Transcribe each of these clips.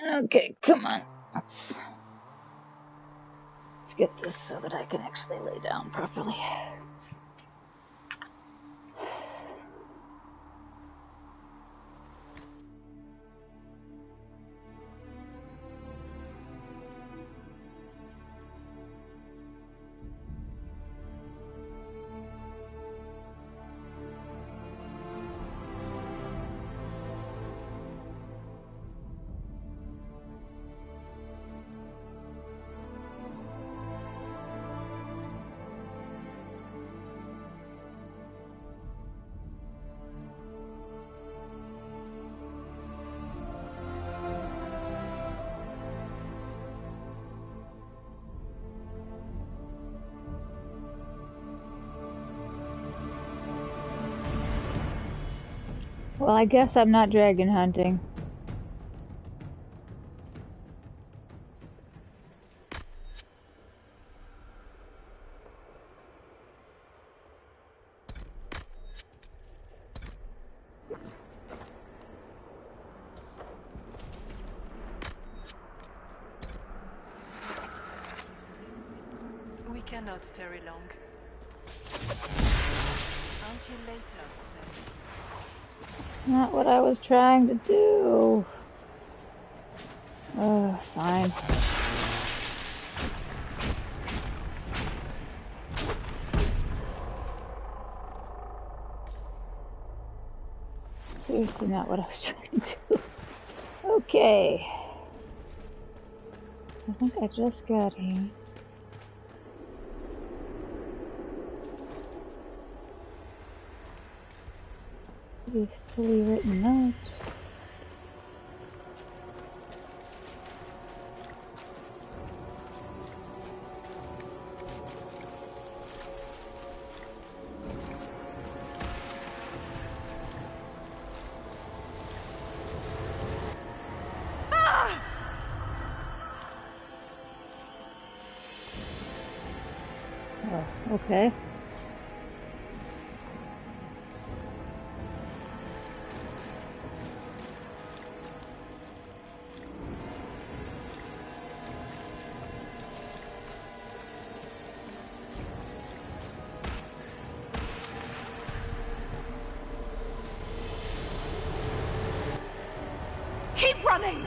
Okay, come on. Let's get this so that I can actually lay down properly. Well, I guess I'm not dragon hunting. We cannot tarry long. Until later, then. Not what I was trying to do. Fine. Seriously not what I was trying to do. Okay. I think I just got here. Hastily written note. Oh, okay. Keep running!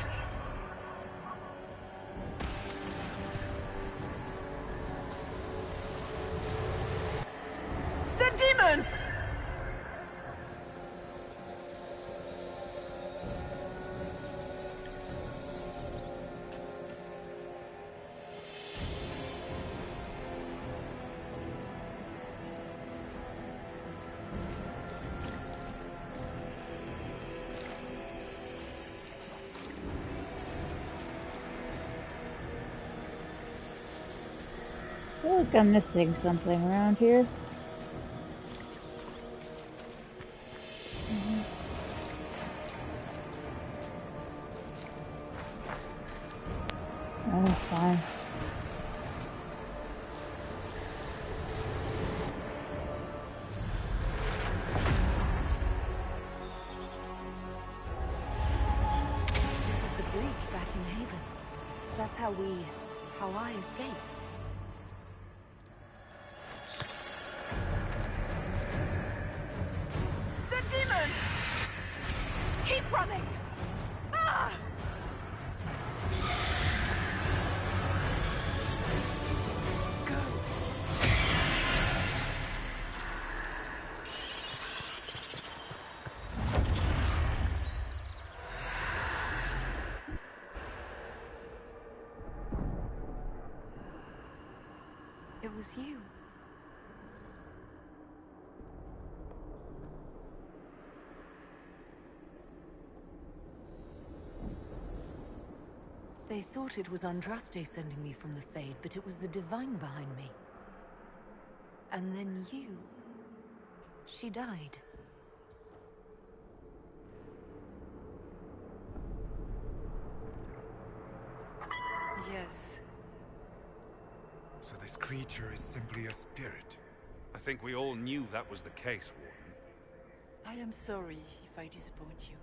The demons! I feel like I'm missing something around here. Oh, fine. This is the bridge back in Haven. That's how I escaped. The demons! Keep running! Ah! Go! It was you. They thought it was Andraste sending me from the Fade, but it was the Divine behind me. And then you... She died. Yes. So this creature is simply a spirit? I think we all knew that was the case, Warden. I am sorry if I disappoint you.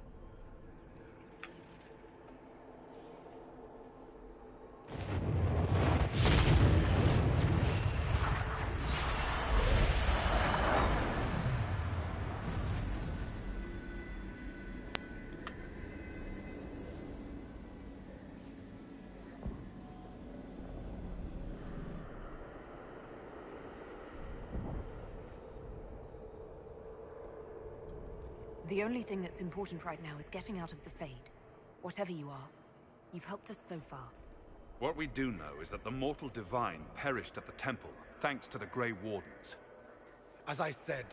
The only thing that's important right now is getting out of the Fade. Whatever you are, you've helped us so far. What we do know is that the mortal divine perished at the temple, thanks to the Grey Wardens. As I said,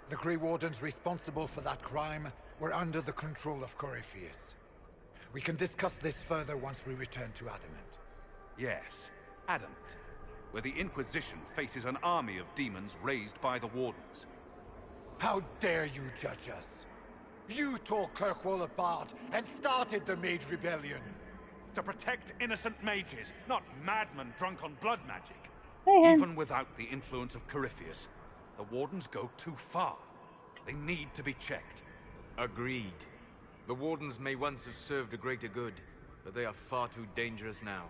the Grey Wardens responsible for that crime were under the control of Corypheus. We can discuss this further once we return to Adamant. Yes, Adamant, where the Inquisition faces an army of demons raised by the Wardens. How dare you judge us? You tore Kirkwall apart and started the Mage Rebellion. To protect innocent mages, not madmen drunk on blood magic. Hey, Even without the influence of Corypheus, the Wardens go too far. They need to be checked. Agreed. The Wardens may once have served a greater good, but they are far too dangerous now.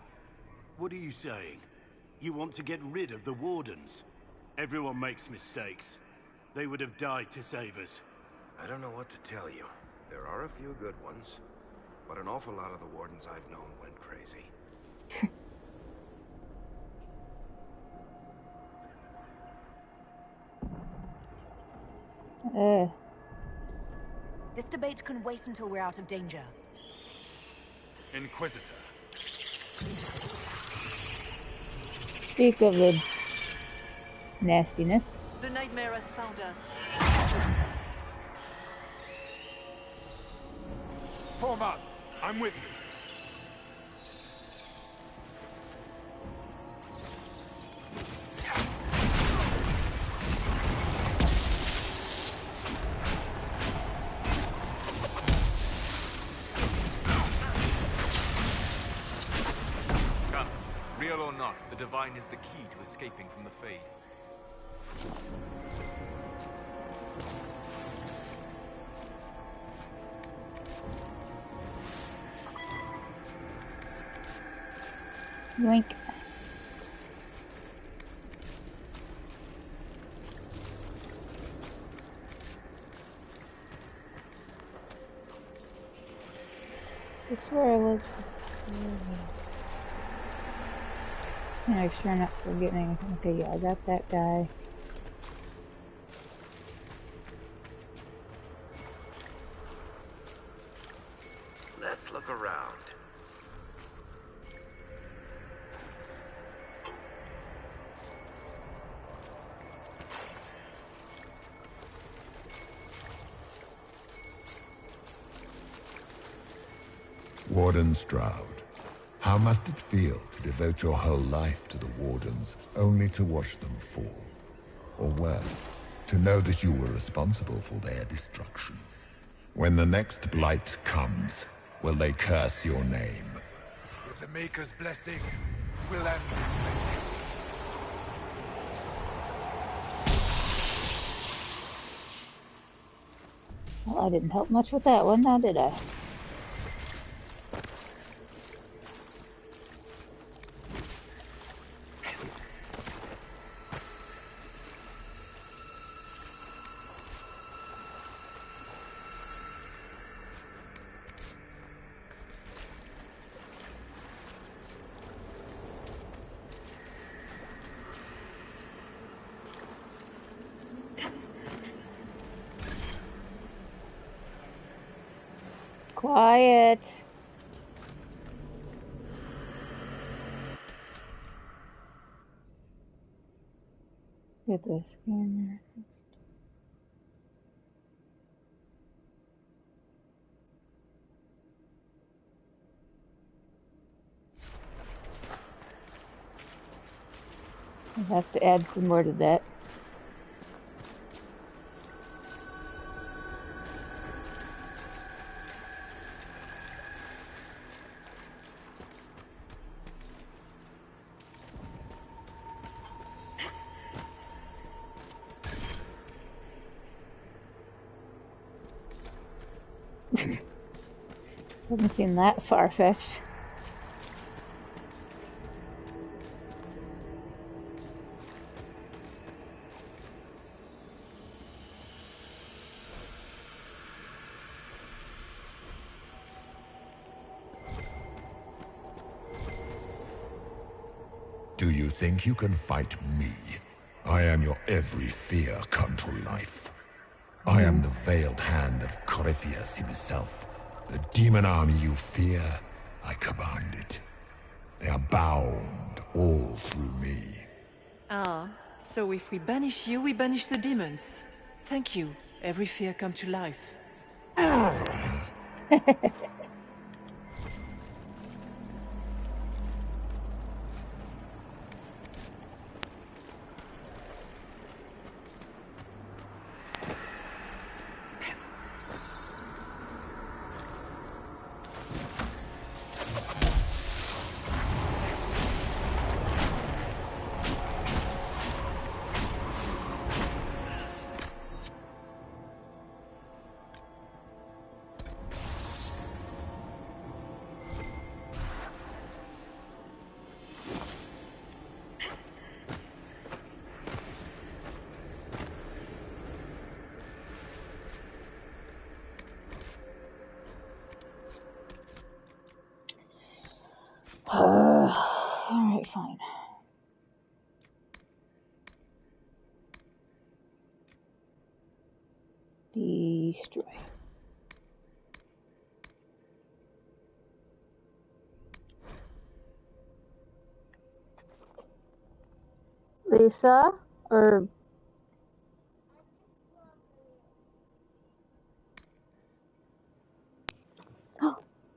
What are you saying? You want to get rid of the Wardens? Everyone makes mistakes. They would have died to save us. I don't know what to tell you. There are a few good ones, but an awful lot of the Wardens I've known went crazy. This debate can wait until we're out of danger. Inquisitor. speak of the nastiness. The nightmare has found us. Form up. I'm with you. Come, real or not, the Divine is the key to escaping from the Fade. Yoink. This is where I was before. Make sure I'm not forgetting anything. Okay, yeah, I got that guy. Let's look around. Warden Stroud, how must it feel to devote your whole life to the Wardens, only to watch them fall? Or worse, to know that you were responsible for their destruction? When the next blight comes, will they curse your name? With the Maker's blessing, we'll end this legend. Well, I didn't help much with that one, now did I? Quiet. Get the scanner. I'll have to add some more to that. Doesn't seem that far-fetched. Do you think you can fight me? I am your every fear come to life. I am the veiled hand of Corypheus himself. The demon army you fear, I command it. They are bound all through me. Ah, so if we banish you, we banish the demons. Thank you. Every fear come to life. Alright, fine. Destroy. Lisa? Or...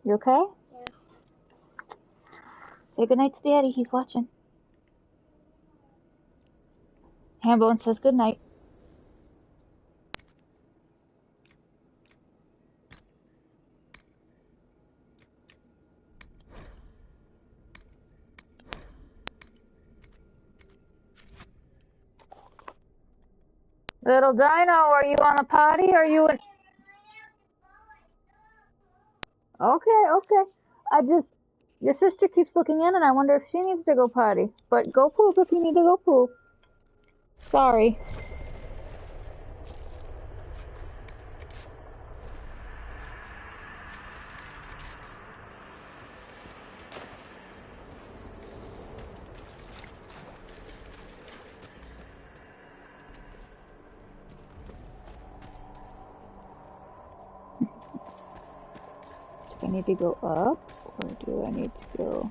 You okay? Yeah. Say goodnight to Daddy, he's watching. Hambone says goodnight. Little Dino, are you on a potty? Are you in... Okay. Your sister keeps looking in and I wonder if she needs to go potty. But go poop if you need to go poop. Sorry. Do I need to go up or do I need to go...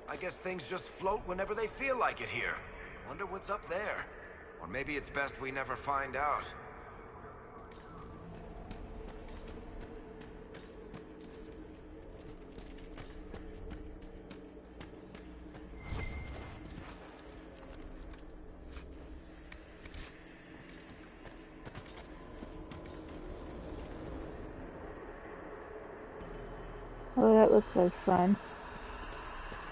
I guess things just float whenever they feel like it here. Wonder what's up there. Or maybe it's best we never find out. Oh, that looks like fun.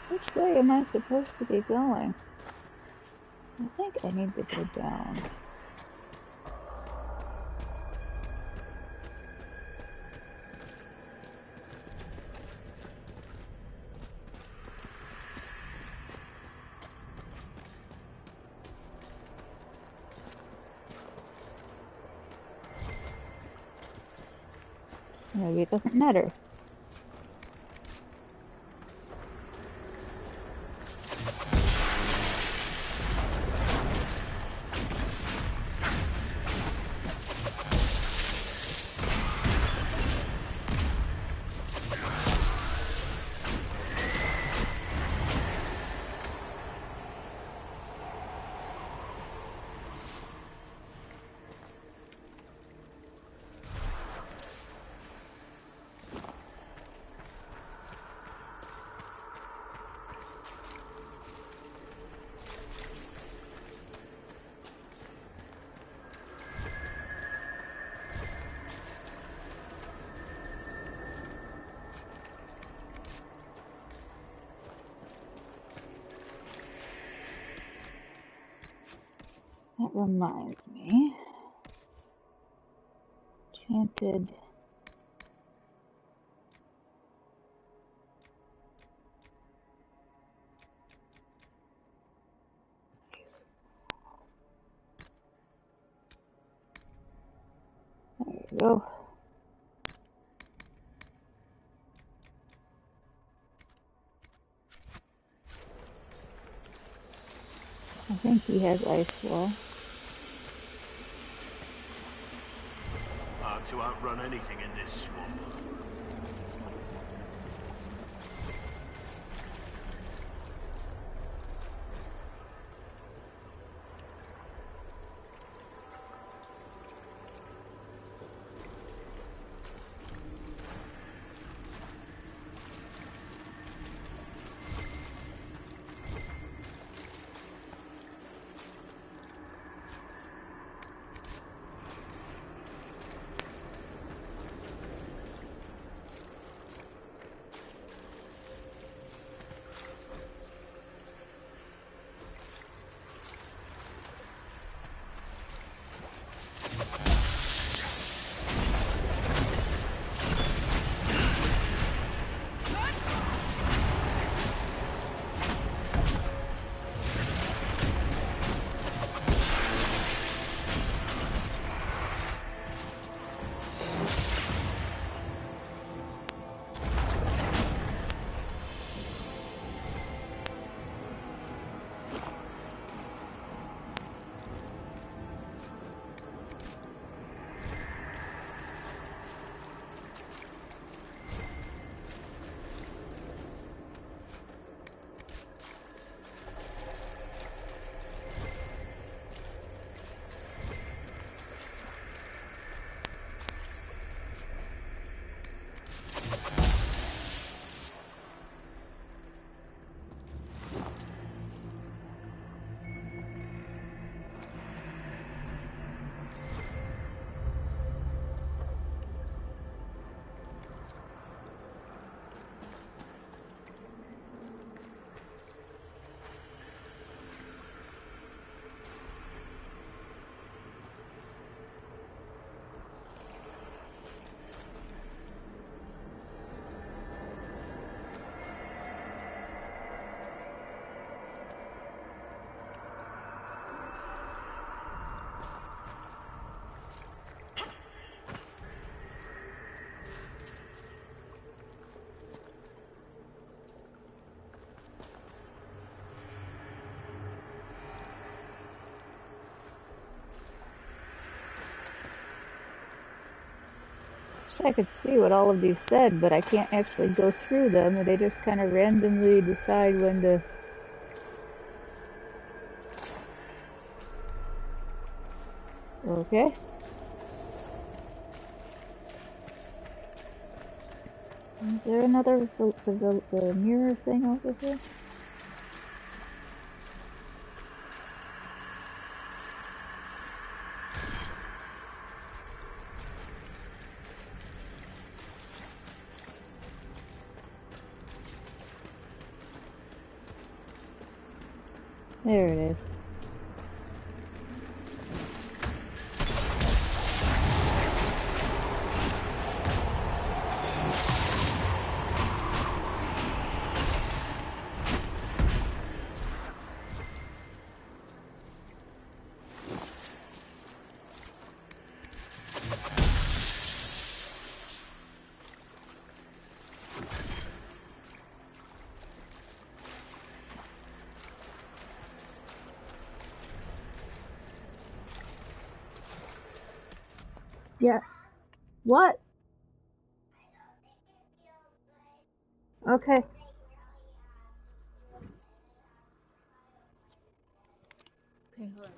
Which way am I supposed to be going? I think I need to go down. Maybe it doesn't matter. That reminds me. Enchanted. There you go. I think he has ice wall. to outrun anything in this swamp. I could see what all of these said, but I can't actually go through them, and they just kind of randomly decide when to... Okay. Is there another the mirror thing over here? There it is. Yeah. What? Okay. Okay, hold on.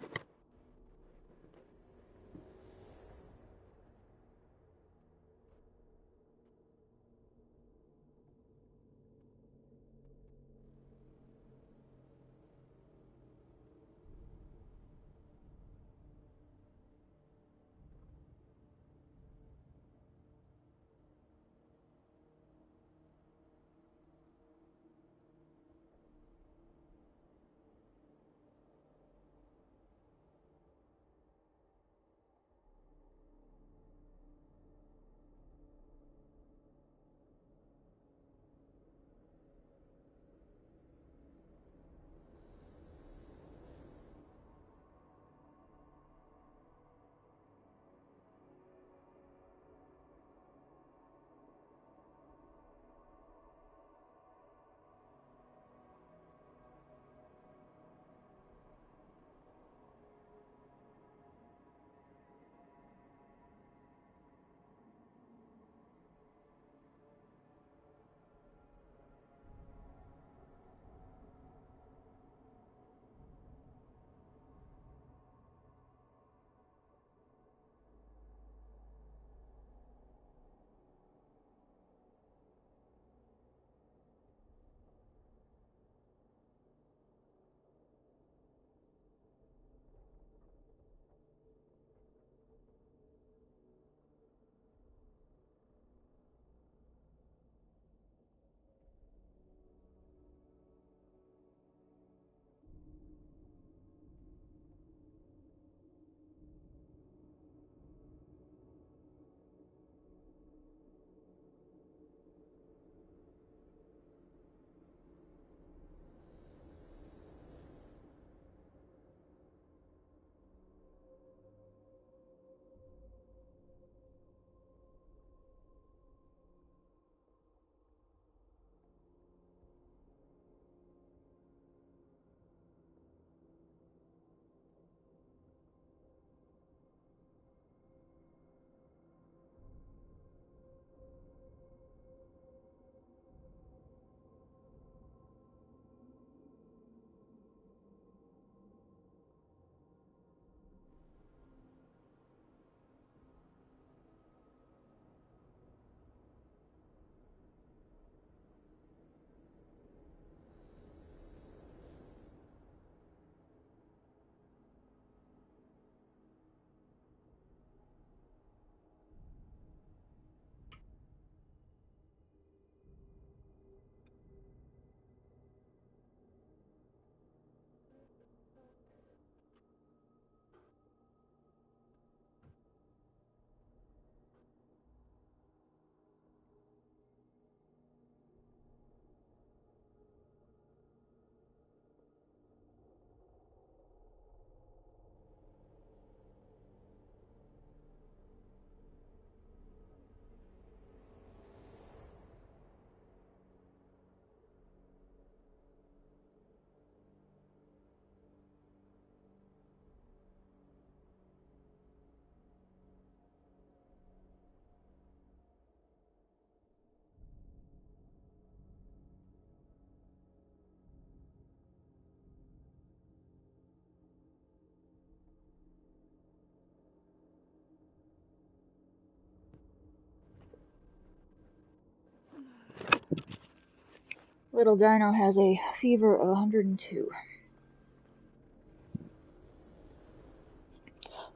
Little Dino has a fever of 102.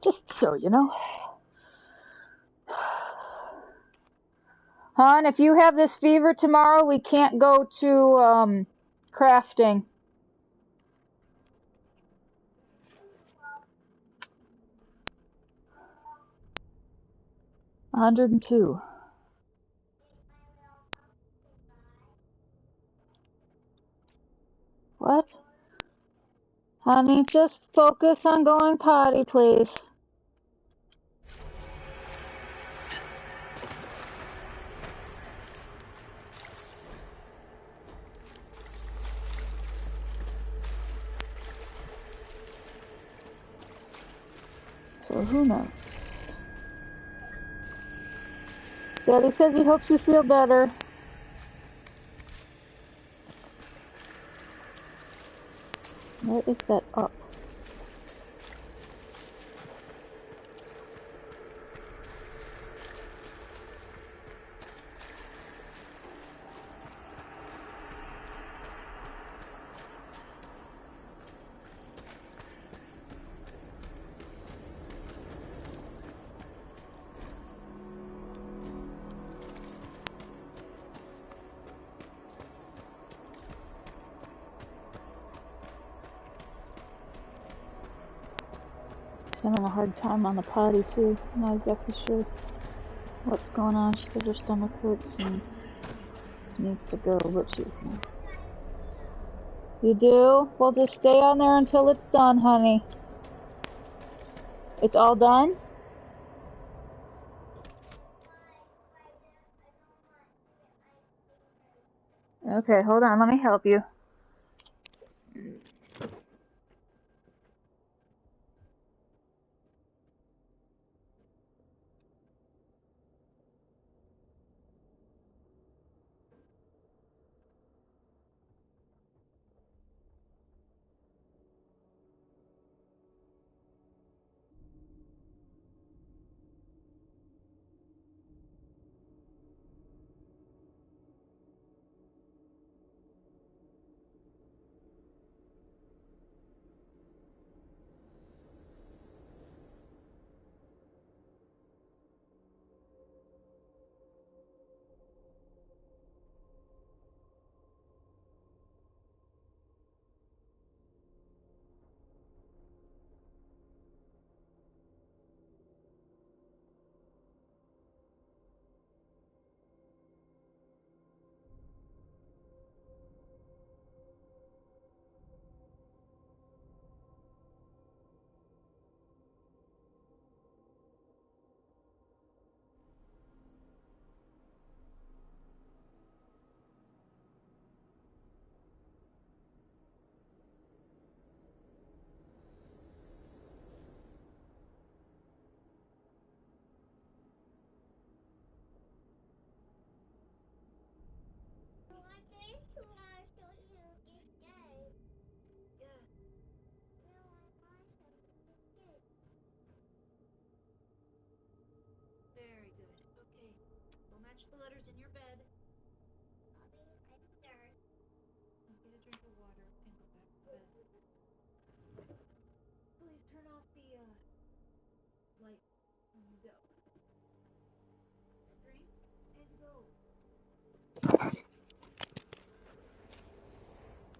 Just so you know. Hon, if you have this fever tomorrow, we can't go to, crafting. $102. What? Honey, just focus on going potty, please. So who knows? Daddy says he hopes you feel better. Where is that up? She's having a hard time on the potty too. I'm not exactly sure what's going on. She says her stomach hurts and needs to go, but she's not. You do? Well, just stay on there until it's done, honey. It's all done? Okay, hold on. Let me help you. Very good. Okay. We'll match the letters in your bed. Get a drink of water and go back to bed. Please turn off the light when you go. Drink and go.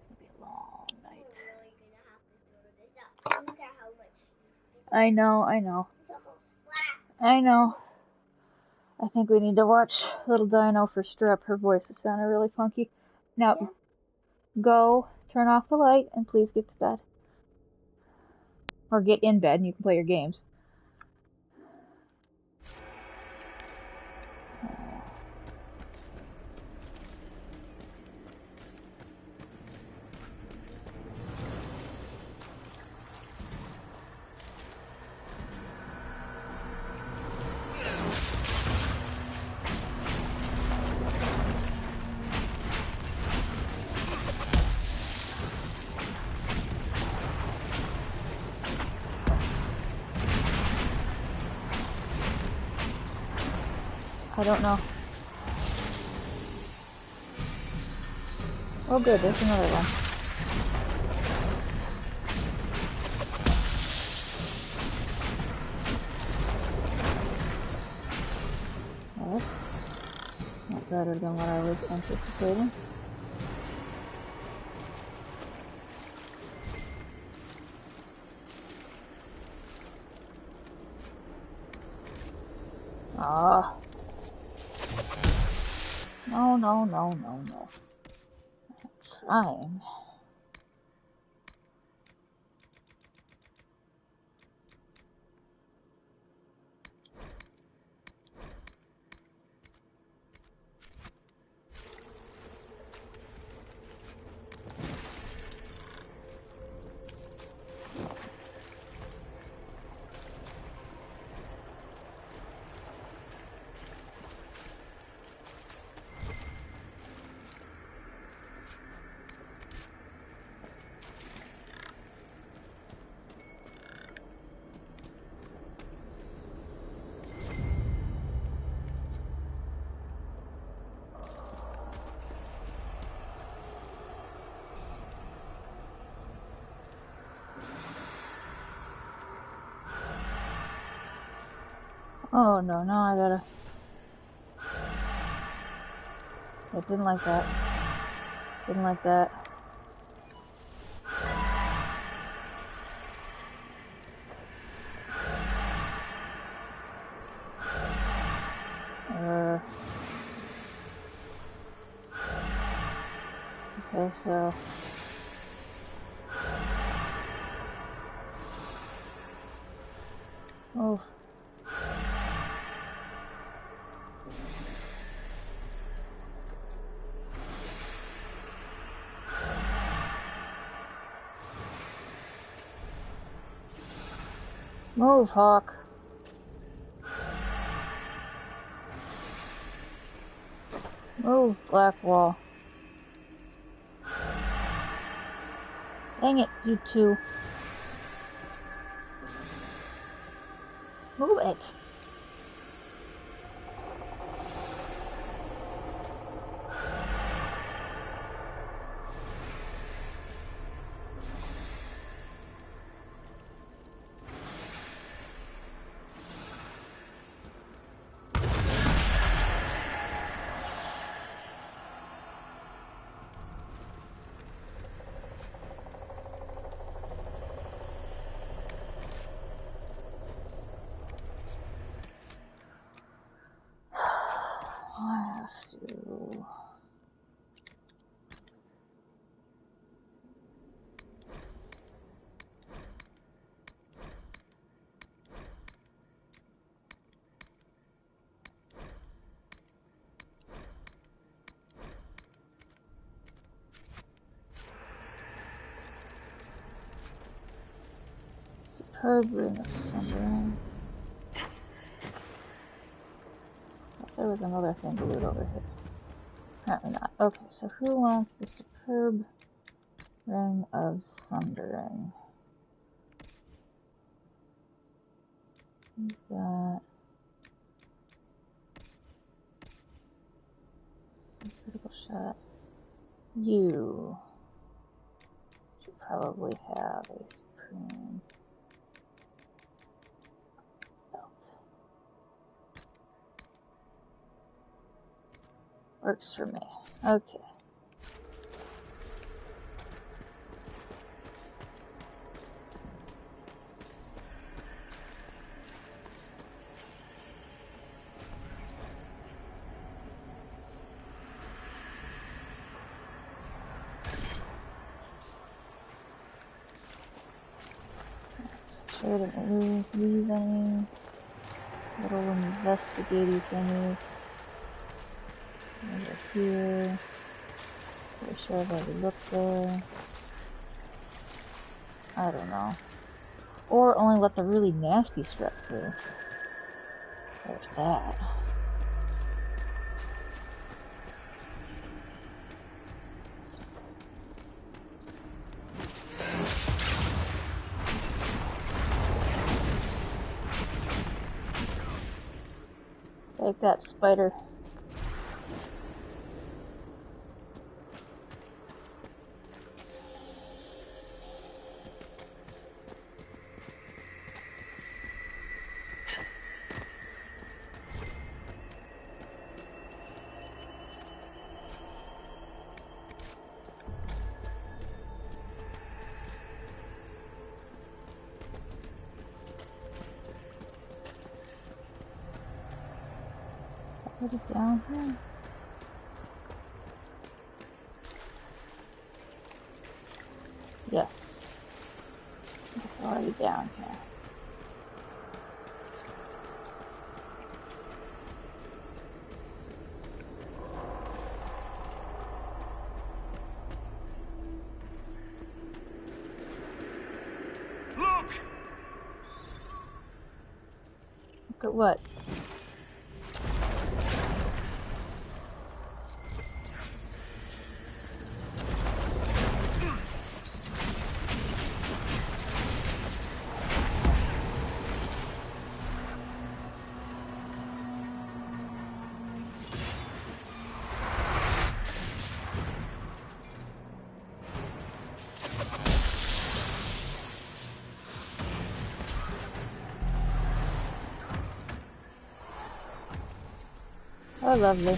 It'll be a long night. I know. I know. I think we need to watch Little Dino for strep. Her voice is sounding really funky. Now, go, turn off the light, and please get to bed. Or get in bed and you can play your games. I don't know. Oh good, there's another one. Well, not better than what I was anticipating. Ah. No, no, no, no, no. I'm trying. Oh no, now I gotta... I didn't like that. Didn't like that. Okay, so... Oh. Move, Hawk. Move, Blackwall. Dang it, you two. Move it. I have to... Superb ring of sundering. There was another thing to loot over here. Apparently not. Okay, so who wants the superb ring of sundering? Who's got a critical shot? You should probably have a supreme belt. Works for me. Okay. Sure didn't leave any little investigative thingies. Over here. Pretty sure I've already looked there. I don't know. Or only let the really nasty stuff through. There's that. Take that, spider. already down here? Yes. It's already down here. Look! Look at what? Oh, lovely.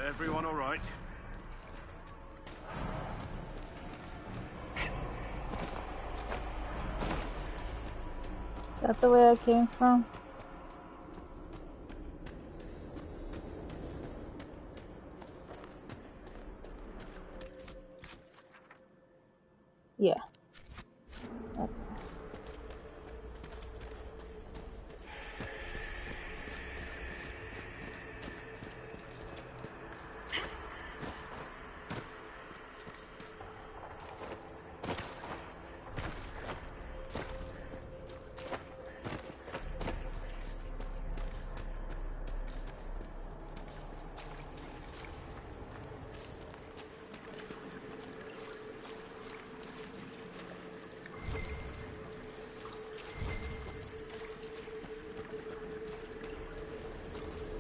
Everyone all right? Is that the way I came from? Yeah. That's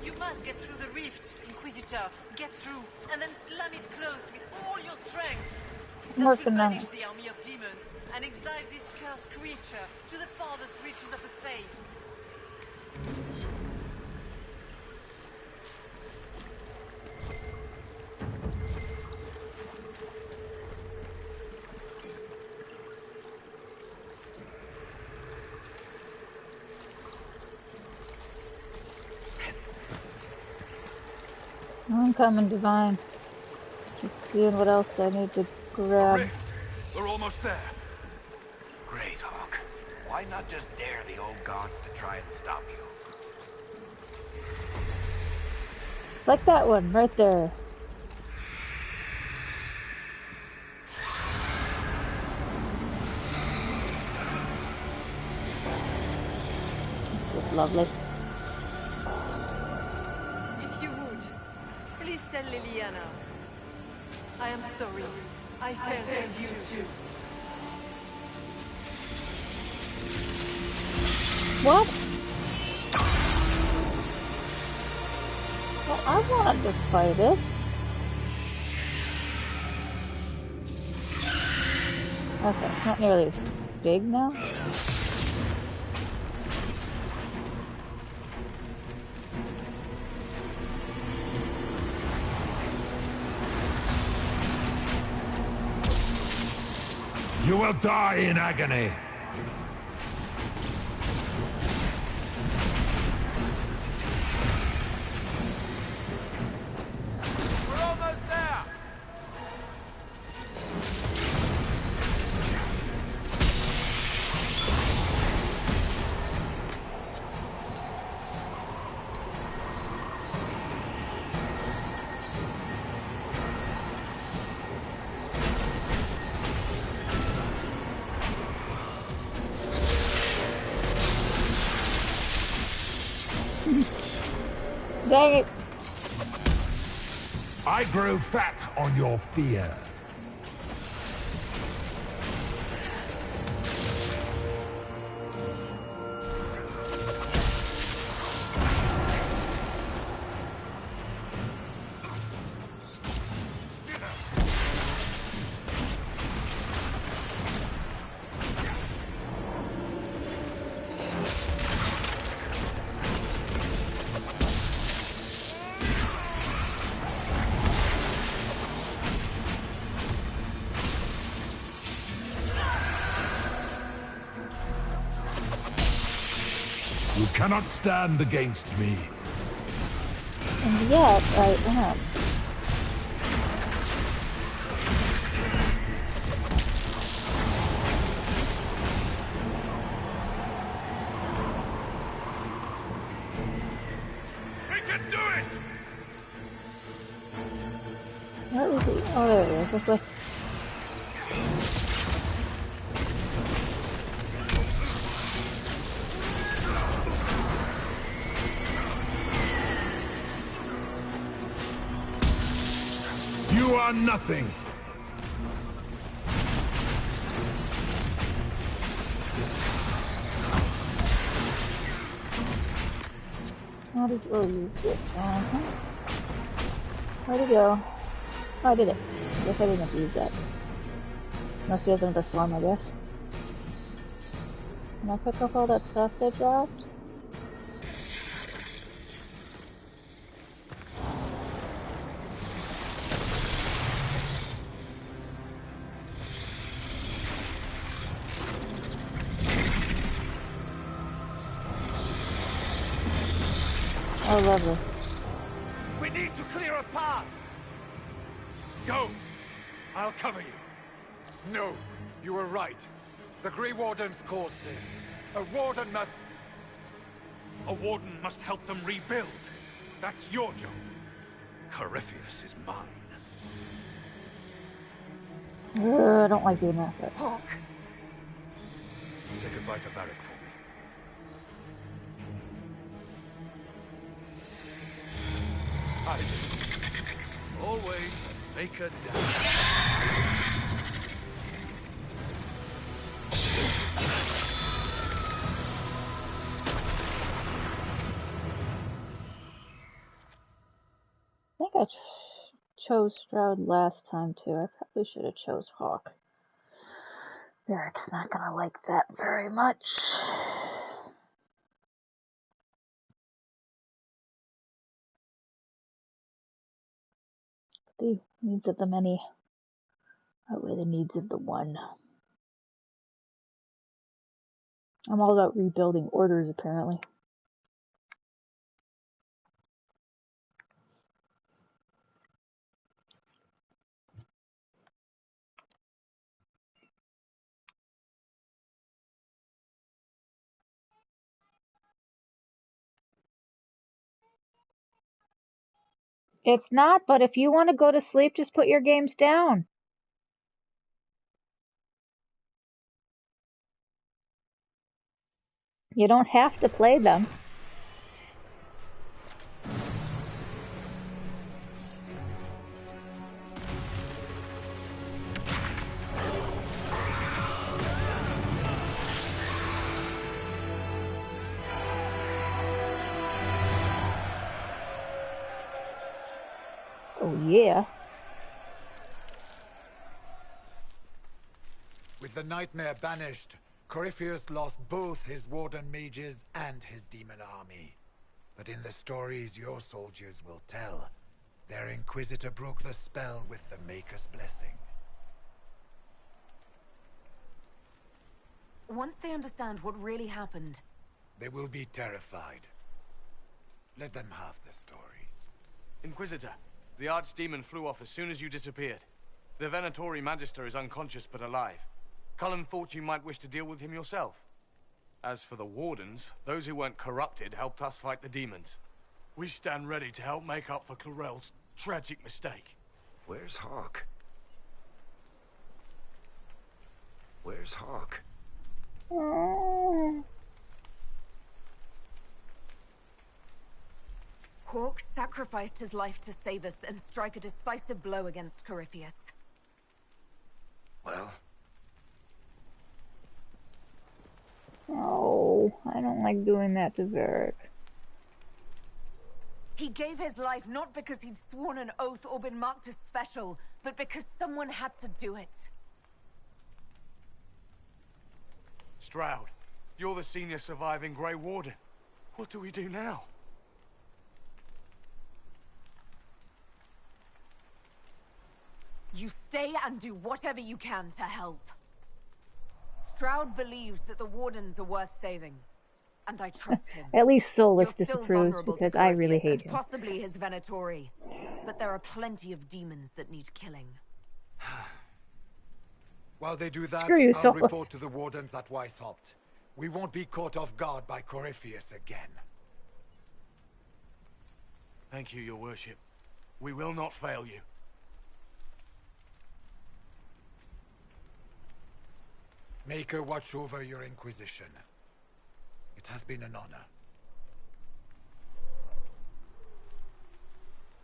You must get through the rift, Inquisitor. Get through, and then slam it closed with all your strength. I'm That will working on banish it. the army of demons and exile this cursed creature to the farthest reaches of the faith. I'm coming, Divine. Just seeing what else I need to grab. Rift! We're almost there. Great, Hawk. Why not just dare the old gods to try and stop you? Like that one, right there. Just lovely. If you would, please tell Liliana. I am sorry. I failed you too. What? Well, I wanted to fight it. Okay, it's not nearly as big now. You will die in agony. We're almost there! Dang it. I grow fat on your fear. You cannot stand against me. And yet, I am. We can do it! Where is he? Oh, there he is. This way. You are nothing. How did you use this? Where'd it go? Oh, I did it. I guess I didn't have to use that. Must be open the storm, I guess. Can I pick up all that stuff they dropped? Oh, lovely. We need to clear a path! Go! I'll cover you. No, you were right. The Grey Wardens caused this. A Warden must... A Warden must help them rebuild. That's your job. Corypheus is mine. I don't like doing that, but... Hawk! Say goodbye to Varric for me. Always make a dash. I think I chose Stroud last time too. I probably should have chose Hawk. Varric's not gonna like that very much. The needs of the many outweigh the needs of the one. I'm all about rebuilding orders, apparently. It's not, but if you want to go to sleep, just put your games down. You don't have to play them. Oh, yeah. With the nightmare banished, Corypheus lost both his Warden mages and his demon army. But in the stories your soldiers will tell, their Inquisitor broke the spell with the Maker's blessing. Once they understand what really happened... They will be terrified. Let them have the stories. Inquisitor, the Archdemon flew off as soon as you disappeared. The Venatori Magister is unconscious but alive. Cullen thought you might wish to deal with him yourself. As for the Wardens, those who weren't corrupted helped us fight the demons. We stand ready to help make up for Clarel's tragic mistake. Where's Hawk? Where's Hawk? Hawk? sacrificed his life to save us and strike a decisive blow against Corypheus. Well? Oh, I don't like doing that to Varric. He gave his life not because he'd sworn an oath or been marked as special, but because someone had to do it. Stroud, you're the senior surviving Grey Warden. What do we do now? You stay and do whatever you can to help. Stroud believes that the Wardens are worth saving, and I trust him. At least Solus You're still disapproves, vulnerable because to I really Corypheus hate and him. possibly his Venatori, but there are plenty of demons that need killing. While they do that, Screw you, I'll Solus. report to the Wardens at Weishaupt. We won't be caught off guard by Corypheus again. Thank you, your worship. We will not fail you. Make her watch over your Inquisition. It has been an honor.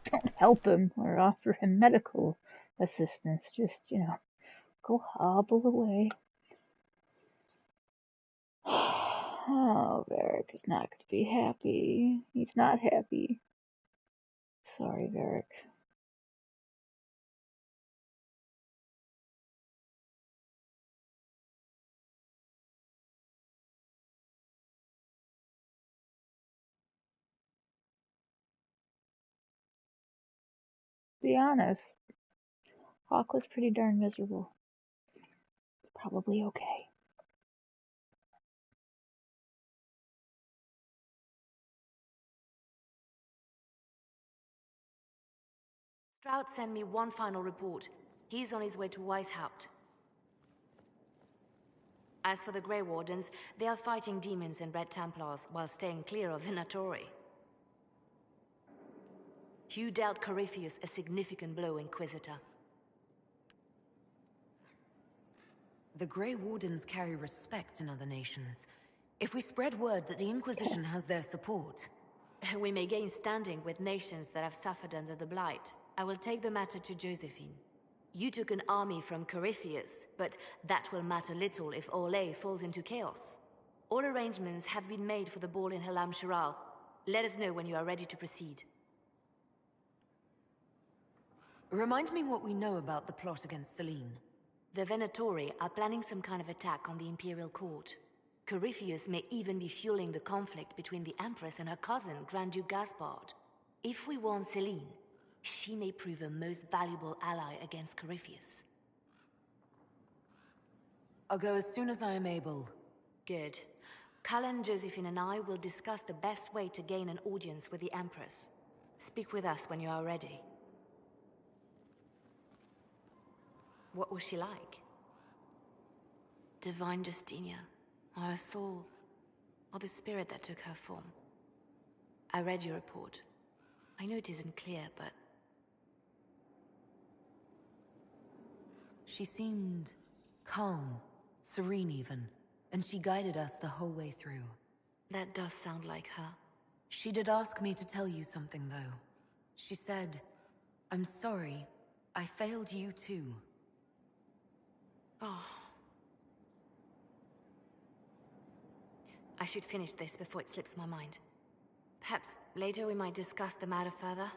Don't help him or offer him medical assistance. Just, go hobble away. Oh, Varric is not going to be happy. He's not happy. Sorry, Varric. Be honest, Hawk was pretty darn miserable. Probably okay. Stroud sent me one final report. He's on his way to Weishaupt. As for the Grey Wardens, they are fighting demons and Red Templars while staying clear of Venatori. You dealt Corypheus a significant blow, Inquisitor. The Grey Wardens carry respect in other nations. If we spread word that the Inquisition has their support... We may gain standing with nations that have suffered under the Blight. I will take the matter to Josephine. You took an army from Corypheus, but that will matter little if Orlais falls into chaos. All arrangements have been made for the ball in Halam Shiral. Let us know when you are ready to proceed. Remind me what we know about the plot against Selene. The Venatori are planning some kind of attack on the Imperial Court. Corypheus may even be fueling the conflict between the Empress and her cousin, Grand Duke Gaspard. If we warn Selene, she may prove a most valuable ally against Corypheus. I'll go as soon as I am able. Good. Cullen, Josephine and I will discuss the best way to gain an audience with the Empress. Speak with us when you are ready. What was she like? Divine Justinia, or her soul, or the spirit that took her form. I read your report. I know it isn't clear, but... She seemed calm, serene even, and she guided us the whole way through. That does sound like her. She did ask me to tell you something, though. She said, "I'm sorry, I failed you too." Oh. I should finish this before it slips my mind. Perhaps later we might discuss the matter further.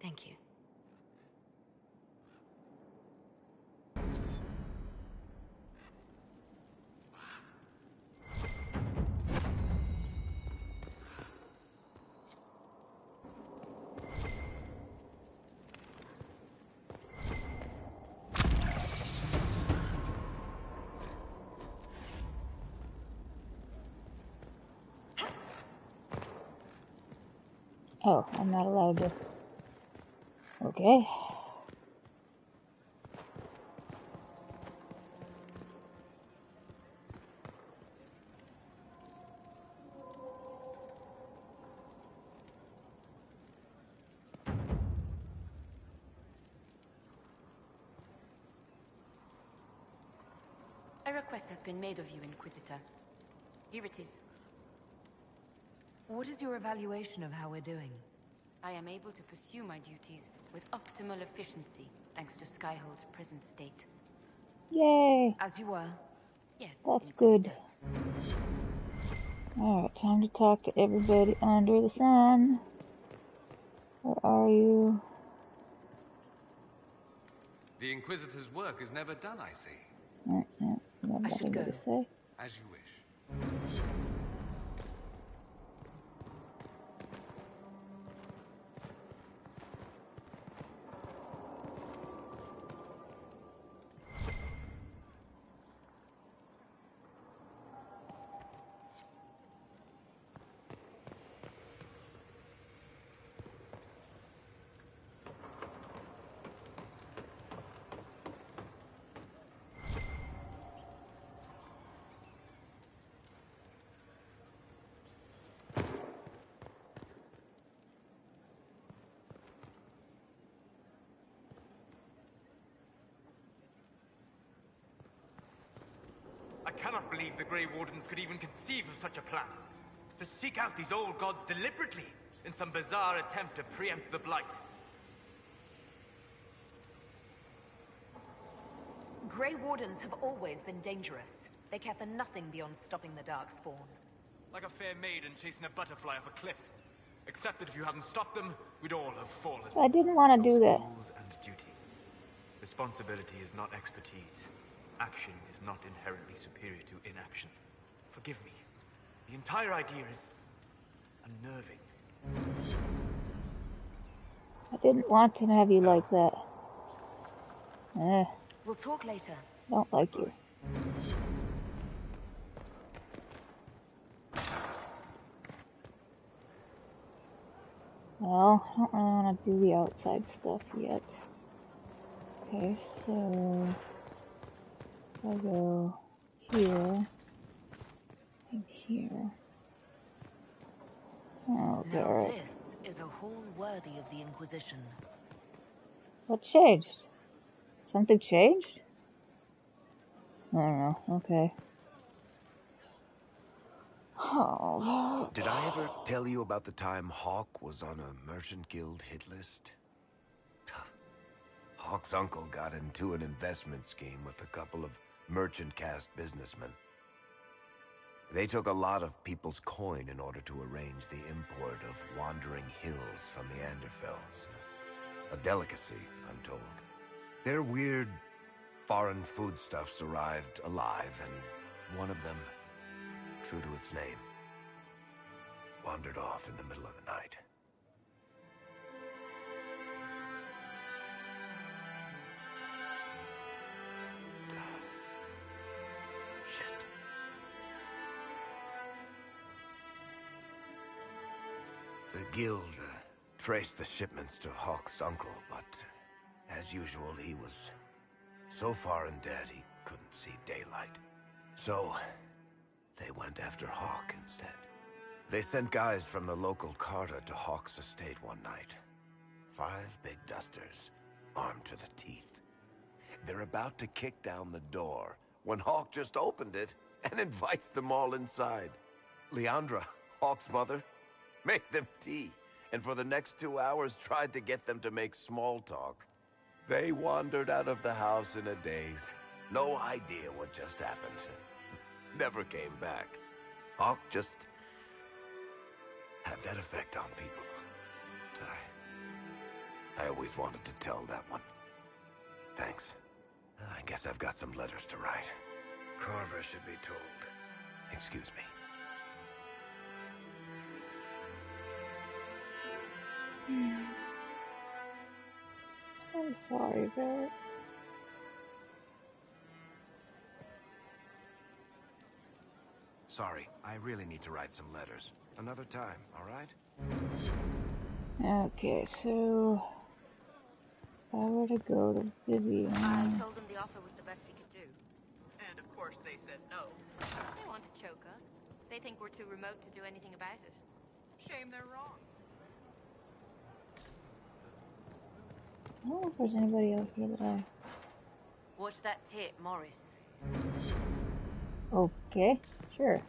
Thank you. Oh, I'm not allowed to... Okay. A request has been made of you, Inquisitor. Here it is. What is your evaluation of how we're doing? I am able to pursue my duties with optimal efficiency, thanks to Skyhold's present state. Yay! As you were. Yes. That's good. Alright, time to talk to everybody under the sun. Where are you? The Inquisitor's work is never done, I see. I should go. To say. As you wish. I cannot believe the Grey Wardens could even conceive of such a plan. To seek out these old gods deliberately, in some bizarre attempt to preempt the Blight. Grey Wardens have always been dangerous. They care for nothing beyond stopping the Darkspawn. Like a fair maiden chasing a butterfly off a cliff. Except that if you hadn't stopped them, we'd all have fallen. I didn't want to do that. Rules and duty. Responsibility is not expertise. Action is not inherently superior to inaction. Forgive me. The entire idea is unnerving. I didn't want to have you like that. We'll talk later. Don't like you. Well, I don't really want to do the outside stuff yet. Okay, so I go here and here. Oh, now this is a hall worthy of the Inquisition. What changed? Something changed? I don't know. Okay. Oh. Did I ever tell you about the time Hawk was on a Merchant Guild hit list? Hawk's uncle got into an investment scheme with a couple of merchant caste businessmen. They took a lot of people's coin in order to arrange the import of wandering hills from the Anderfells. A delicacy, I'm told. Their weird foreign foodstuffs arrived alive, and one of them, true to its name, wandered off in the middle of the night. Shit. The guild traced the shipments to Hawk's uncle, but as usual, he was so far in debt he couldn't see daylight. So they went after Hawk instead. They sent guys from the local carter to Hawk's estate one night. 5 big dusters, armed to the teeth. They're about to kick down the door when Hawk just opened it and invites them all inside. Leandra, Hawk's mother, made them tea, and for the next 2 hours tried to get them to make small talk. They wandered out of the house in a daze. No idea what just happened. Never came back. Hawk just had that effect on people. I always wanted to tell that one. Thanks. I guess I've got some letters to write. Carver should be told. Excuse me. I'm sorry, Barrett. Sorry, I really need to write some letters. Another time, all right? Okay, so if I were to go to Vivian. I told them the offer was the best we could do. And of course they said no. They want to choke us. They think we're too remote to do anything about it. Shame they're wrong. I don't know if there's anybody out here that I... Watch that tip, Morris. Okay, sure.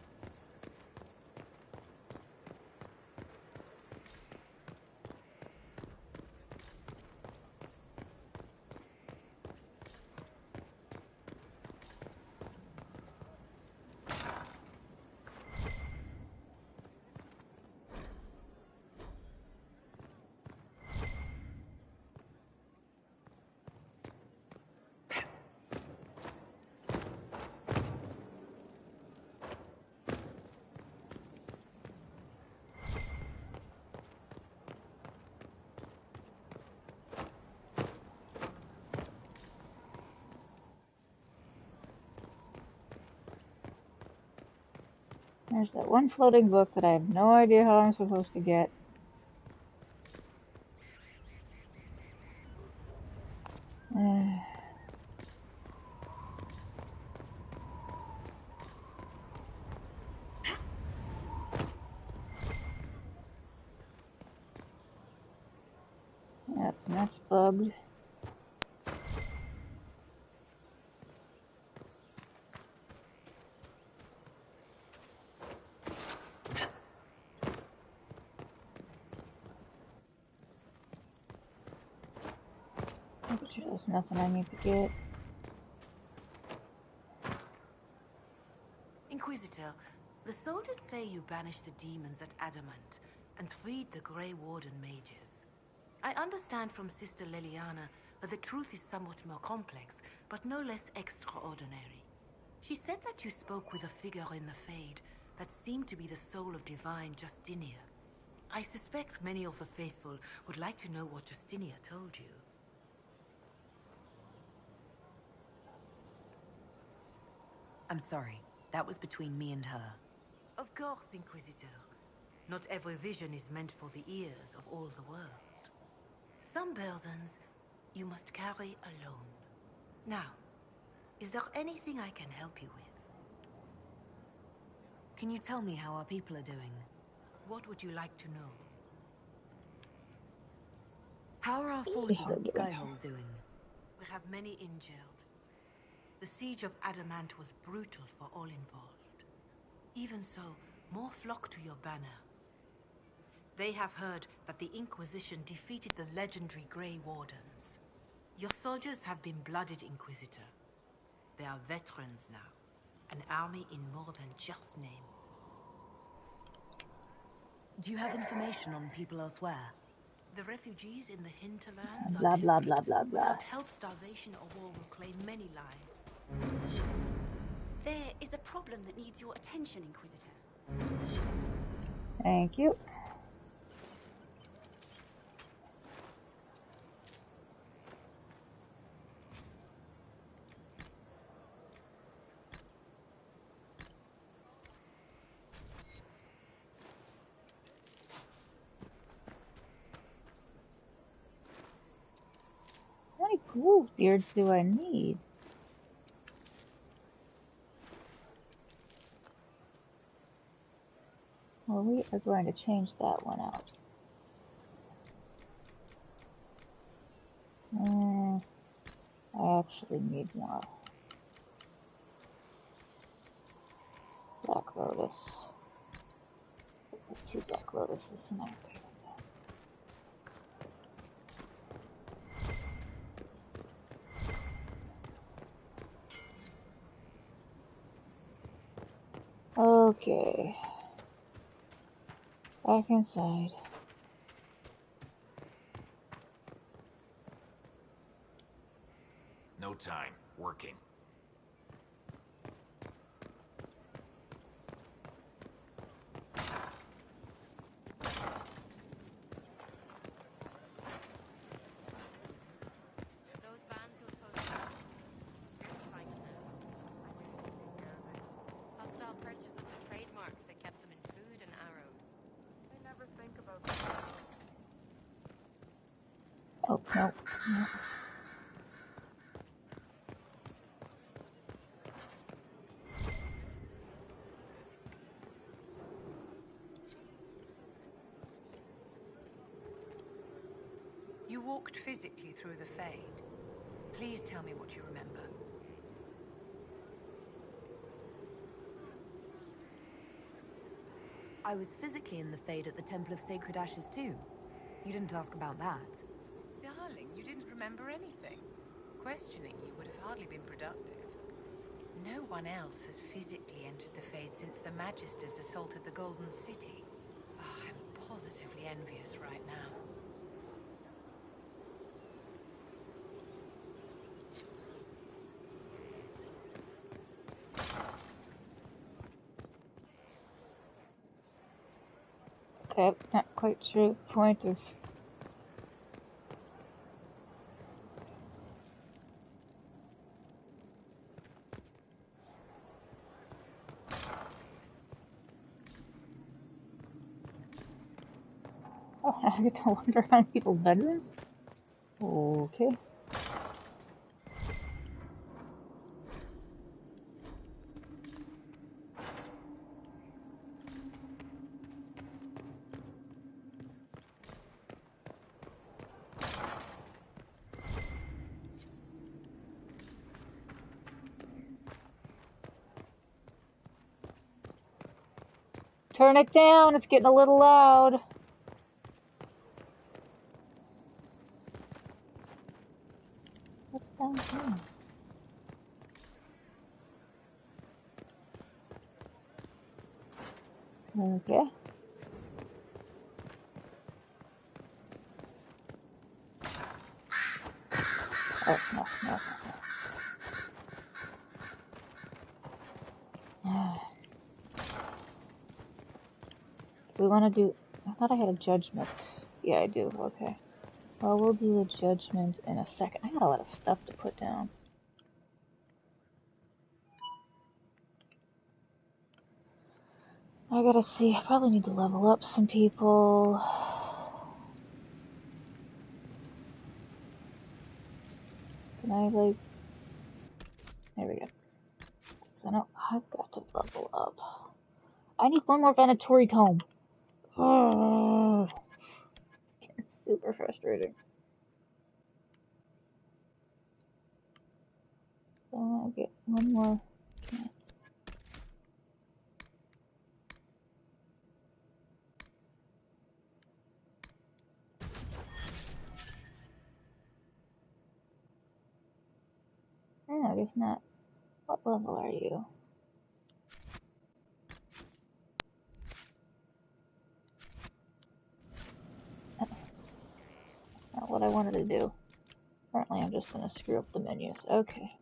There's that one floating book that I have no idea how I'm supposed to get. Yep, that's bugged. There's nothing I need to get. Inquisitor, the soldiers say you banished the demons at Adamant and freed the Grey Warden mages. I understand from Sister Leliana that the truth is somewhat more complex, but no less extraordinary. She said that you spoke with a figure in the Fade that seemed to be the soul of divine Justinia. I suspect many of the faithful would like to know what Justinia told you. I'm sorry. That was between me and her. Of course, Inquisitor. Not every vision is meant for the ears of all the world. Some burdens you must carry alone. Now, is there anything I can help you with? Can you tell me how our people are doing? What would you like to know? How are our forces at Skyhold doing? We have many injured. The siege of Adamant was brutal for all involved. Even so, more flock to your banner. They have heard that the Inquisition defeated the legendary Grey Wardens. Your soldiers have been blooded, Inquisitor. They are veterans now. An army in more than just name. Do you have information on people elsewhere? The refugees in the hinterlands Blah, are blah, desperate. blah, blah, blah. Without help, starvation or war will claim many lives. There is a problem that needs your attention, Inquisitor. Thank you. How many ghouls beards do I need? Well, we are going to change that one out. I actually need more. Black Lotus. 2 Black Lotuses and I'm okay with that. Okay. Back inside. No time. Working. Those bands who opposed us, here's the fight now. Hostile purchase of the trademarks that kept them in food and arrows. They never think about that. Oh, no. No. You walked physically through the Fade. Please tell me what you remember. I was physically in the Fade at the Temple of Sacred Ashes too. You didn't ask about that. Darling, you didn't remember anything. Questioning you would have hardly been productive. No one else has physically entered the Fade since the Magisters assaulted the Golden City. Oh, I'm positively envious right now. Okay, I'm not quite sure the point of... I get to wander around people's bedrooms? Okay. Turn it down, it's getting a little loud. What's down here? Okay. Oh, no. We want to do... I thought I had a judgment. Yeah, I do. Okay. Well, we'll do a judgment in a second. I got a lot of stuff to put down. I gotta see. I probably need to level up some people. Can I, like... There we go. So now I've got to level up. I need one more Venatori tome. Oh, it's super frustrating. So I'll get one more. Okay. Oh, I guess not. What level are you? Not what I wanted to do. Apparently I'm just gonna screw up the menus. Okay.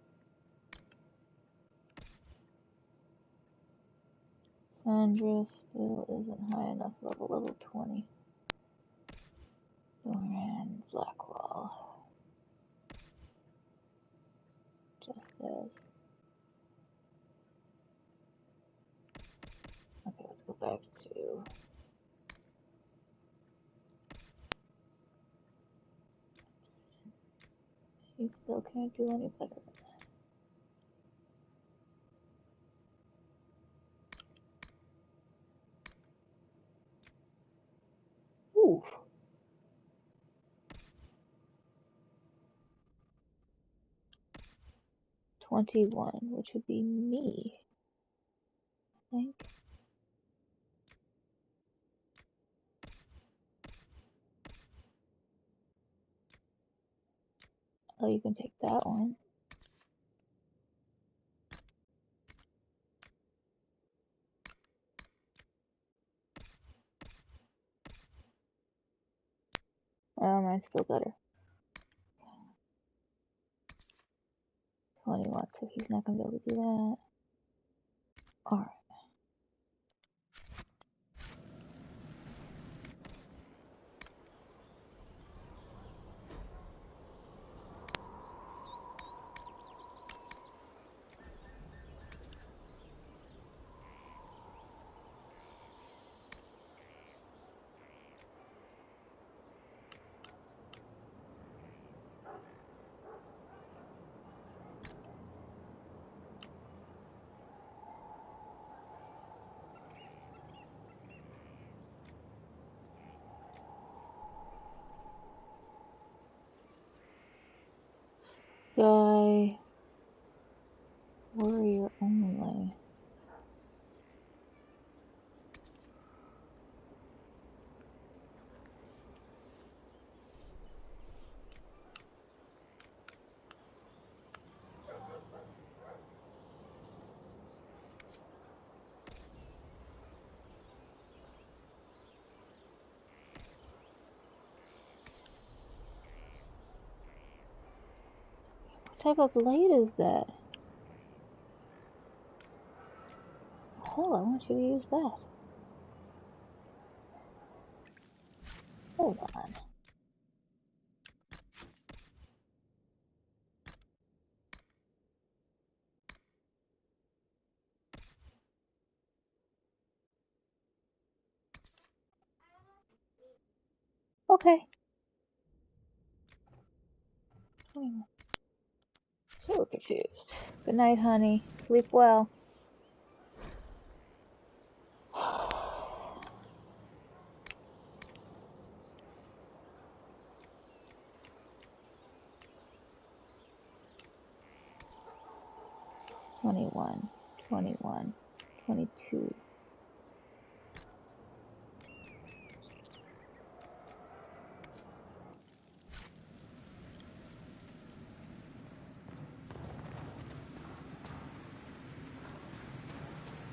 Sandra still isn't high enough level 20. Doran, Blackwall. Just as. Okay, let's go back to... She still can't do any better. Ooh. 21, which would be me, I think. Oh, you can take that one. Oh, mine's still better. 21, so he's not gonna be able to do that. Alright. Guy, warrior only. What type of blade is that? Hell, I want you to use that. Hold on. Okay. So confused. Good night, honey. Sleep well. $21, $21, $22.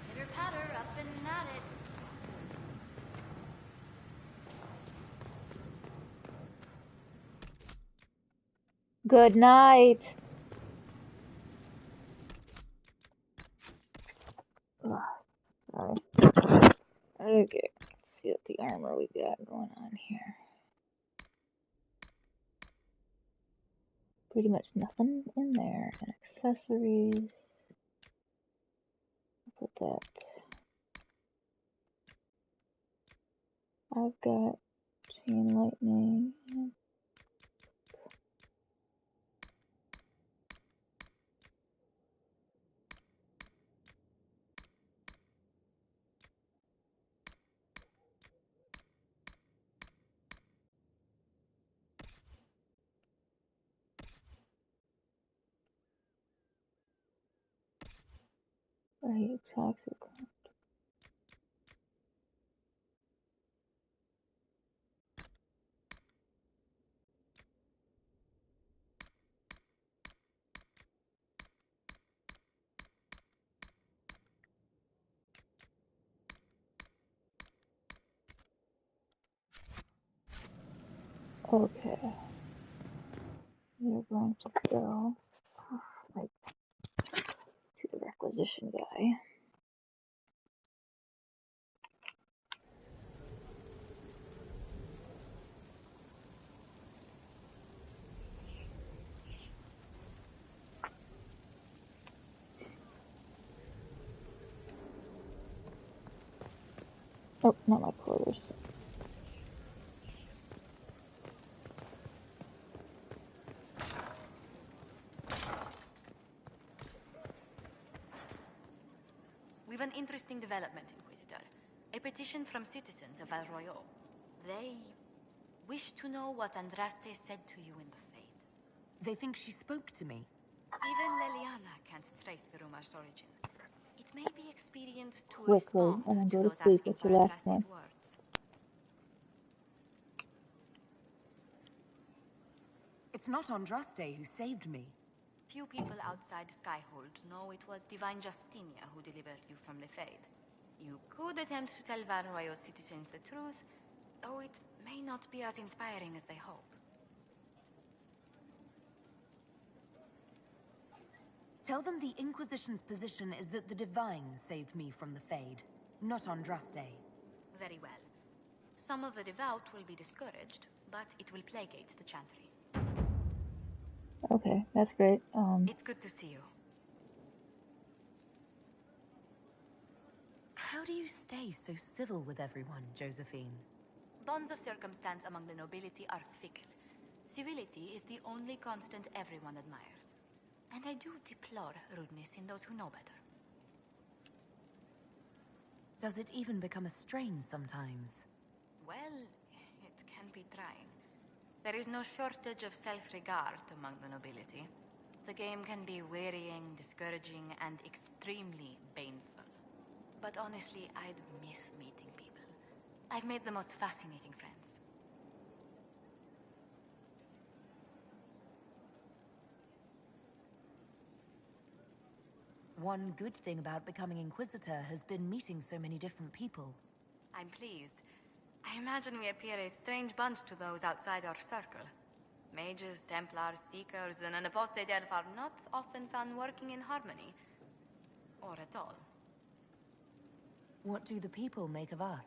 Pitter-patter, up and at it. Good night. Ugh, sorry. Okay, let's see what the armor we got going on here. Pretty much nothing in there. And accessories. Put that. I've got chain lightning. Right, toxic. Okay. We're going to go right to the requisition guy. Oh, not my quarters. We've an interesting development, Inquisitor. A petition from citizens of Val Royeaux. They wish to know what Andraste said to you in the Fade. They think she spoke to me. Even Leliana can't trace the rumor's origin. It may be expedient to Quickly, respond and then to go to those sleep. asking That's for your last one. Andraste's words. It's not Andraste who saved me. Few people outside Skyhold know it was Divine Justinia who delivered you from the Fade. You could attempt to tell Val Royeaux citizens the truth, though it may not be as inspiring as they hope. Tell them the Inquisition's position is that the Divine saved me from the Fade, not Andraste. Very well. Some of the devout will be discouraged, but it will plagueate the Chantry. Okay, that's great. It's good to see you. How do you stay so civil with everyone, Josephine? Bonds of circumstance among the nobility are fickle. Civility is the only constant everyone admires. And I do deplore rudeness in those who know better. Does it even become a strain sometimes? Well, it can be trying. There is no shortage of self-regard among the nobility. The game can be wearying, discouraging, and extremely baneful. But honestly, I'd miss meeting people. I've made the most fascinating friends. One good thing about becoming Inquisitor has been meeting so many different people. I'm pleased. I imagine we appear a strange bunch to those outside our circle. Mages, Templars, Seekers, and an apostate elf are not often found working in harmony. Or at all. What do the people make of us?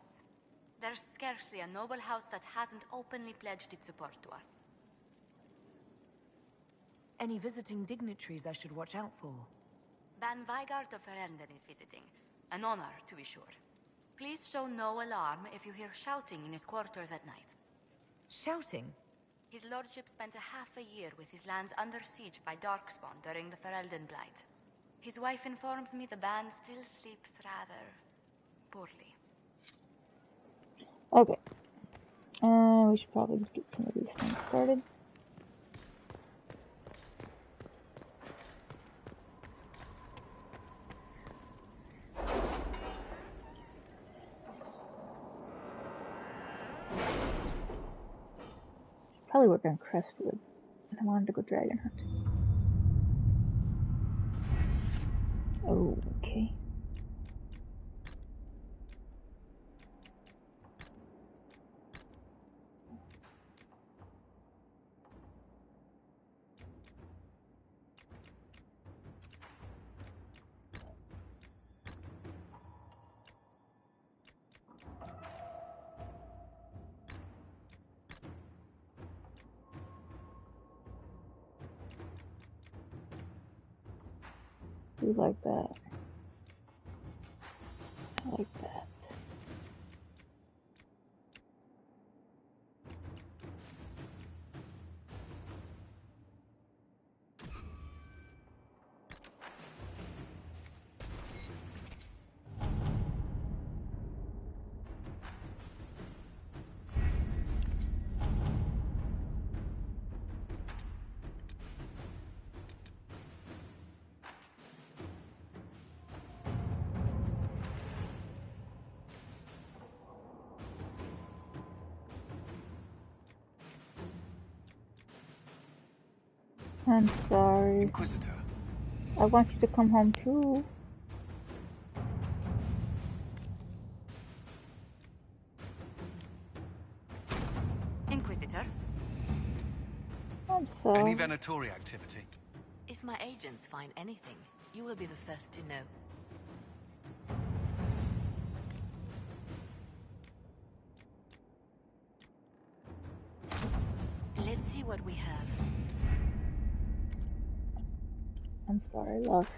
There's scarcely a noble house that hasn't openly pledged its support to us. Any visiting dignitaries I should watch out for? Ban Vigard of Ferenden is visiting. An honor, to be sure. Please show no alarm if you hear shouting in his quarters at night. Shouting? His lordship spent half a year with his lands under siege by Darkspawn during the Ferelden Blight. His wife informs me the band still sleeps rather poorly. Okay. We should probably just get some of these things started. Probably work on Crestwood. I wanted to go dragon hunt. Okay. We like that. I like that. I'm sorry. Inquisitor. I want you to come home too. Inquisitor? I'm sorry. Any Venatori activity? If my agents find anything, you will be the first to know. Let's see what we have. I'm sorry, love.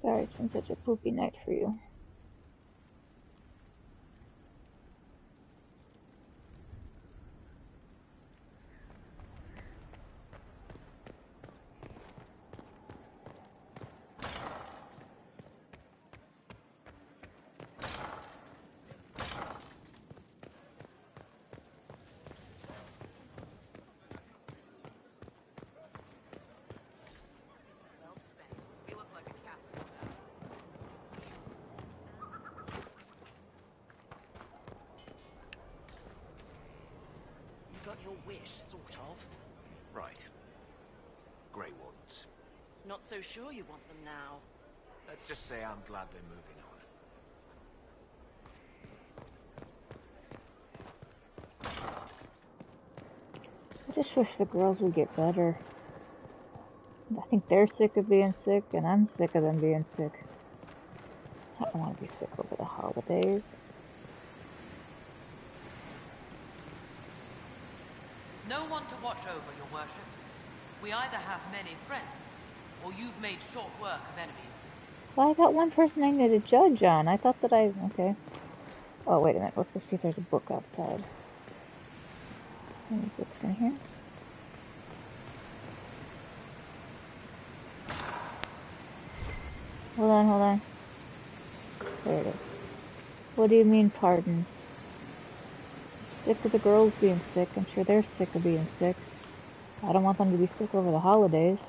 Sorry it's been such a poopy night for you. Got your wish, sort of. Right. Grey Wardens. Not so sure you want them now. Let's just say I'm glad they're moving on. I just wish the girls would get better. I think they're sick of being sick, and I'm sick of them being sick. I don't want to be sick over the holidays. No one to watch over, your worship. We either have many friends, or you've made short work of enemies. Well, I got one person I need to judge on. I thought that okay. Oh, wait a minute. Let's go see if there's a book outside. Any books in here? Hold on. There it is. What do you mean, pardon? Sick of the girls being sick. I'm sure they're sick of being sick. I don't want them to be sick over the holidays.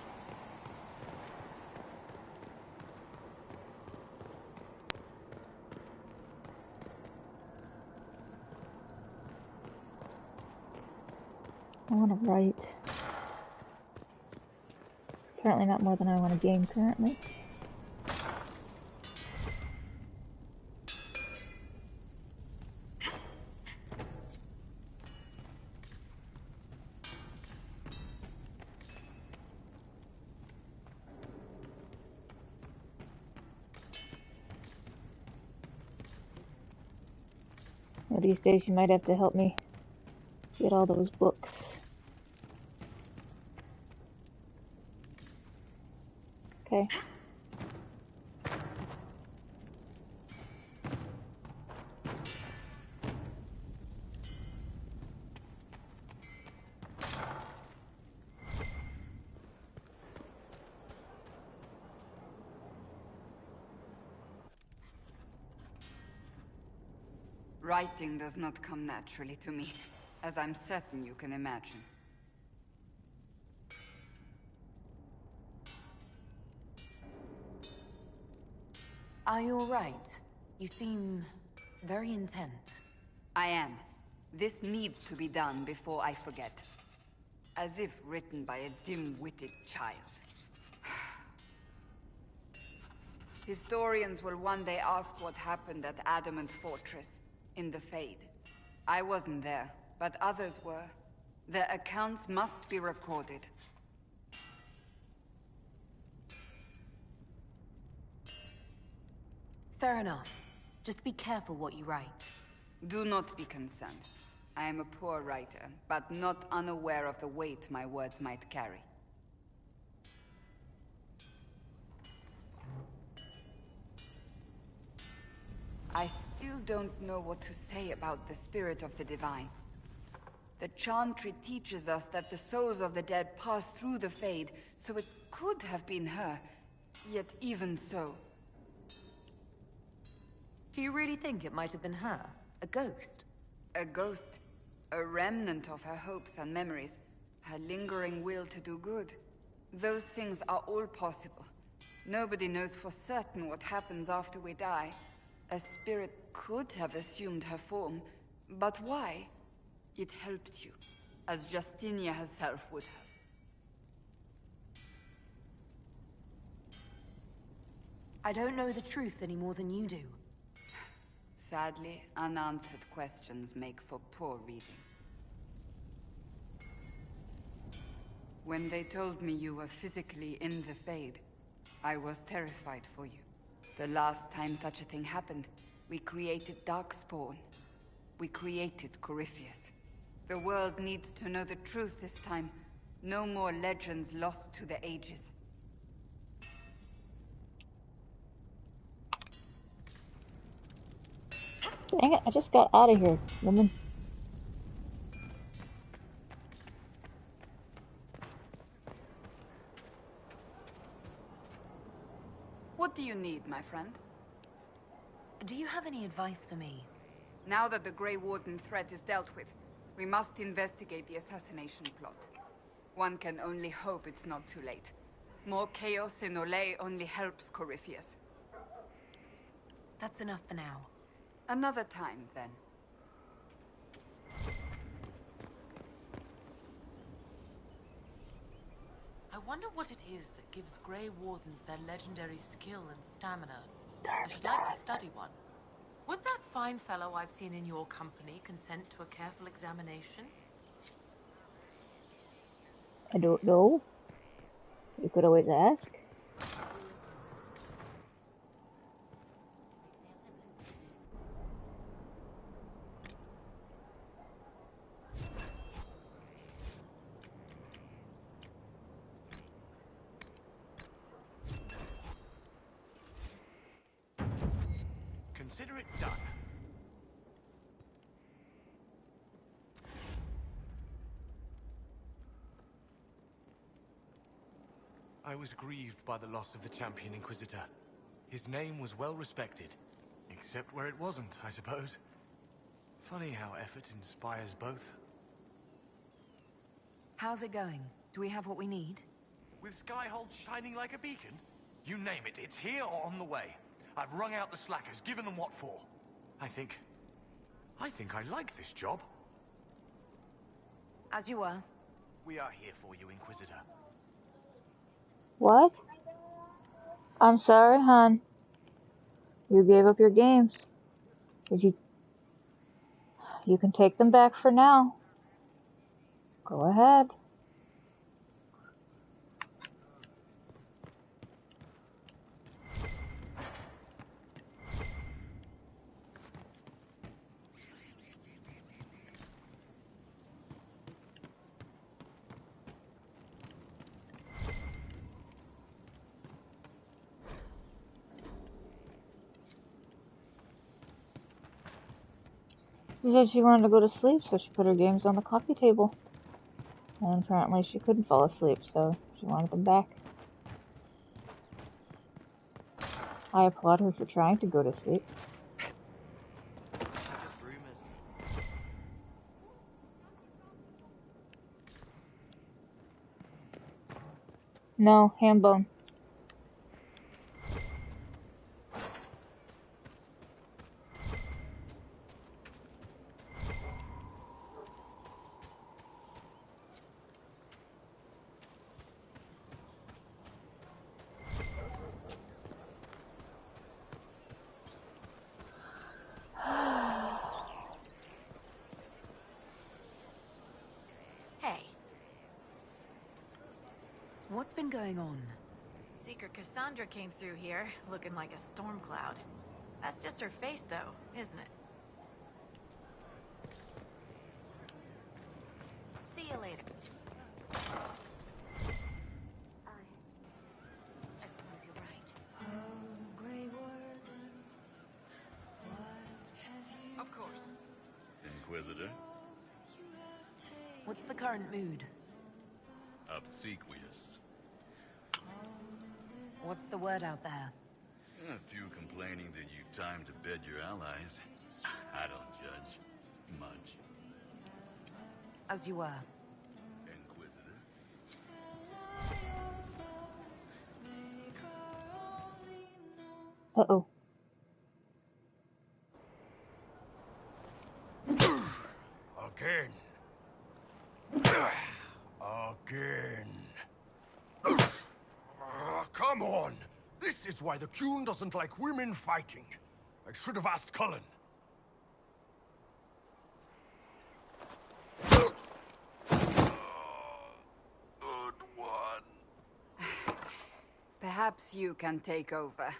I want to write. Apparently not more than I want to game currently. Well, these days you might have to help me get all those books. Okay. Writing does not come naturally to me, as I'm certain you can imagine. Are you alright? You seem very intent. I am. This needs to be done before I forget. As if written by a dim-witted child. Historians will one day ask what happened at Adamant Fortress, in the Fade. I wasn't there, but others were. Their accounts must be recorded. Fair enough. Just be careful what you write. Do not be concerned. I am a poor writer, but not unaware of the weight my words might carry. I still don't know what to say about the spirit of the divine. The Chantry teaches us that the souls of the dead pass through the Fade, so it could have been her. Yet even so... Do you really think it might have been her? A ghost? A ghost. A remnant of her hopes and memories. Her lingering will to do good. Those things are all possible. Nobody knows for certain what happens after we die. A spirit could have assumed her form, but why? It helped you, as Justinia herself would have. I don't know the truth any more than you do. Sadly, unanswered questions make for poor reading. When they told me you were physically in the Fade, I was terrified for you. The last time such a thing happened, we created Darkspawn. We created Corypheus. The world needs to know the truth this time. No more legends lost to the ages. Dang it, I just got out of here, woman. What do you need, my friend? Do you have any advice for me? Now that the Grey Warden threat is dealt with, we must investigate the assassination plot. One can only hope it's not too late. More chaos in Olay only helps Corypheus. That's enough for now. Another time, then. I wonder what it is that gives Grey Wardens their legendary skill and stamina. I should like to study one. Would that fine fellow I've seen in your company consent to a careful examination? I don't know. You could always ask. Consider it done. I was grieved by the loss of the Champion Inquisitor. His name was well respected. Except where it wasn't, I suppose. Funny how effort inspires both. How's it going? Do we have what we need? With Skyhold shining like a beacon? You name it, it's here or on the way. I've wrung out the slackers, given them what for. I think I like this job. As you were. We are here for you, Inquisitor. What? I'm sorry, hon. You gave up your games. Did you... You can take them back for now. Go ahead. She said she wanted to go to sleep, so she put her games on the coffee table. And apparently she couldn't fall asleep, so she wanted them back. I applaud her for trying to go to sleep. This room No, ham bone. Hey. What's been going on? Seeker Cassandra came through here, looking like a storm cloud. That's just her face, though, isn't it? See you later. Of course. Inquisitor? What's the current mood? Obsequious. What's the word out there? A few complaining that you time to bed your allies. I don't judge. Much. As you were. Inquisitor? Uh-oh. Again. Again. Come on! This is why the Qun doesn't like women fighting. I should have asked Cullen. Good one. Perhaps you can take over.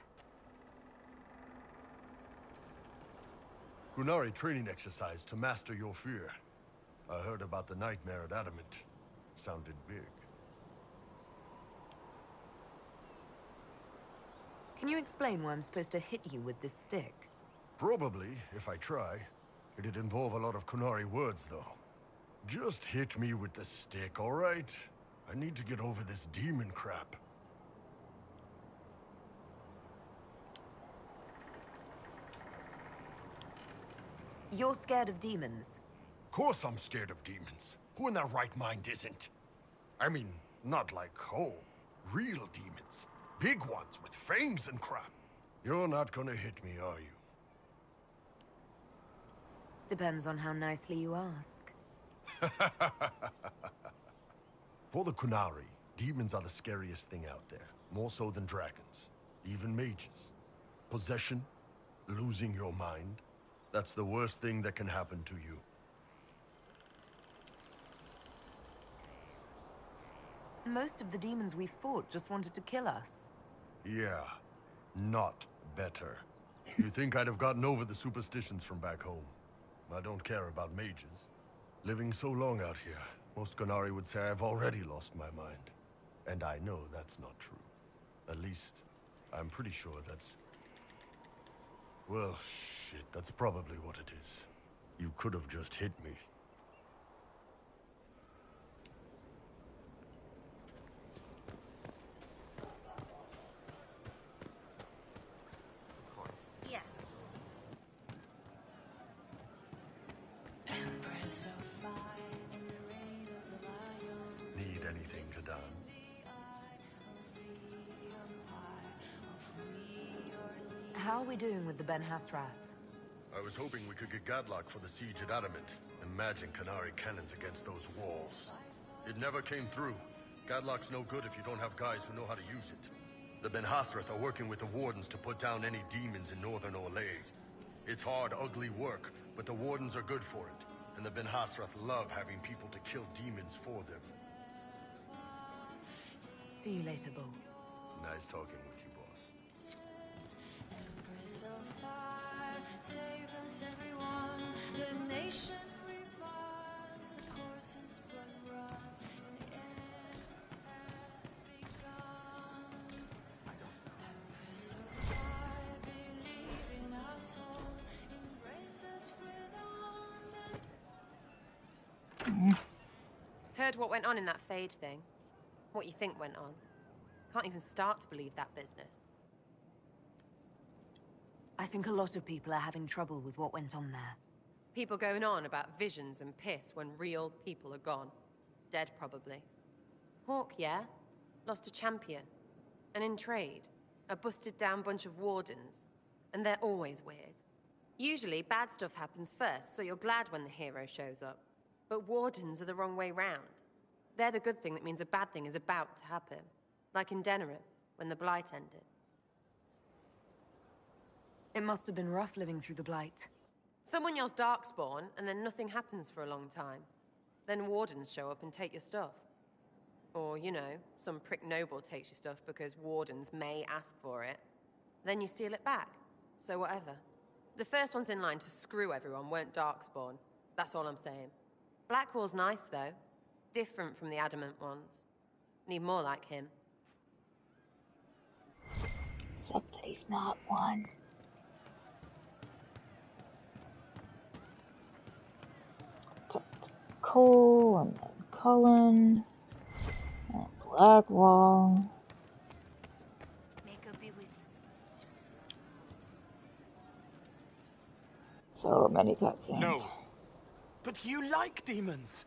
Qunari training exercise to master your fear. I heard about the nightmare at Adamant. Sounded big. Can you explain why I'm supposed to hit you with this stick? Probably, if I try. It'd involve a lot of Qunari words, though. Just hit me with the stick, all right? I need to get over this demon crap. You're scared of demons? Of course I'm scared of demons. Who in their right mind isn't? I mean, not like, oh, real demons. Big ones with fangs and crap. You're not gonna hit me, are you? Depends on how nicely you ask. For the Qunari, demons are the scariest thing out there. More so than dragons. Even mages. Possession, losing your mind. That's the worst thing that can happen to you. Most of the demons we fought just wanted to kill us. Yeah, not better. You think I'd have gotten over the superstitions from back home? I don't care about mages. Living so long out here, most Qunari would say I've already lost my mind. And I know that's not true. At least, I'm pretty sure that's... Well, shit, that's probably what it is. You could have just hit me. Yes. Need anything, Kadan? How are we doing with the Ben Hasrath? I was hoping we could get Gadlock for the siege at Adamant. Imagine Qunari cannons against those walls. It never came through. Gadlock's no good if you don't have guys who know how to use it. The Ben Hasrath are working with the Wardens to put down any demons in northern Orlais. It's hard, ugly work, but the Wardens are good for it. And the Ben Hasrath love having people to kill demons for them. See you later, Bull. Nice talking with you, boss. Empress of fire, save us everyone. The nation revives, the course's blood run, and the end has begun. Empress of fire, believe in our soul, embrace us with arms and... Heard what went on in that Fade thing? What you think went on? Can't even start to believe that business. I think a lot of people are having trouble with what went on there. People going on about visions and piss when real people are gone. Dead, probably. Hawk, yeah? lost a champion. And in trade, a busted down bunch of wardens. And they're always weird. Usually, bad stuff happens first, so you're glad when the hero shows up. But wardens are the wrong way round. They're the good thing that means a bad thing is about to happen. Like in Deliverance, when the Blight ended. It must have been rough living through the Blight. Someone yells Darkspawn, and then nothing happens for a long time. Then wardens show up and take your stuff. Or, you know, some prick noble takes your stuff because wardens may ask for it. Then you steal it back. So whatever. The first ones in line to screw everyone weren't Darkspawn. That's all I'm saying. Blackwall's nice, though. Different from the Adamant ones. Need more like him. Except that he's not one. Cole and then Cullen and Blackwall. So many cutscenes. No. But you like demons.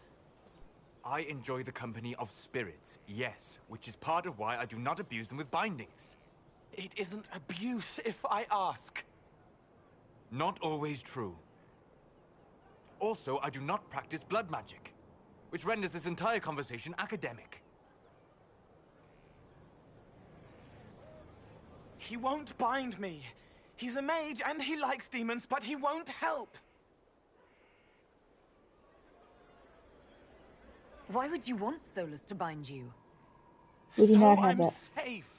I enjoy the company of spirits, yes, which is part of why I do not abuse them with bindings. It isn't abuse if I ask. Not always true. Also, I do not practice blood magic, which renders this entire conversation academic. He won't bind me. He's a mage and he likes demons, but he won't help. Why would you want Solus to bind you? We do not have I'm that. safe.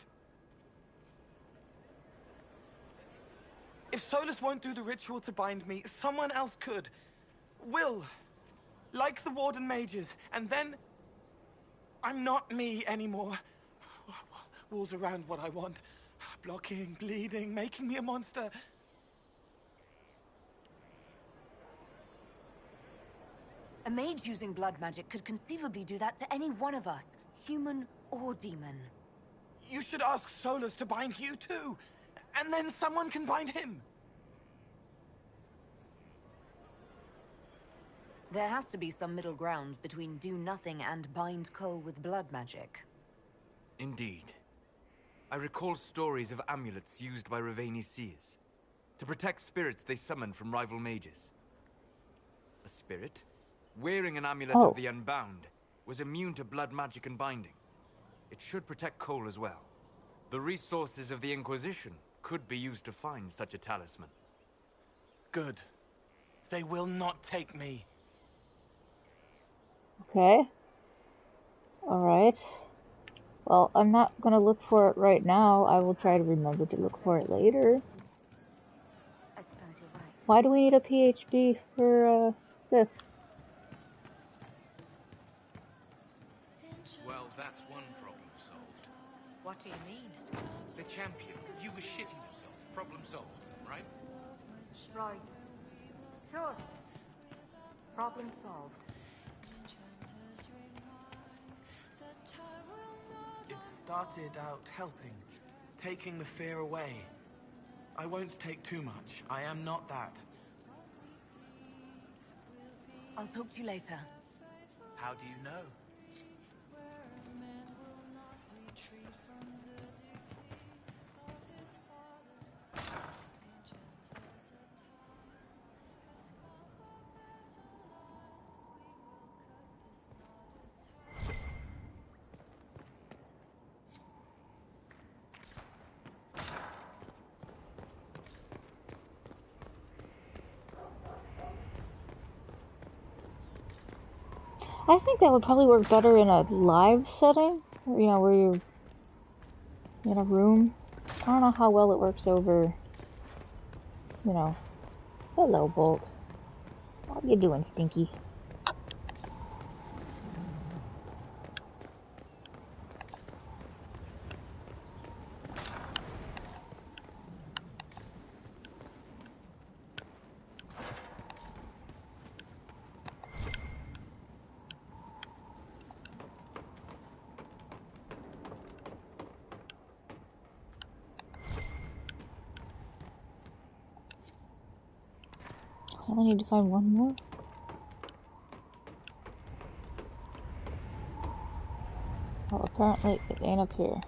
If Solus won't do the ritual to bind me, someone else could. Will. Like the Warden mages. And then I'm not me anymore. Walls around what I want. Blocking, bleeding, making me a monster. A mage using blood magic could conceivably do that to any one of us, human or demon. You should ask Solus to bind you too. And then someone can bind him. There has to be some middle ground between do nothing and bind Cole with blood magic. Indeed. I recall stories of amulets used by Raveni seers to protect spirits they summoned from rival mages. A spirit, wearing an amulet of the Unbound, was immune to blood magic and binding. It should protect Cole as well. The resources of the Inquisition could be used to find such a talisman. Good. They will not take me. Okay. Alright. Well, I'm not gonna look for it right now. I will try to remember to look for it later. Why do we need a PhD for, this? Well, that's one problem solved. What do you mean? The champion. You were shitting yourself. Problem solved, right? Right. Sure. Problem solved. It started out helping, taking the fear away. I won't take too much. I am not that. I'll talk to you later. How do you know? I think that would probably work better in a live setting, you know, where you're in a room. I don't know how well it works over, you know. Hello, Bolt. How you doing, Stinky? I only need to find one more. Oh, Apparently it ain't up here.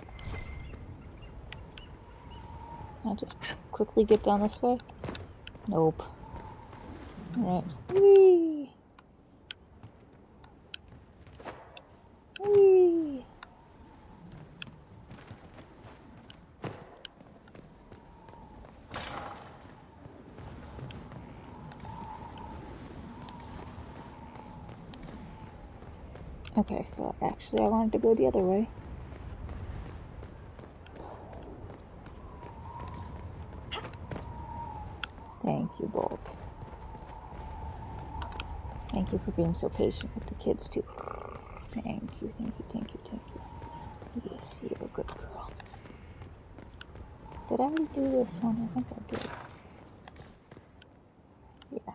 Can I just quickly get down this way? Nope. Alright. Whee! Whee! Okay, so actually I wanted to go the other way. Thank you, Bolt. Thank you for being so patient with the kids, too. Thank you, thank you, thank you, thank you. Yes, you're a good girl. Did I already do this one? I think I did. Yeah.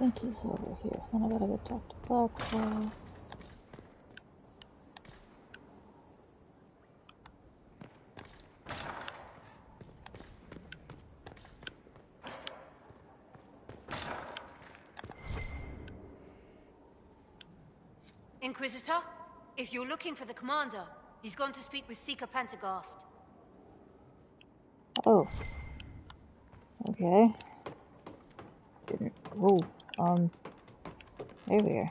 I think he's over here. Then I gotta go talk to Blackwell. Inquisitor, if you're looking for the commander, he's gone to speak with Seeker Pentagast. Oh. Okay. Didn't. Whoa. There we are.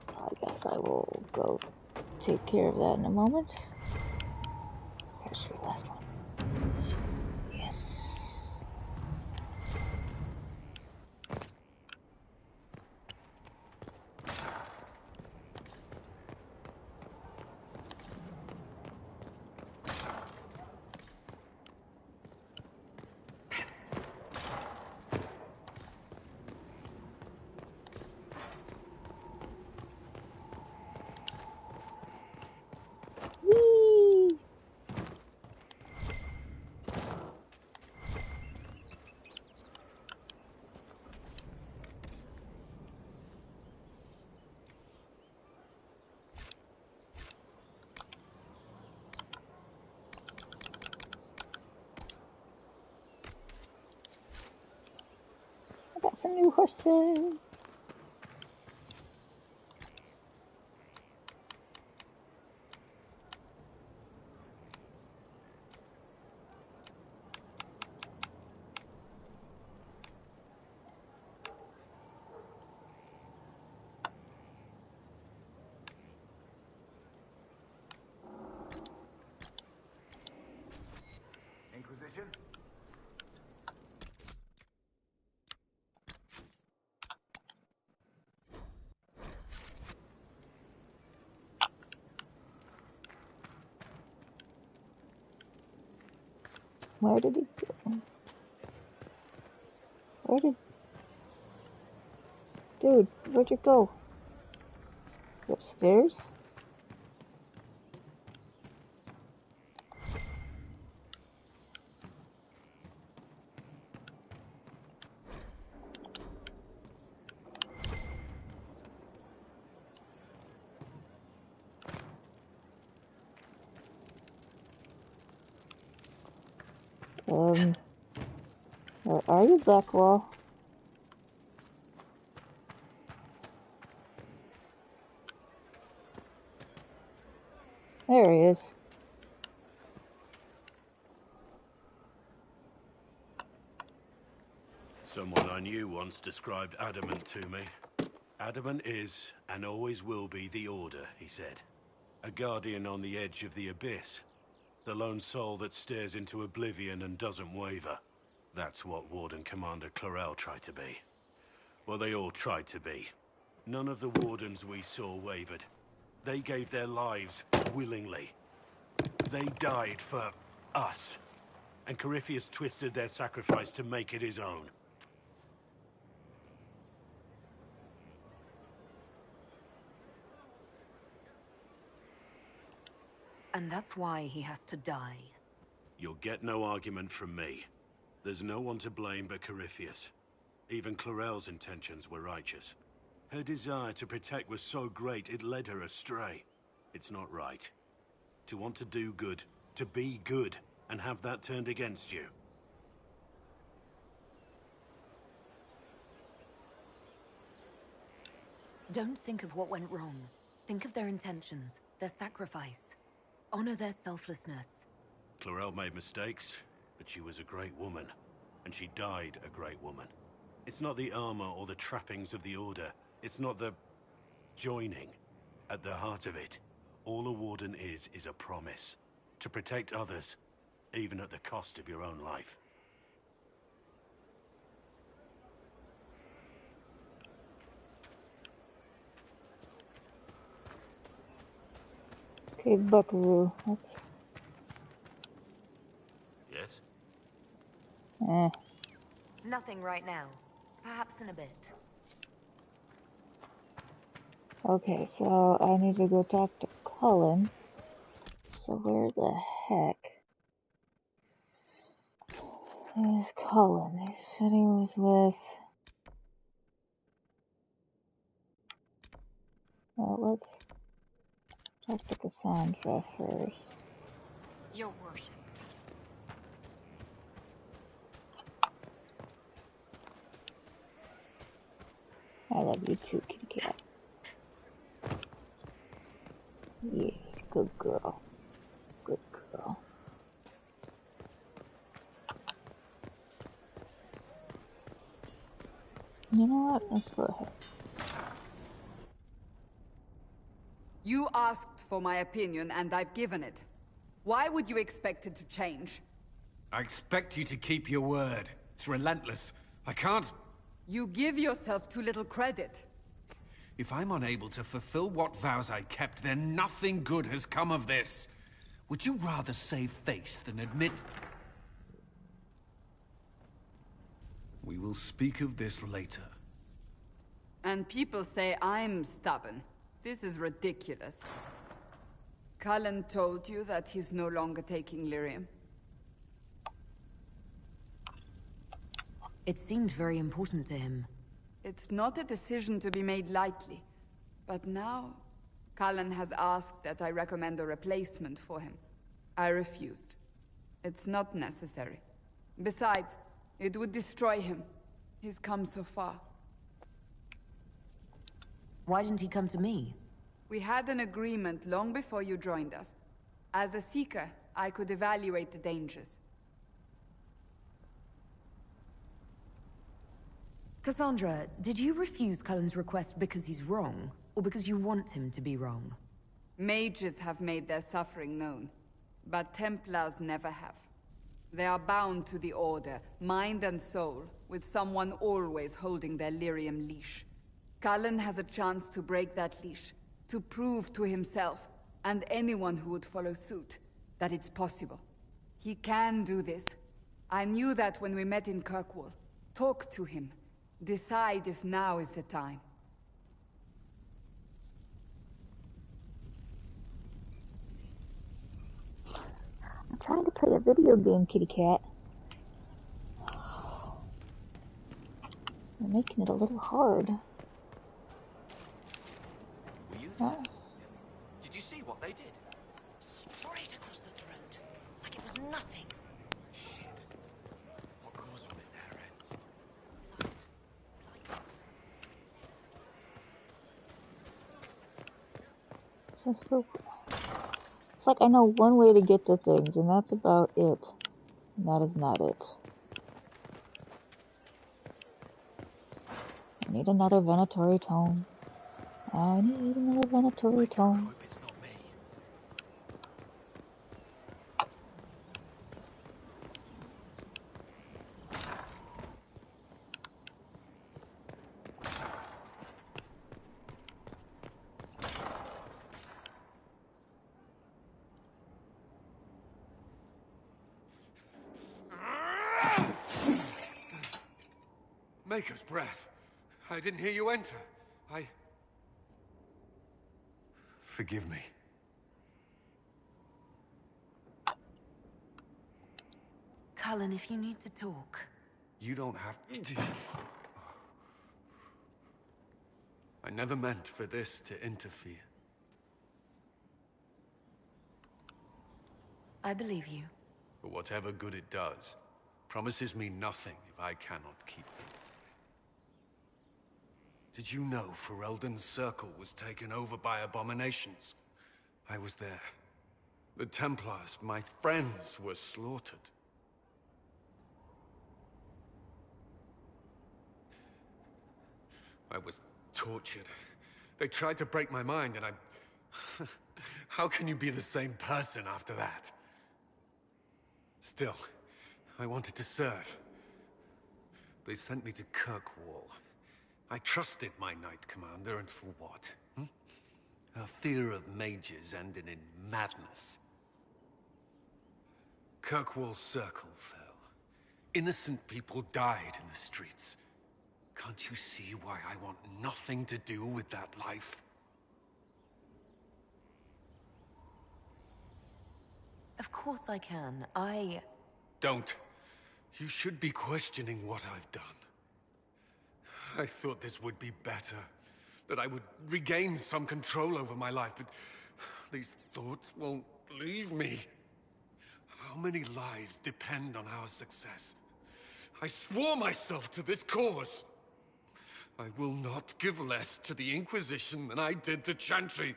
I guess I will go take care of that in a moment. Here's your last one. Yes. Whee! I got some new horses. Inquisition? Where did he go? Dude, where'd you go? You upstairs? Where are you, Blackwall? There he is. Someone I knew once described Adamant to me. Adamant is, and always will be, the Order, he said. A guardian on the edge of the abyss. The lone soul that stares into oblivion and doesn't waver. That's what Warden Commander Clarel tried to be. Well, they all tried to be. None of the Wardens we saw wavered. They gave their lives willingly. They died for us. And Corypheus twisted their sacrifice to make it his own. And that's why he has to die. You'll get no argument from me. There's no one to blame but Corypheus. Even Chlorel's intentions were righteous. Her desire to protect was so great it led her astray. It's not right. To want to do good, to be good, and have that turned against you. Don't think of what went wrong. Think of their intentions, their sacrifice. Honor their selflessness. Chlorel made mistakes, but she was a great woman. And she died a great woman. It's not the armor or the trappings of the Order. It's not the joining. At the heart of it, all a Warden is a promise. To protect others, even at the cost of your own life. Okay, Buckaroo. Yes? Nothing right now. Perhaps in a bit. Okay, so I need to go talk to Cullen. So where the heck is Cullen? He said he was with... Well, let's talk to Cassandra first. Your worship. I love you too, kitty cat. Yes, good girl. Good girl. You know what? Let's go ahead. You asked for my opinion, and I've given it. Why would you expect it to change? I expect you to keep your word. It's relentless. I can't... You give yourself too little credit. If I'm unable to fulfill what vows I kept, then nothing good has come of this. Would you rather save face than admit... We will speak of this later. And people say I'm stubborn. This is ridiculous. Cullen told you that he's no longer taking lyrium. It seemed very important to him. It's not a decision to be made lightly. But now, Cullen has asked that I recommend a replacement for him. I refused. It's not necessary. Besides, it would destroy him. He's come so far. Why didn't he come to me? We had an agreement long before you joined us. As a Seeker, I could evaluate the dangers. Cassandra, did you refuse Cullen's request because he's wrong, or because you want him to be wrong? Mages have made their suffering known, but Templars never have. They are bound to the Order, mind and soul, with someone always holding their lyrium leash. Cullen has a chance to break that leash, to prove to himself, and anyone who would follow suit, that it's possible. He can do this. I knew that when we met in Kirkwall. Talk to him. Decide if now is the time. I'm trying to play a video game, kitty cat. You're making it a little hard. Were you there? Did you see what they did? Straight across the throat. Like it was nothing. Shit. What caused all it there, Eds? It's like I know one way to get to things, and that's about it. And that is not it. I need another venatory tome. I need another venatory tome. Maker's breath. I didn't hear you enter. Forgive me. Cullen, if you need to talk. You don't have to. I never meant for this to interfere. I believe you. But whatever good it does, promises me nothing if I cannot keep them. Did you know Ferelden's circle was taken over by abominations? I was there. The Templars, my friends, were slaughtered. I was tortured. They tried to break my mind, and I... How can you be the same person after that? Still, I wanted to serve. They sent me to Kirkwall. I trusted my Knight Commander, and for what? Her fear of mages ended in madness. Kirkwall's circle fell. Innocent people died in the streets. Can't you see why I want nothing to do with that life? Of course I can. Don't. You should be questioning what I've done. I thought this would be better. That I would regain some control over my life, but these thoughts won't leave me. How many lives depend on our success? I swore myself to this cause. I will not give less to the Inquisition than I did to Chantry.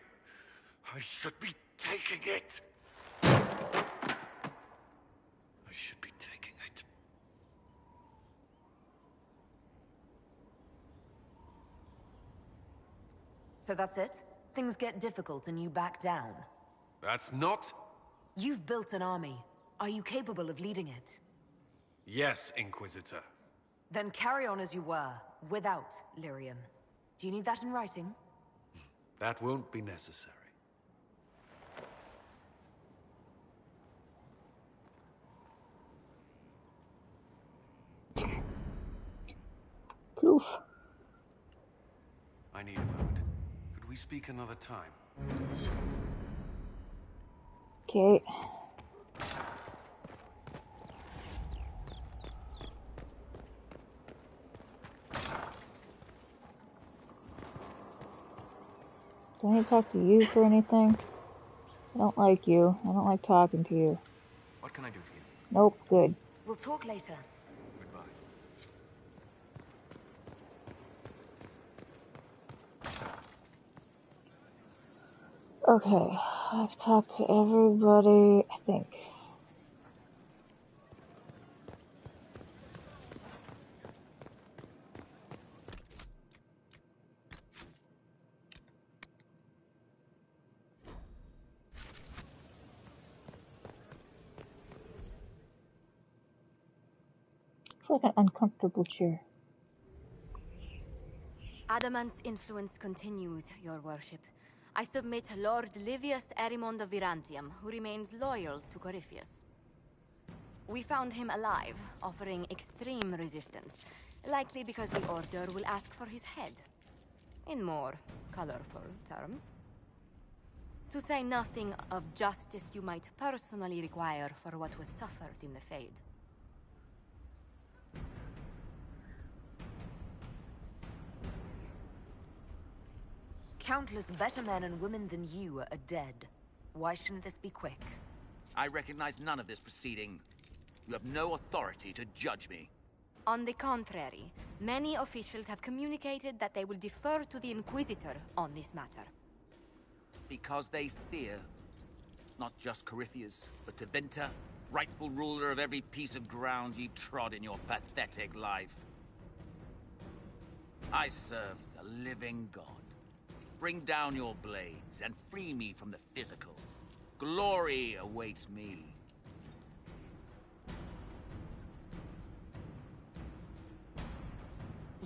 I should be taking it. I should be taking it. So that's it? Things get difficult and you back down? That's not... You've built an army. Are you capable of leading it? Yes, Inquisitor. Then carry on as you were, without Lyrium. Do you need that in writing? That won't be necessary. Poof. I need a moment. Could we speak another time? Okay. Do I need to talk to you for anything? I don't like you. I don't like talking to you. What can I do for you? Nope, good. We'll talk later. Goodbye. Okay, I've talked to everybody, I think. It's like an uncomfortable chair. Adamant's influence continues, your worship. I submit Lord Livius Erimond of Virantium, who remains loyal to Corypheus. We found him alive, offering extreme resistance, likely because the Order will ask for his head. In more colorful terms. To say nothing of justice you might personally require for what was suffered in the Fade. Countless better men and women than you are dead. Why shouldn't this be quick? I recognize none of this proceeding. You have no authority to judge me. On the contrary, many officials have communicated that they will defer to the Inquisitor on this matter. Because they fear. Not just Corypheus, but Tevinter, rightful ruler of every piece of ground you trod in your pathetic life. I serve the living God. Bring down your blades and free me from the physical. Glory awaits me.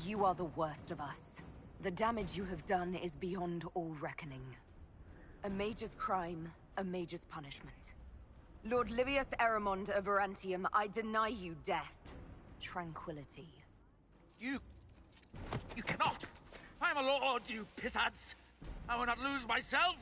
You are the worst of us. The damage you have done is beyond all reckoning. A mage's crime, a mage's punishment. Lord Livius Erimond of Virantium, I deny you death. Tranquility. You cannot! I am a lord, you pissants! I will not lose myself!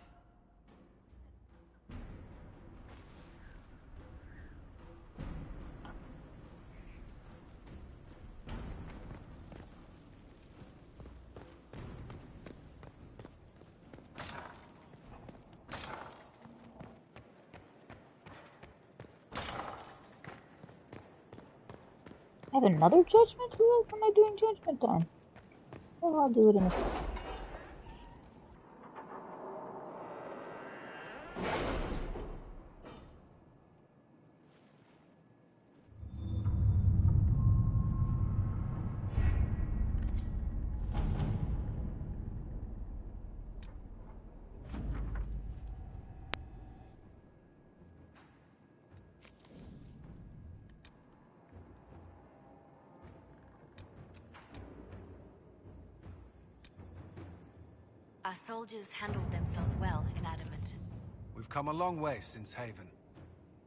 I have another judgment? Who else am I doing judgment on? Well, I'll do it in a second. Our soldiers handled themselves well in Adamant. We've come a long way since Haven.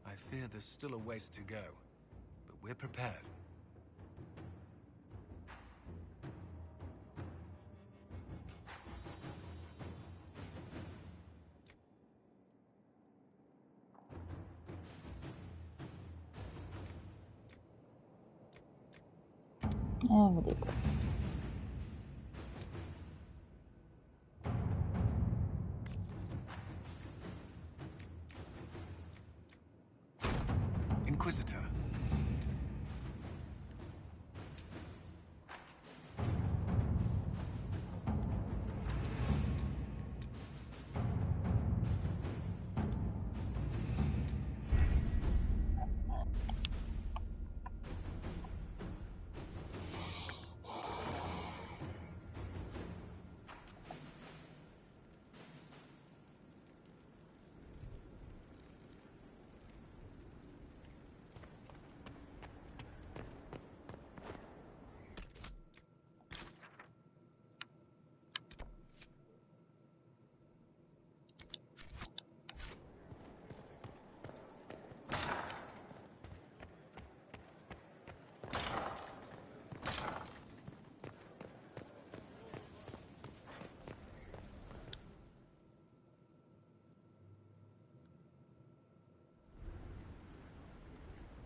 I fear there's still a ways to go, but we're prepared. And we did that. Inquisitor.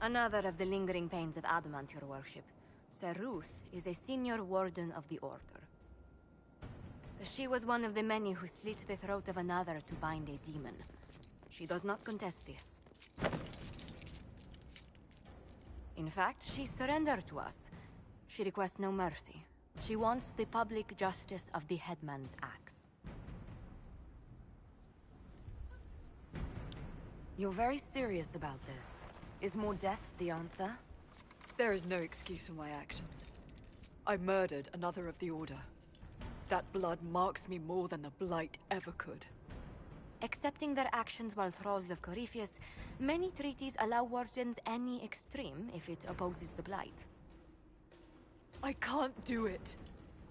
Another of the lingering pains of Adamant, your worship. Sir Ruth is a senior warden of the Order. She was one of the many who slit the throat of another to bind a demon. She does not contest this. In fact, she surrendered to us. She requests no mercy. She wants the public justice of the headman's axe. You're very serious about this. Is more death the answer? There is no excuse for my actions. I murdered another of the Order. That blood marks me more than the Blight ever could. Accepting their actions while thralls of Corypheus, many treaties allow wardens any extreme if it opposes the Blight. I can't do it.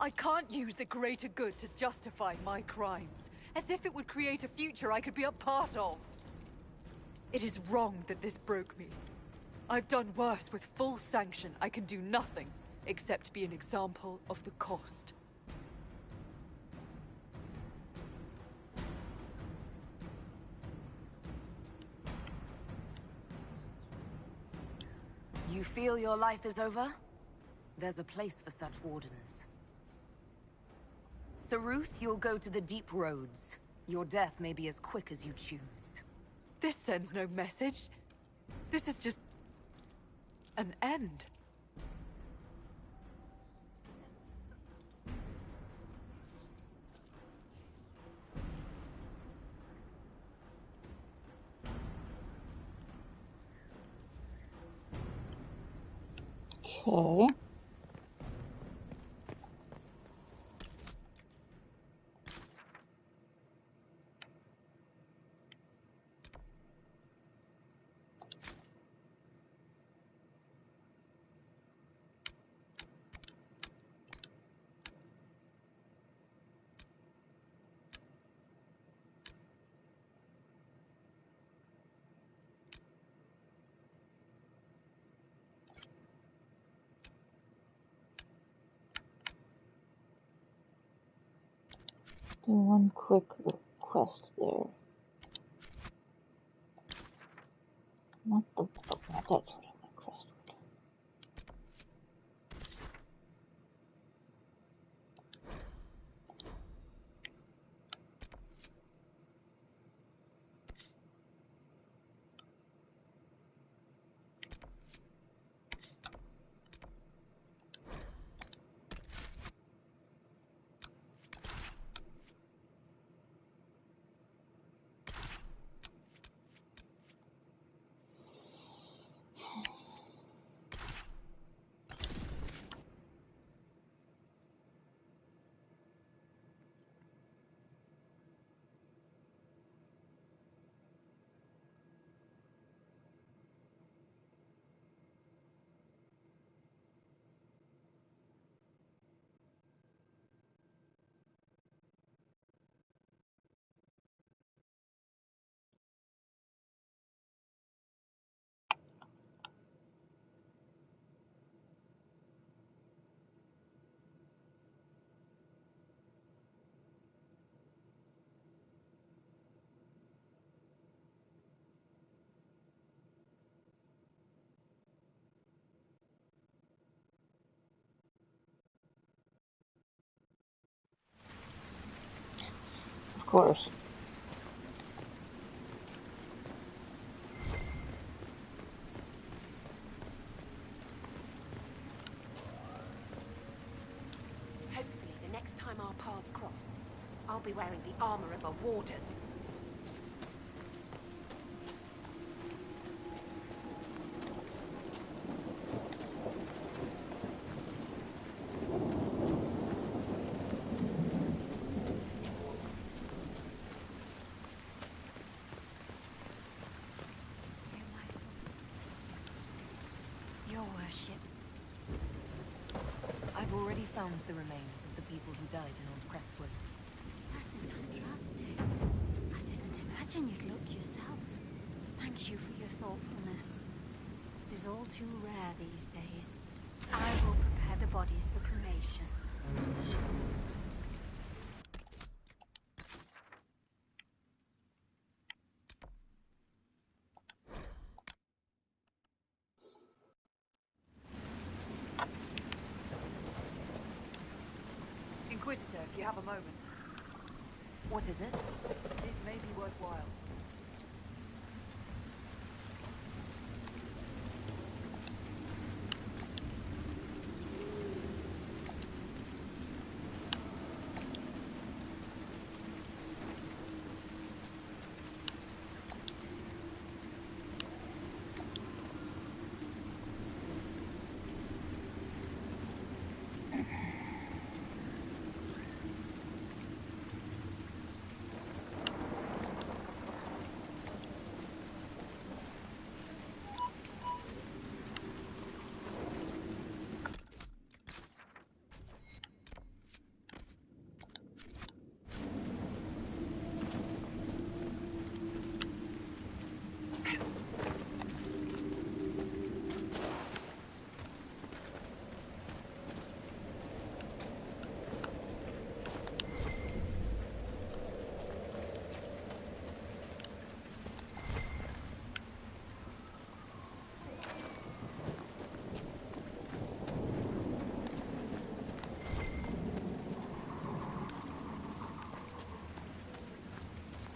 I can't use the greater good to justify my crimes, as if it would create a future I could be a part of. It is wrong that this broke me. I've done worse with full sanction. I can do nothing except be an example of the cost. You feel your life is over? There's a place for such wardens. Sir Ruth, you'll go to the deep roads. Your death may be as quick as you choose. This sends no message. This is just an end. Okay. Do one quick little quest there. What the? Oh, that's what I'm quest for. course. Hopefully, the next time our paths cross, I'll be wearing the armor of a warden. Your worship. I've already found the remains of the people who died in Old Crestwood. This is fantastic. I didn't imagine you'd look yourself. Thank you for your thoughtfulness. It is all too rare these days. I will prepare the bodies for cremation. Inquisitor, if you have a moment. What is it? This may be worthwhile.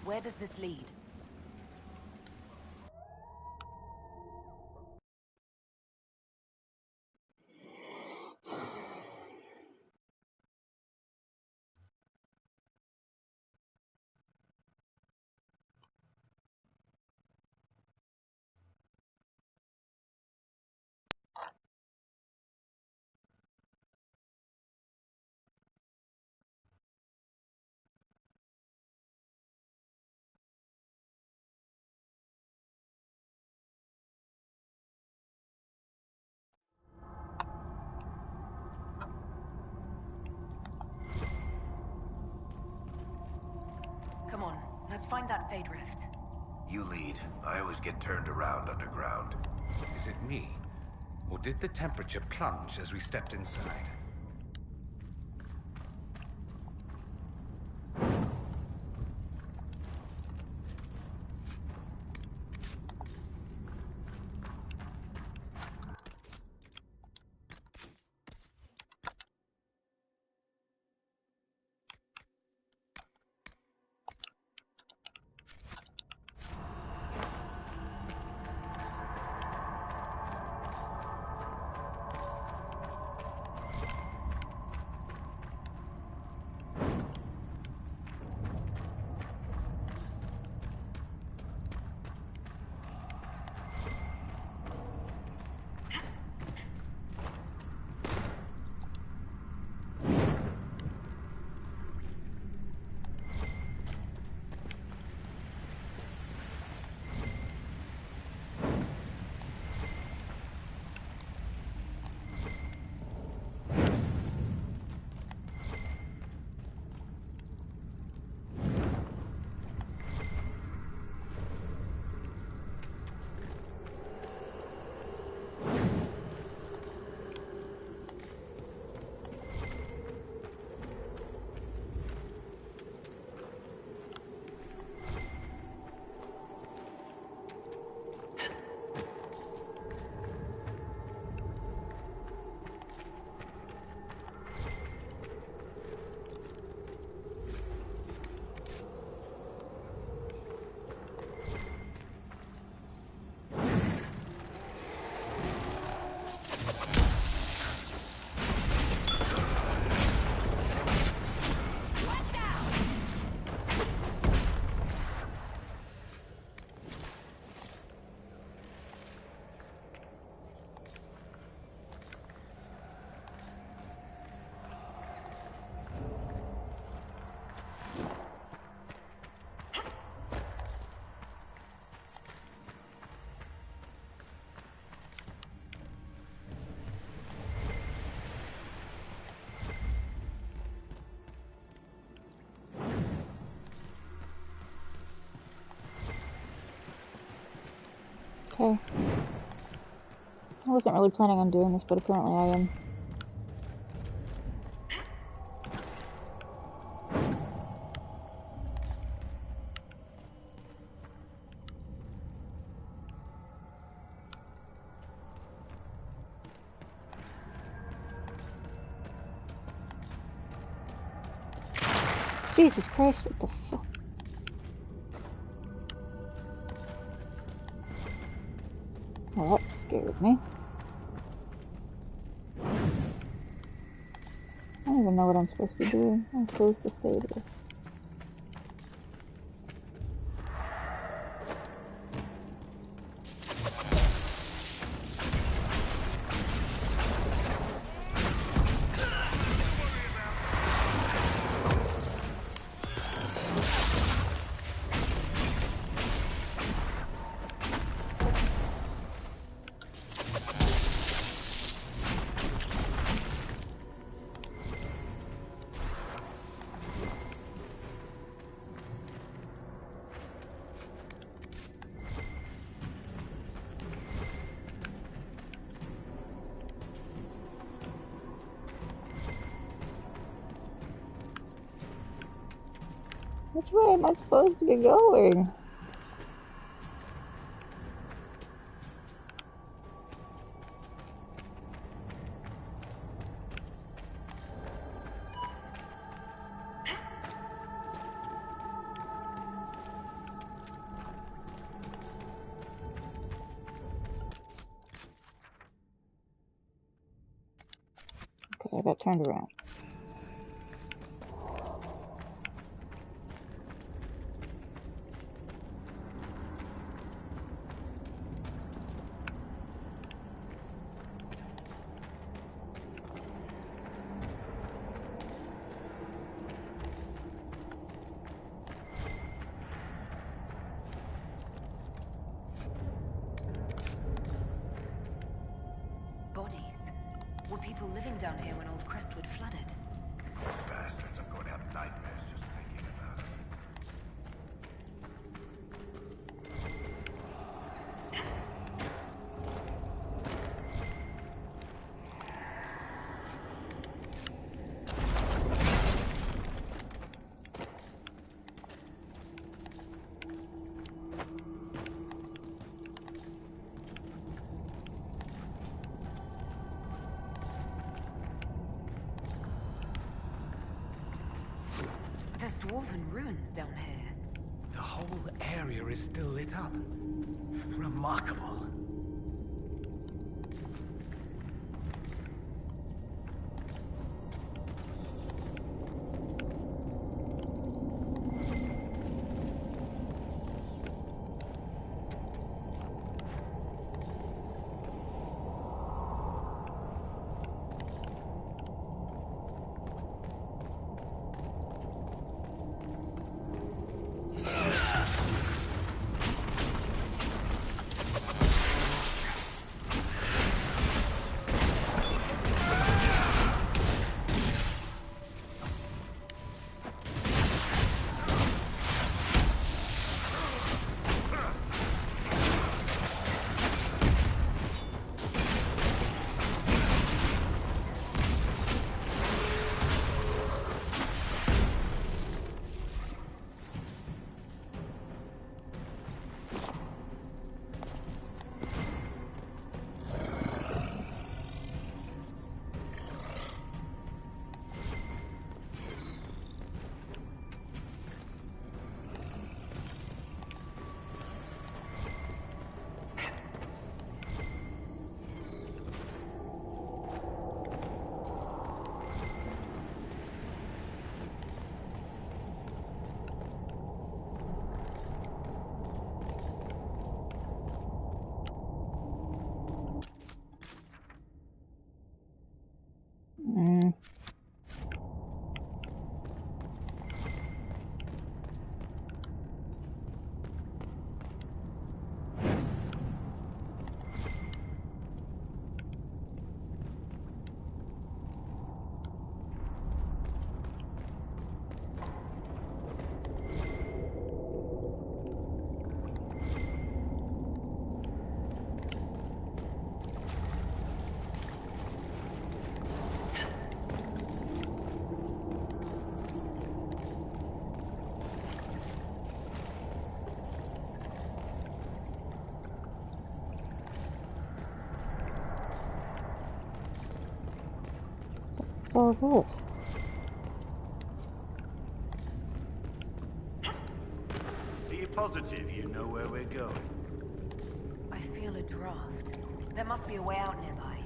Where does this lead? Come on, let's find that Fade Rift. You lead. I always get turned around underground. Is it me? Or did the temperature plunge as we stepped inside? Okay. I wasn't really planning on doing this, but apparently I am. Jesus Christ, what the fuck? Well, that scared me. I don't even know what I'm supposed to be doing. I'll close the fader. Which way am I supposed to be going? Okay, I got turned around. Bodies. Were people living down here when Old Crestwood flooded? Poor bastards, I'm going to have nightmares just thinking about it. There's dwarven ruins down here. The whole area is still lit up. Remarkable. all this? Are you positive you know where we're going? I feel a draft. There must be a way out nearby.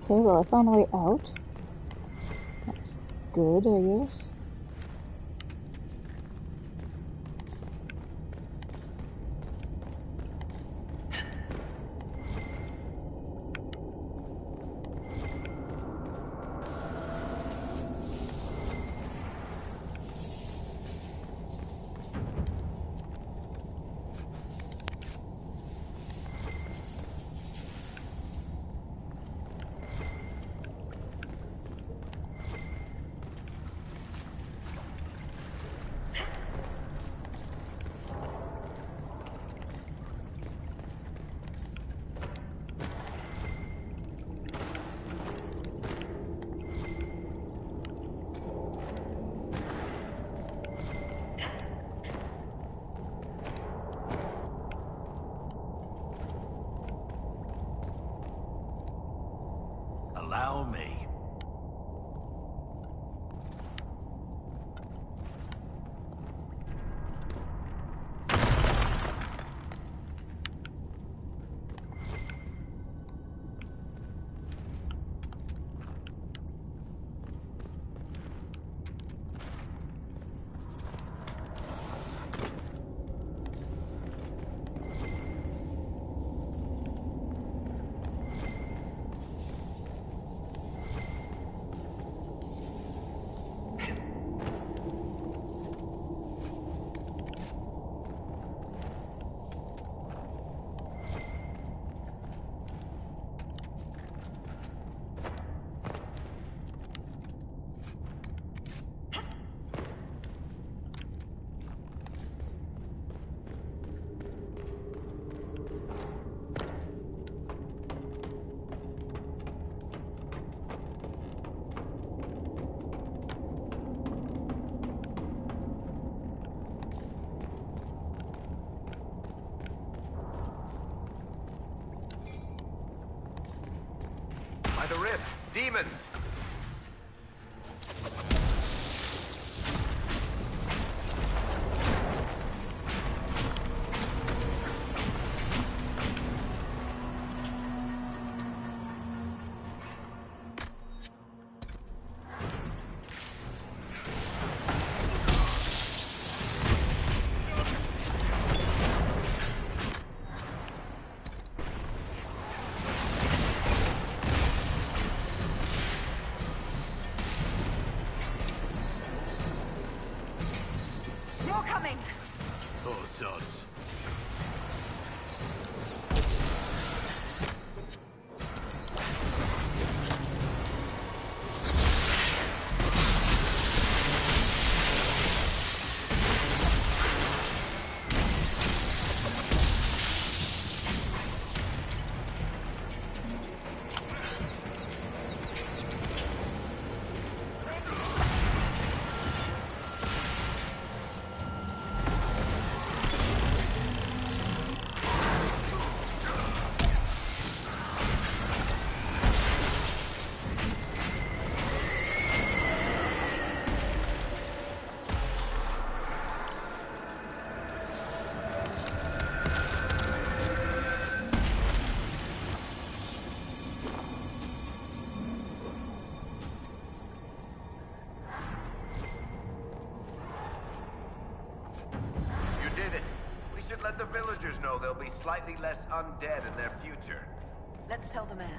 Okay, well I found the way out. That's good, I guess. Allow me. By the rift, demons! More coming! Oh, sods. should let the villagers know they'll be slightly less undead in their future. Let's tell the mayor.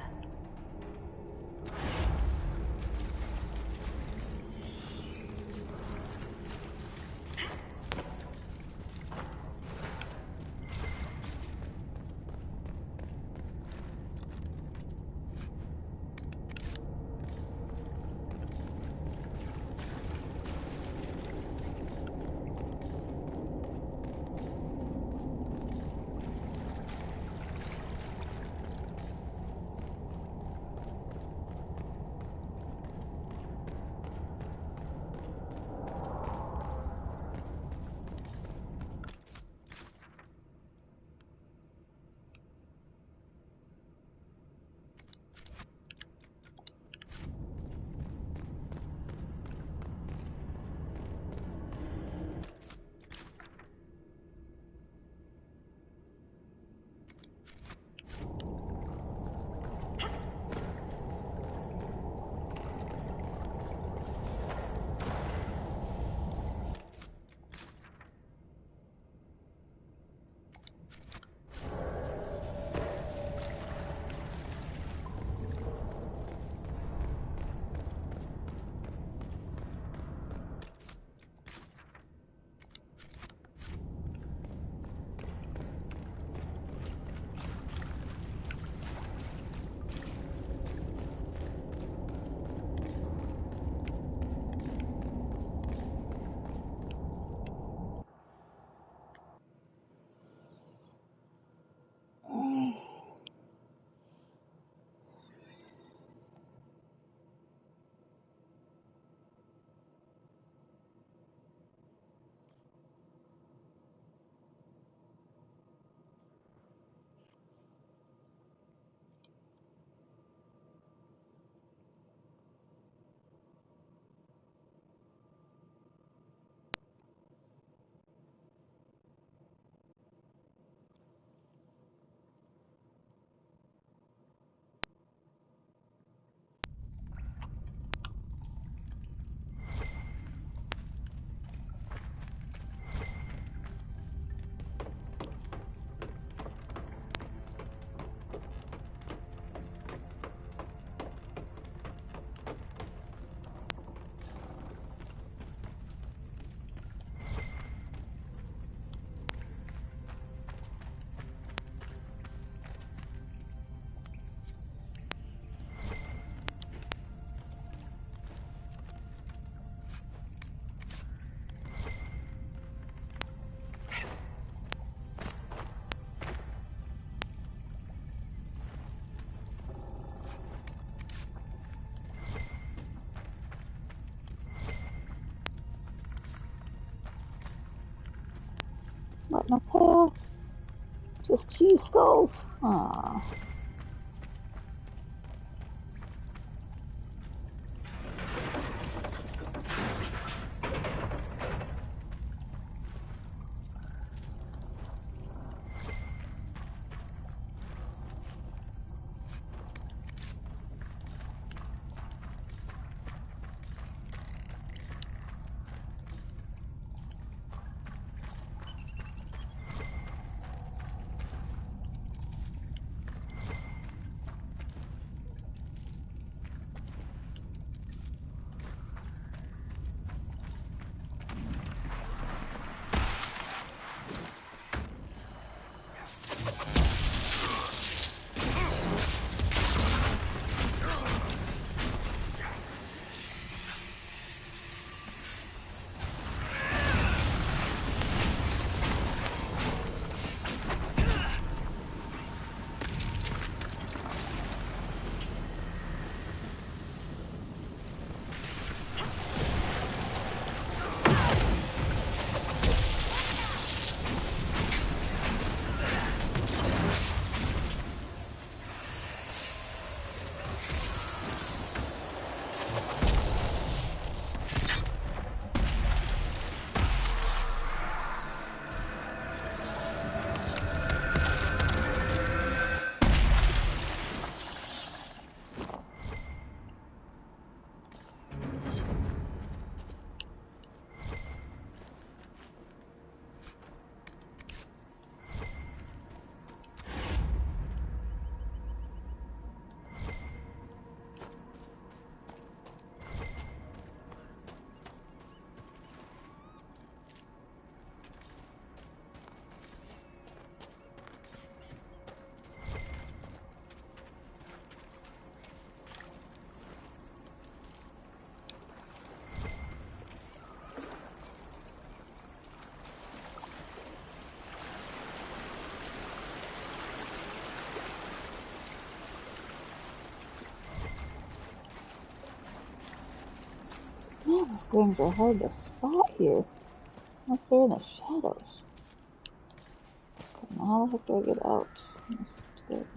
What in the hell? Just cheese skulls. Aww. Things are hard to spot here. Unless they're in the shadows. Okay, now how the heck do I get out? Let's go this way.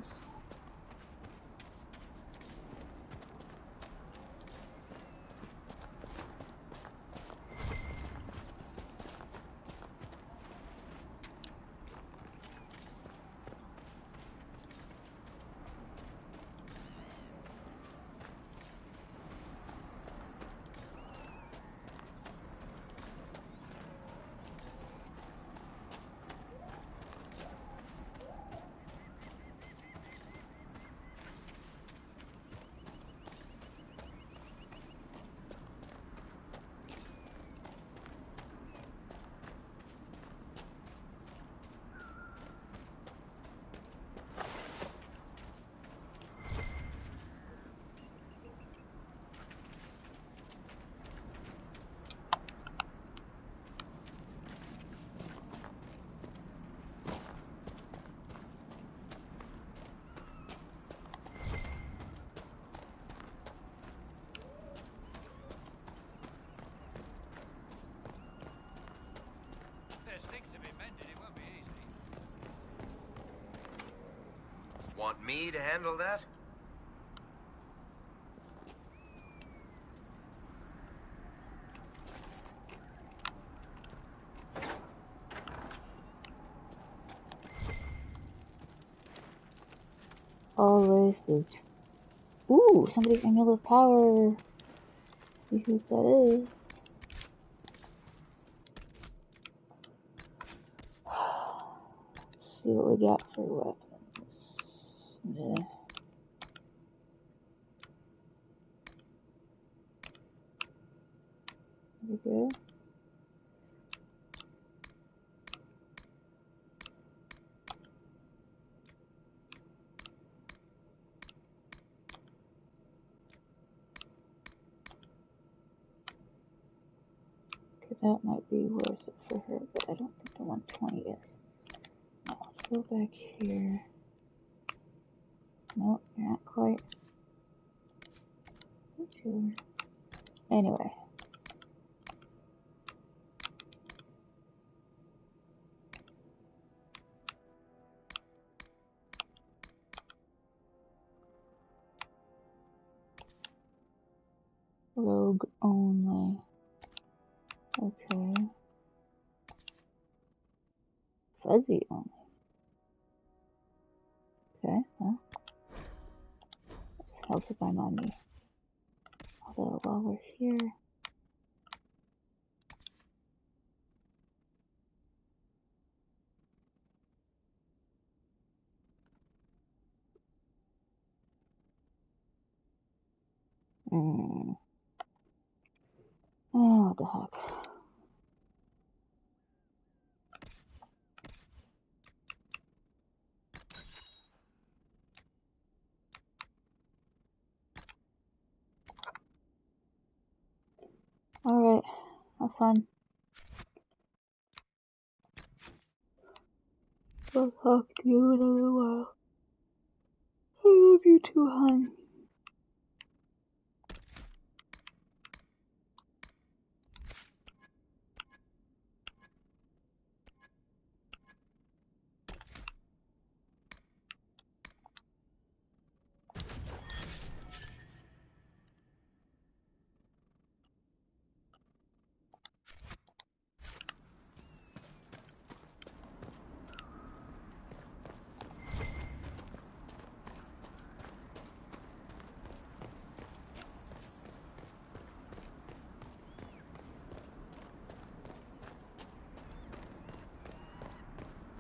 Want me to handle that? All wasted. Ooh, somebody's amulet of power. Let's see whose that is. Let's see what we got for weapons. Yeah. There we go. Okay, that might be worth it for her, but I don't think the 120 is. Now let's go back here. Nope, you're not quite. Anyway. Rogue only. Okay. Fuzzy only. Okay, well. This helps if I'm on me. Although while we're here. Oh, what the heck. Alright, have fun. I'll talk to you in a little while. I love you too, hon.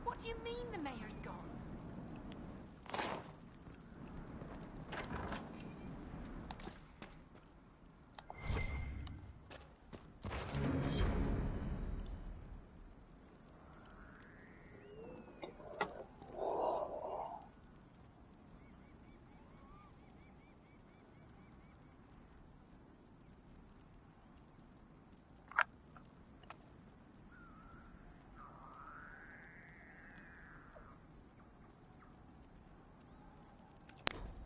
What do you mean the mayor's gone?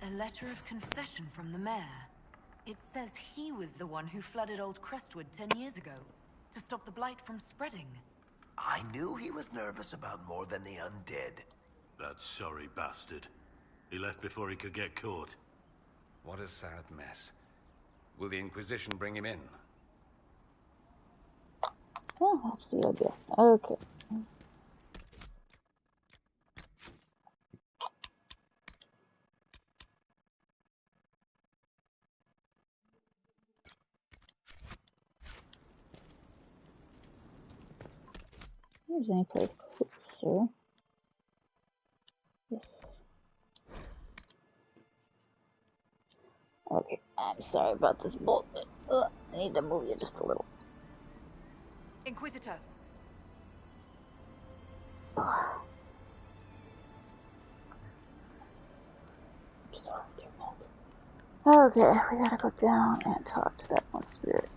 A letter of confession from the mayor. It's says he was the one who flooded Old Crestwood 10 years ago, to stop the blight from spreading. I knew he was nervous about more than the undead. That sorry bastard. He left before he could get caught. What a sad mess. Will the Inquisition bring him in? Well, that's the idea. Okay. There's any place closer. Yes. Okay, I'm sorry about this bolt. I need to move you just a little. Inquisitor. Okay, we gotta go down and talk to that one spirit.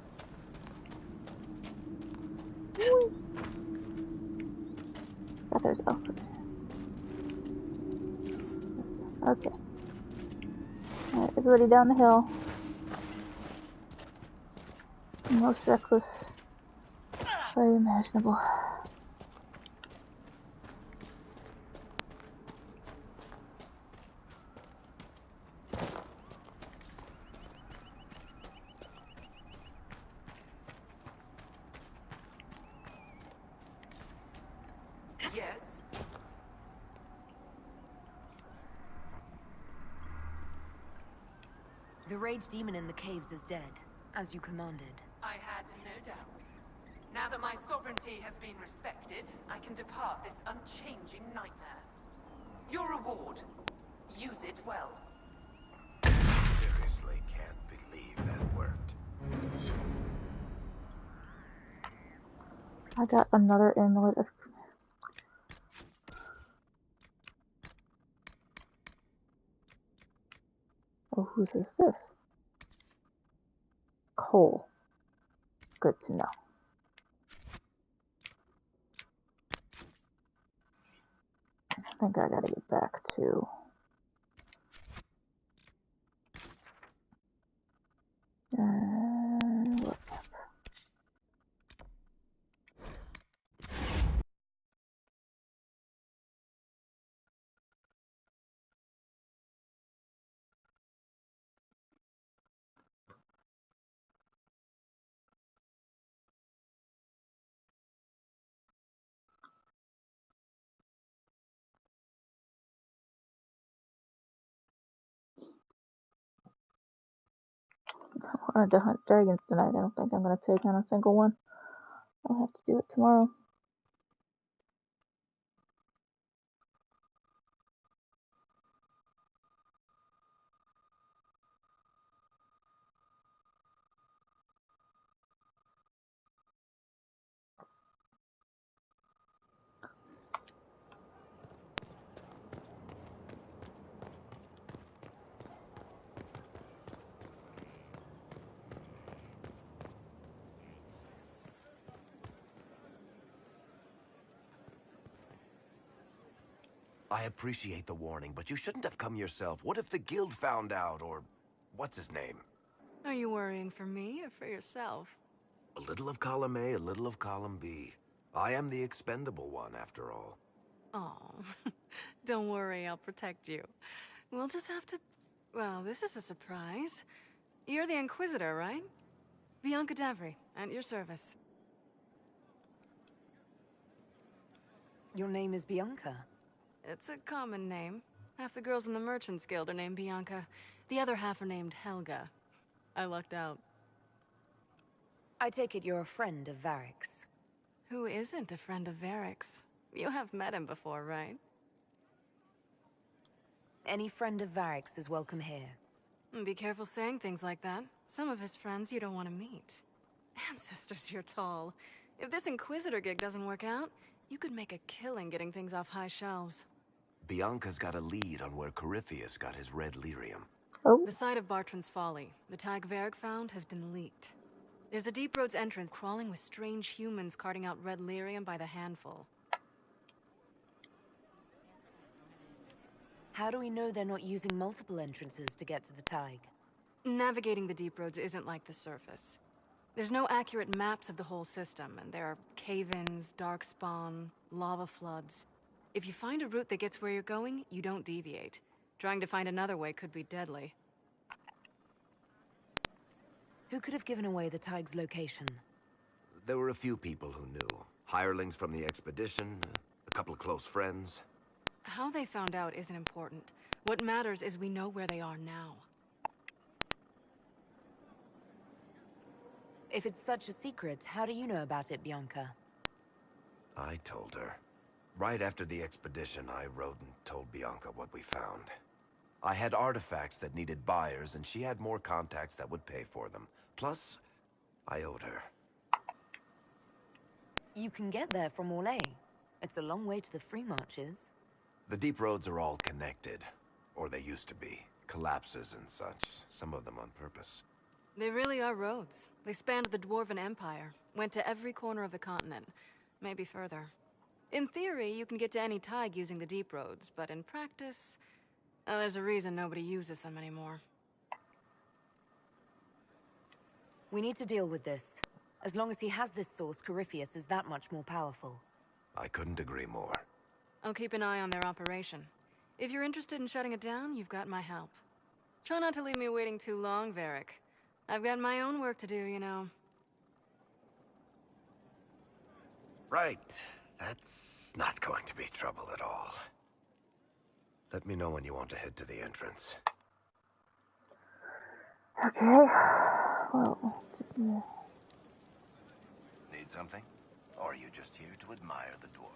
Oh, there's Alfred. Okay. Alright, everybody down the hill. Most reckless way imaginable. Yes? The rage demon in the caves is dead, as you commanded. I had no doubts. Now that my sovereignty has been respected, I can depart this unchanging nightmare. Your reward. Use it well. Seriously can't believe that worked. I got another amulet of... Oh, whose is this? Coal. Good to know. I think I gotta get back to... what? I wanted to hunt dragons tonight. I don't think I'm gonna take on a single one. I'll have to do it tomorrow. I appreciate the warning, but you shouldn't have come yourself. What if the guild found out, or... what's his name? Are you worrying for me or for yourself? A little of column A, a little of column B. I am the expendable one, after all. Oh, don't worry, I'll protect you. We'll just have to... Well, this is a surprise. You're the Inquisitor, right? Bianca Davry, at your service. Your name is Bianca? It's a common name. Half the girls in the Merchants Guild are named Bianca. The other half are named Helga. I lucked out. I take it you're a friend of Varric's. Who isn't a friend of Varric's? You have met him before, right? Any friend of Varric's is welcome here. Be careful saying things like that. Some of his friends you don't want to meet. Ancestors, you're tall. If this Inquisitor gig doesn't work out, you could make a killing getting things off high shelves. Bianca's got a lead on where Corypheus got his red lyrium. Oh. The site of Bartran's Folly, the tag Varric found, has been leaked. There's a deep roads entrance crawling with strange humans carting out red lyrium by the handful. How do we know they're not using multiple entrances to get to the Tig? Navigating the deep roads isn't like the surface. There's no accurate maps of the whole system, and there are cave-ins, darkspawn, lava floods. If you find a route that gets where you're going, you don't deviate. Trying to find another way could be deadly. Who could have given away the Tig's location? There were a few people who knew. Hirelings from the expedition, a couple of close friends. How they found out isn't important. What matters is we know where they are now. If it's such a secret, how do you know about it, Bianca? I told her. Right after the expedition, I wrote and told Bianca what we found. I had artifacts that needed buyers, and she had more contacts that would pay for them. Plus, I owed her. You can get there from Orlais. It's a long way to the free marches. The deep roads are all connected. Or they used to be. Collapses and such. Some of them on purpose. They really are roads. They spanned the Dwarven Empire, went to every corner of the continent, maybe further. In theory, you can get to any Tig using the deep roads, but in practice, there's a reason nobody uses them anymore. We need to deal with this. As long as he has this source, Corypheus is that much more powerful. I couldn't agree more. I'll keep an eye on their operation. If you're interested in shutting it down, you've got my help. Try not to leave me waiting too long, Varric. I've got my own work to do, you know. Right. That's not going to be trouble at all. Let me know when you want to head to the entrance. Okay. Well, Need something? Or are you just here to admire the dwarf?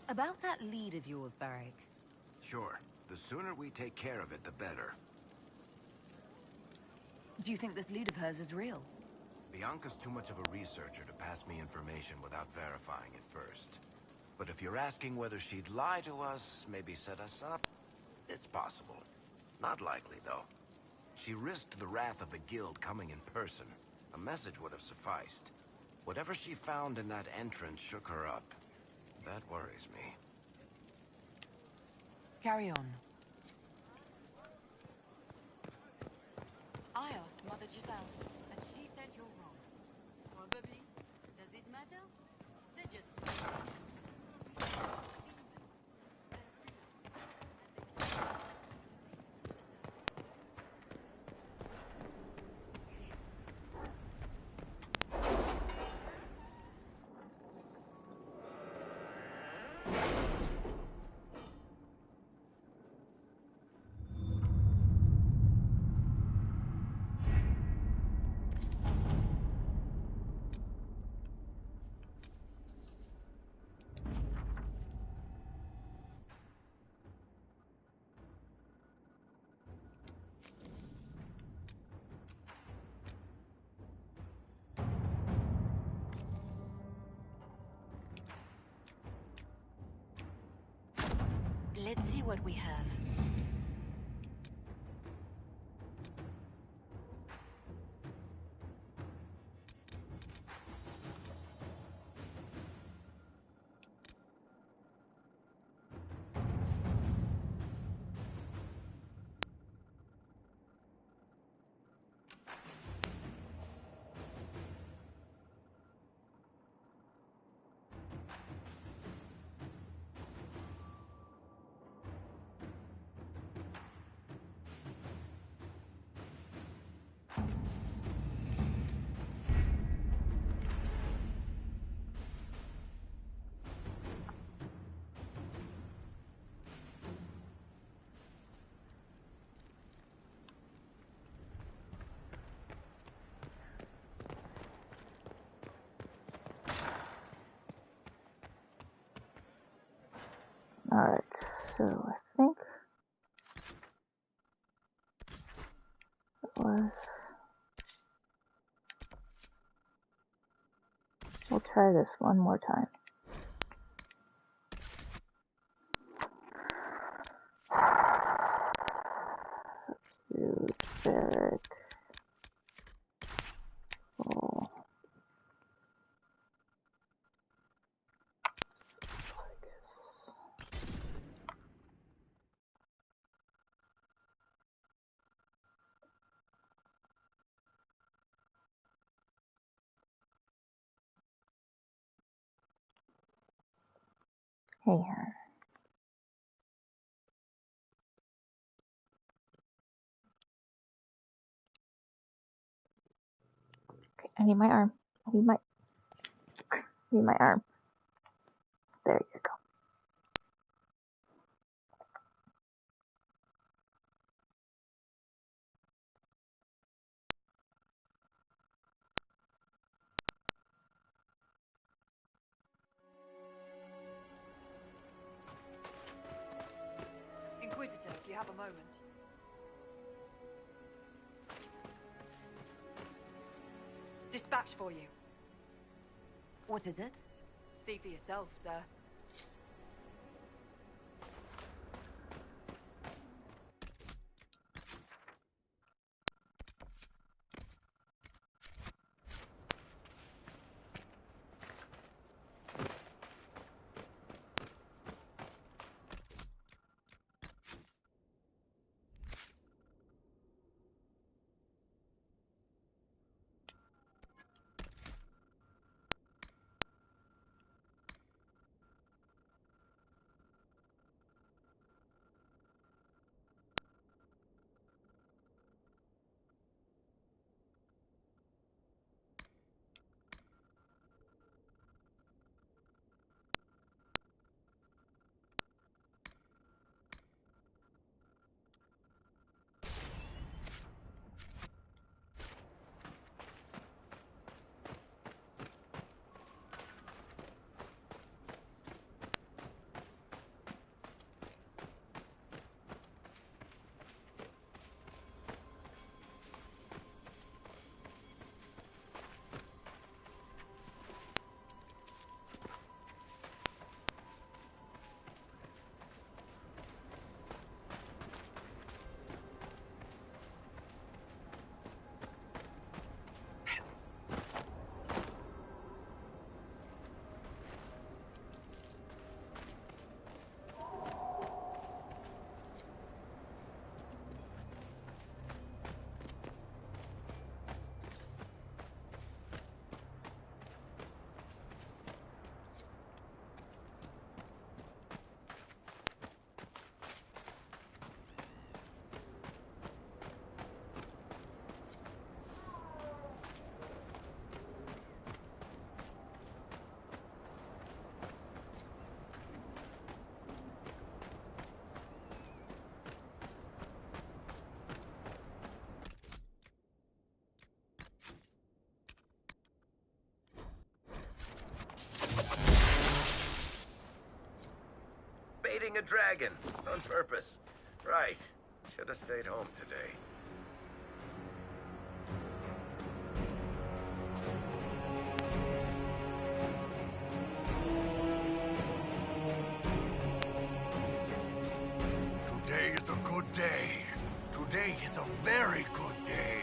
About that lead of yours, Varric. Sure. The sooner we take care of it, the better. Do you think this lead of hers is real? Bianca's too much of a researcher to pass me information without verifying it first. But if you're asking whether she'd lie to us, maybe set us up, it's possible. Not likely, though. She risked the wrath of the guild coming in person. A message would have sufficed. Whatever she found in that entrance shook her up. That worries me. Carry on. I asked Mother Giselle, and she said you're wrong. Probably. Does it matter? They're just... Let's see what we have. alright, so I think it was... We'll try this one more time. Use Varric. Oh. Hey, her. Okay, I need my arm. I need my arm. There you go. Inquisitor, if you have a moment. Dispatch for you. What is it? See for yourself, sir. Baiting a dragon. On purpose. Right. Should have stayed home today. Today is a good day. Today is a very good day.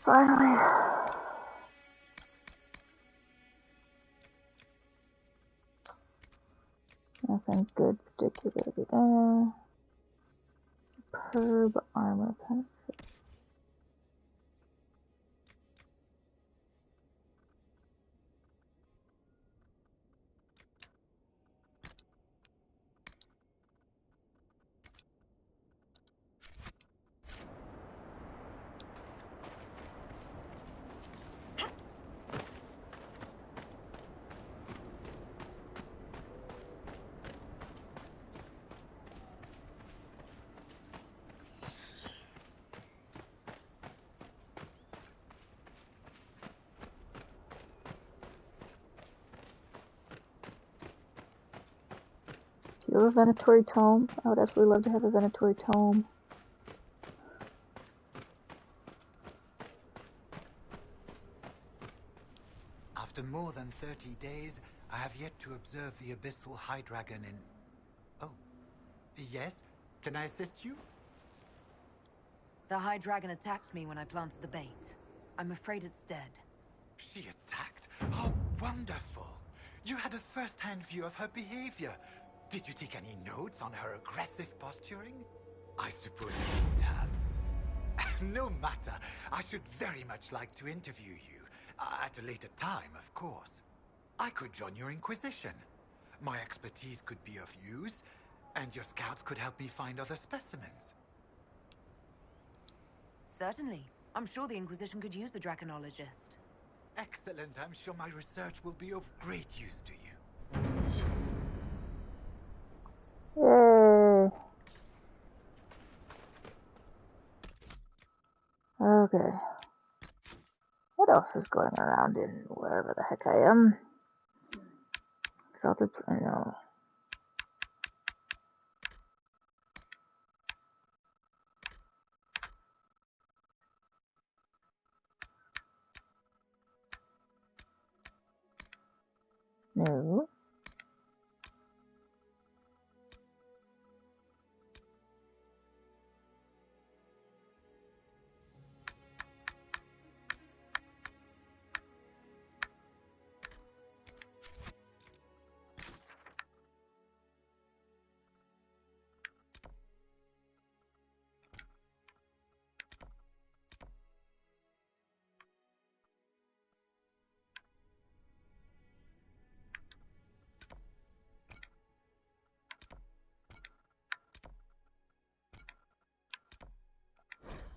Finally. Nothing good particularly there. Superb armor penetration. Do you have a Venatori tome? I would absolutely love to have a Venatori tome. After more than 30 days, I have yet to observe the abyssal high dragon in... Oh. Yes? Can I assist you? The High Dragon attacked me when I planted the bait. I'm afraid it's dead. She attacked? How wonderful! You had a first-hand view of her behavior. Did you take any notes on her aggressive posturing? I suppose you would have. No matter. I should very much like to interview you. At a later time, of course. I could join your Inquisition. My expertise could be of use, and your scouts could help me find other specimens. Certainly. I'm sure the Inquisition could use a draconologist. Excellent. I'm sure my research will be of great use to you. Yay. Okay. What else is going around in wherever the heck I am? Exalted, I know. No.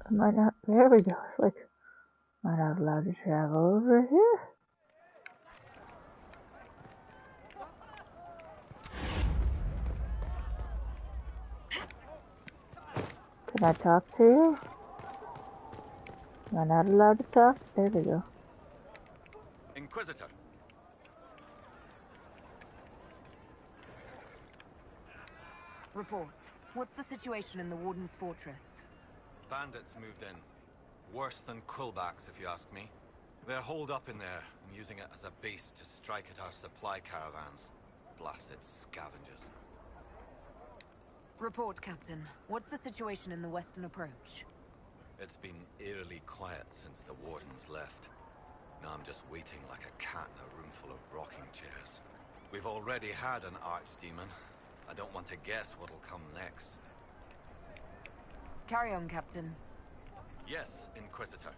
I might not, there we go. It's like, am I not allowed to travel over here? Can I talk to you? Am I not allowed to talk? There we go. Inquisitor. Report. What's the situation in the Warden's fortress? Bandits moved in. Worse than Quillbacks, if you ask me. They're holed up in there and using it as a base to strike at our supply caravans. Blasted scavengers. Report, Captain. What's the situation in the western approach? It's been eerily quiet since the Wardens left. Now I'm just waiting like a cat in a room full of rocking chairs. We've already had an archdemon. I don't want to guess what'll come next. Carry on, Captain. Yes, Inquisitor.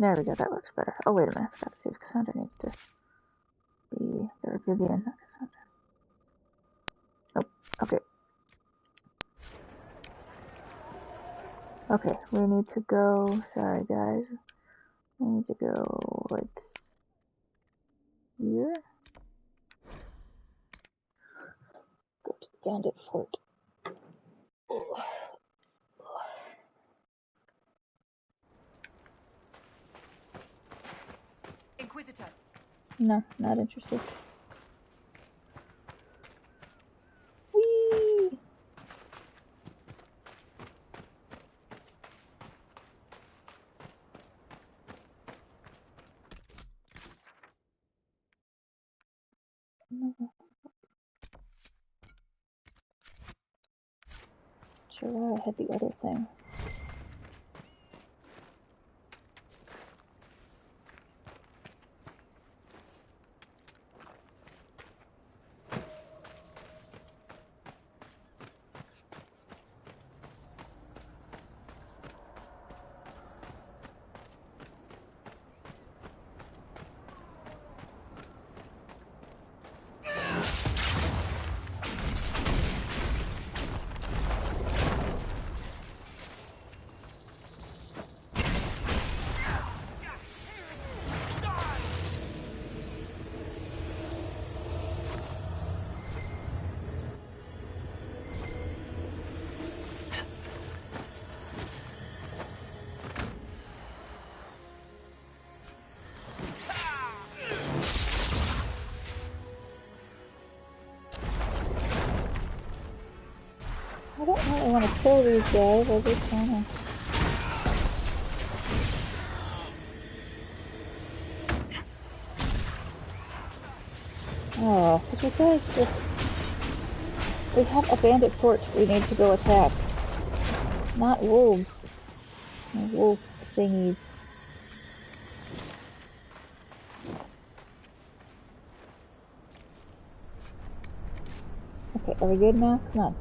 There we go, that looks better. Oh, wait a minute, I forgot to see if Cassandra needs to be there. Vivian, not Cassandra. Nope, okay. Okay, we need to go, sorry guys. We need to go, like, here. Go to Bandit Fort. Inquisitor. No, not interested. Whee! Sure, why I had the other thing. I don't really want to kill these guys, I just wanna... Oh, could you guys just... We have a bandit fort we need to go attack. Not wolves. Wolf thingies. Okay, are we good now? Come on.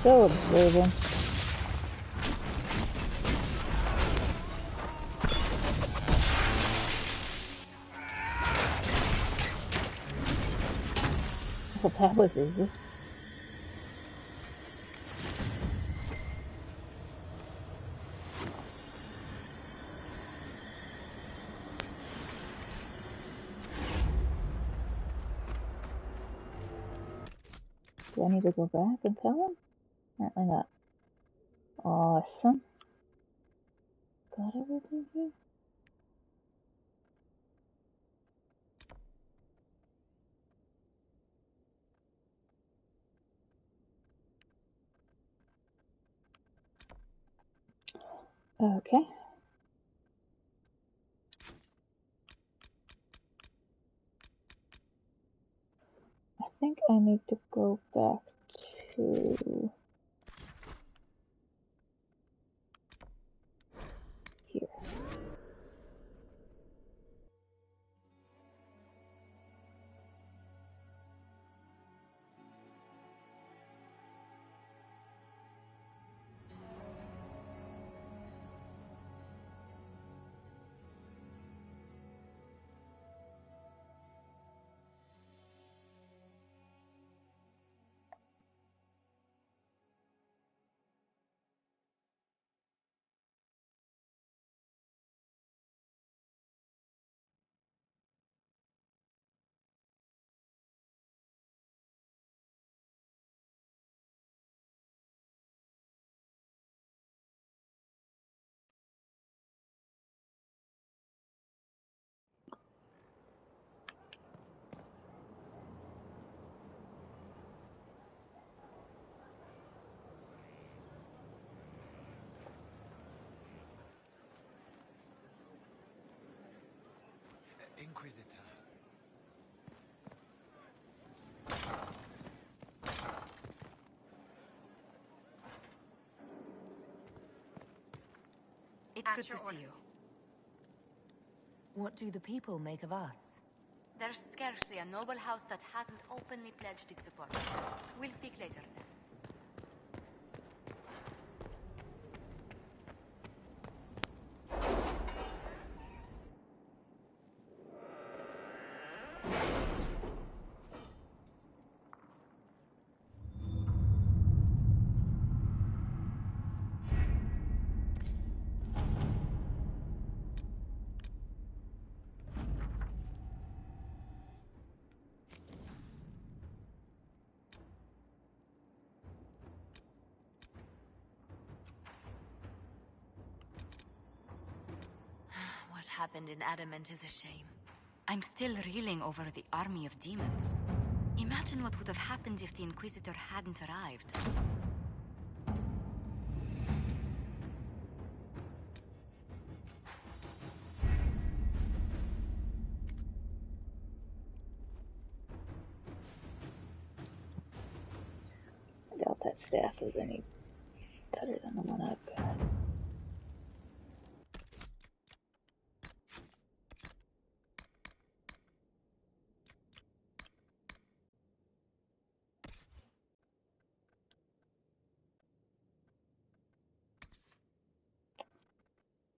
So observant. Well, that was easy. Do I need to go back and tell him? Apparently not. Awesome. Got everything here? Okay. I think I need to go back to here. Inquisitor. It's good to see you. What do the people make of us? There's scarcely a noble house that hasn't openly pledged its support. We'll speak later then. What happened in Adamant is a shame. I'm still reeling over the army of demons. Imagine what would have happened if the Inquisitor hadn't arrived. I doubt that staff is any better than the one I've got.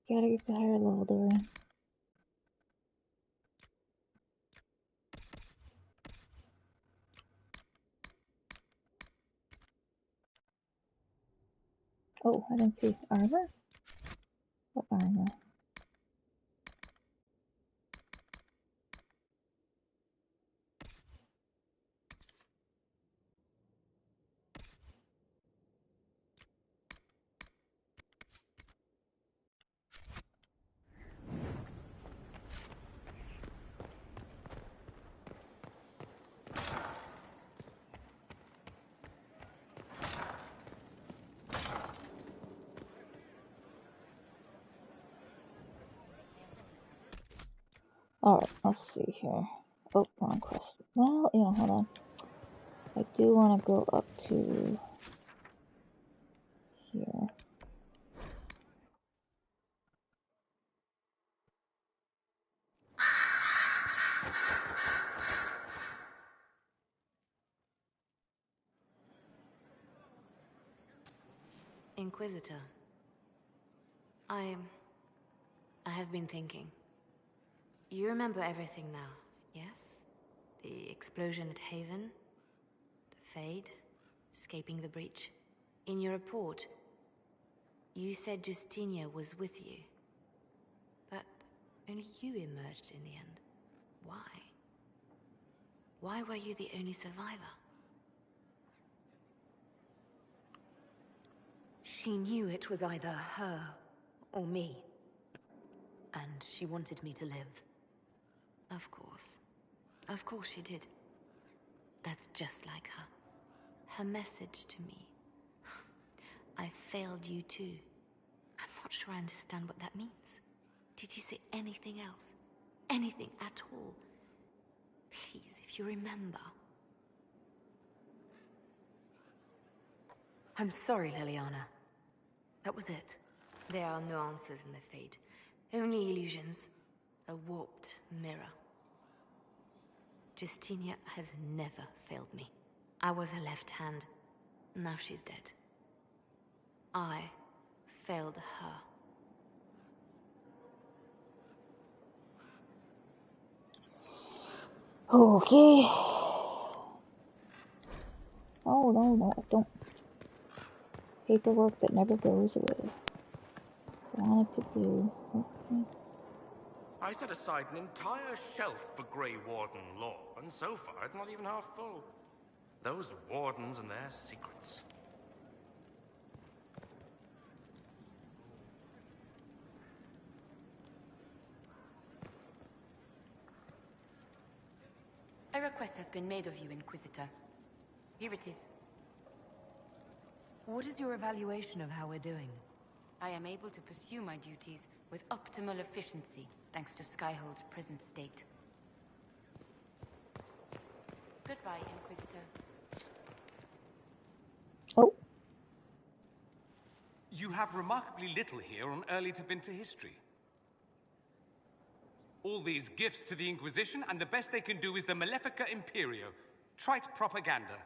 Gotta get the higher level door in. Oh, I didn't see armor? What armor? Alright, let's see here. Oh, wrong quest. Well, yeah, hold on. I do want to go up to here. Inquisitor. I have been thinking. You remember everything now, yes? The explosion at Haven, the Fade, escaping the breach. In your report, you said Justinia was with you. But only you emerged in the end. Why? Why were you the only survivor? She knew it was either her or me. And she wanted me to live. Of course. Of course she did. That's just like her. Her message to me. I failed you too. I'm not sure I understand what that means. Did you say anything else? Anything at all? Please, if you remember. I'm sorry, Liliana. That was it. There are no answers in the Fade. Only illusions. A warped mirror. Justinia has never failed me. I was her left hand. Now she's dead. I failed her. Okay. Oh, no, don't. Paperwork that never goes away. Wanted to do. Okay. I set aside an entire shelf for Grey Warden lore, and so far it's not even half full. Those wardens and their secrets. A request has been made of you, Inquisitor. Here it is. What is your evaluation of how we're doing? I am able to pursue my duties with optimal efficiency, thanks to Skyhold's present state. Goodbye, Inquisitor. Oh. You have remarkably little here on early Tevinter history. All these gifts to the Inquisition, and the best they can do is the Malefica Imperio. Trite propaganda.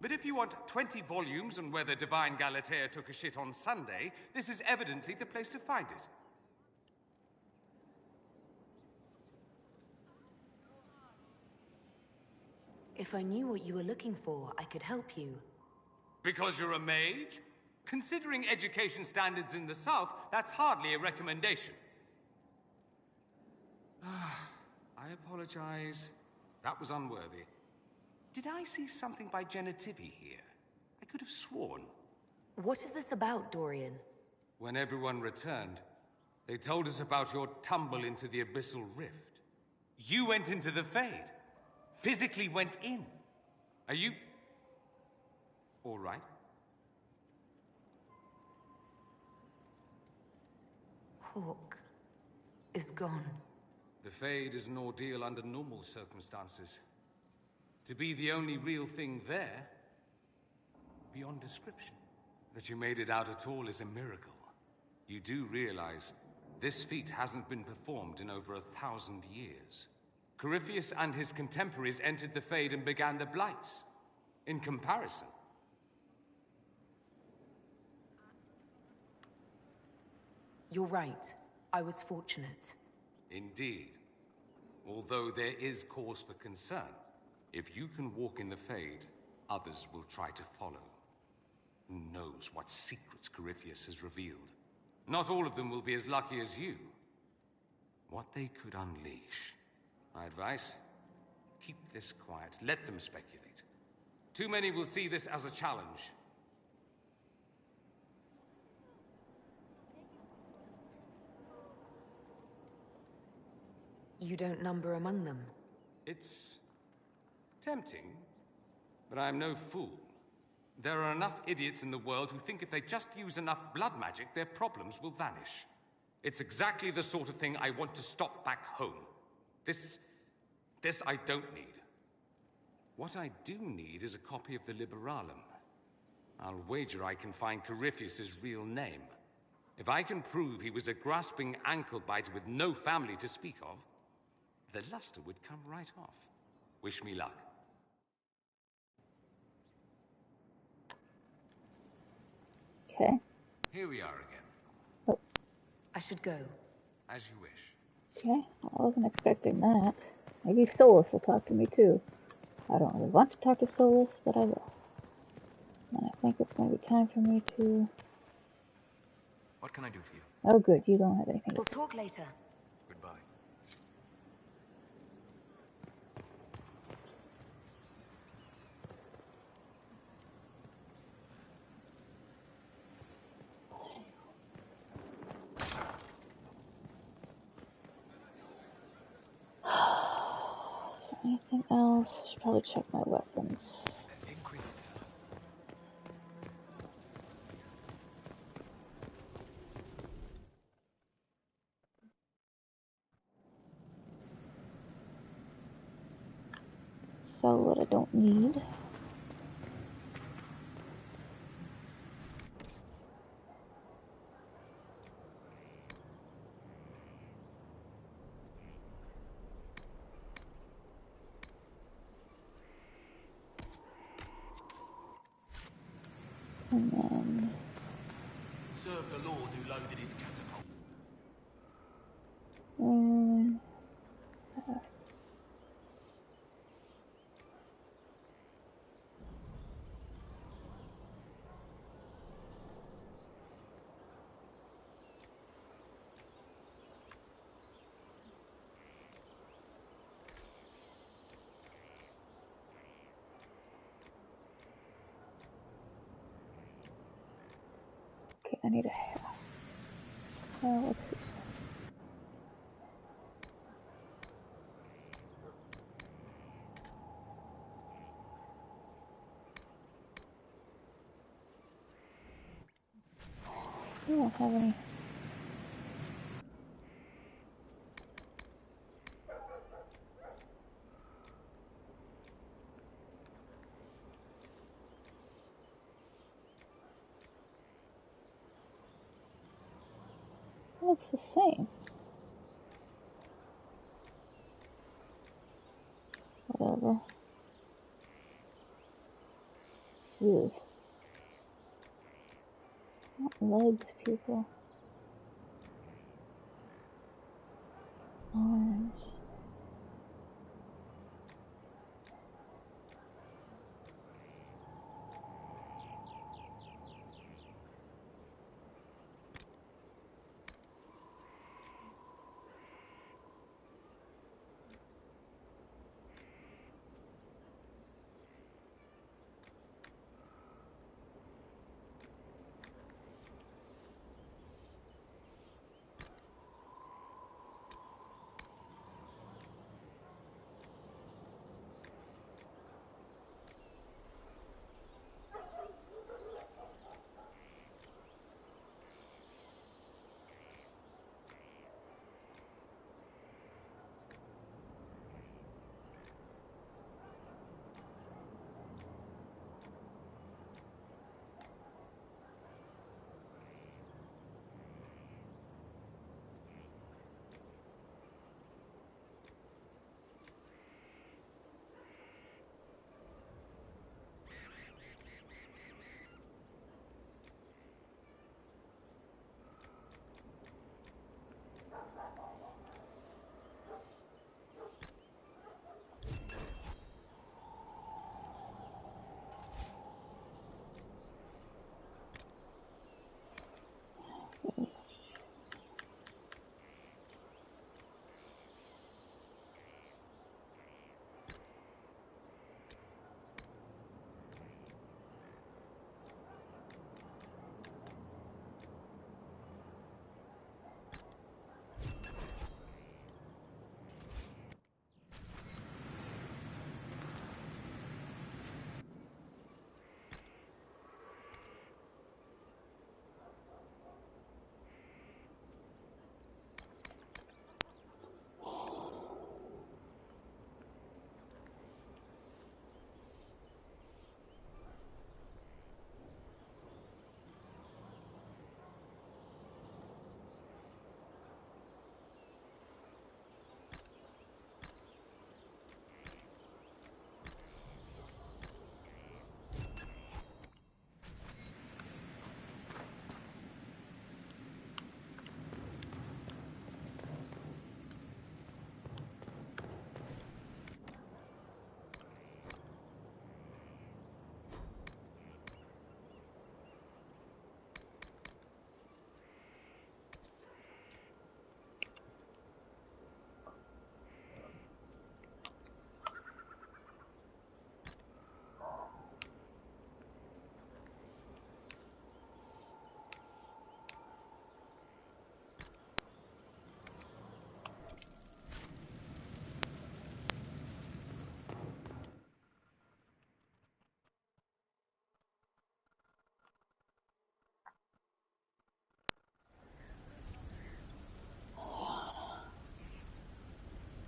But if you want 20 volumes on whether Divine Galatea took a shit on Sunday, this is evidently the place to find it. If I knew what you were looking for, I could help you. Because you're a mage? Considering education standards in the South, that's hardly a recommendation. I apologize. That was unworthy. Did I see something by Genitivi here? I could have sworn. What is this about, Dorian? When everyone returned, they told us about your tumble into the Abyssal Rift. You went into the Fade. Physically went in. Are you... all right? Hawk is gone. The Fade is an ordeal under normal circumstances. To be the only real thing there, beyond description. That you made it out at all is a miracle. You do realize this feat hasn't been performed in over 1,000 years. Corypheus and his contemporaries entered the Fade and began the Blights. In comparison. You're right. I was fortunate. Indeed. Although there is cause for concern. If you can walk in the Fade, others will try to follow. Who knows what secrets Corypheus has revealed? Not all of them will be as lucky as you. What they could unleash. My advice? Keep this quiet. Let them speculate. Too many will see this as a challenge. You don't number among them. It's tempting, but I'm no fool. There are enough idiots in the world who think if they just use enough blood magic, their problems will vanish. It's exactly the sort of thing I want to stop back home. This I don't need. What I do need is a copy of the Liberalum. I'll wager I can find Corypheus's real name. If I can prove he was a grasping ankle-biter with no family to speak of, the luster would come right off. Wish me luck. Okay. Here we are again. Oh. I should go. As you wish. Okay, I wasn't expecting that. Maybe Solus will talk to me too. I don't really want to talk to Solus, but I will. And I think it's going to be time for me to... What can I do for you? Oh good, you don't have anything to We'll talk later. Goodbye. Anything else? Should probably check my weapons. Sell what I don't need. And then... Serve the Lord who loaded his catapult. Okay, I need a hat. Let's see. I don't have any. looks the same. Whatever. Ugh. Not legs, people. Arms.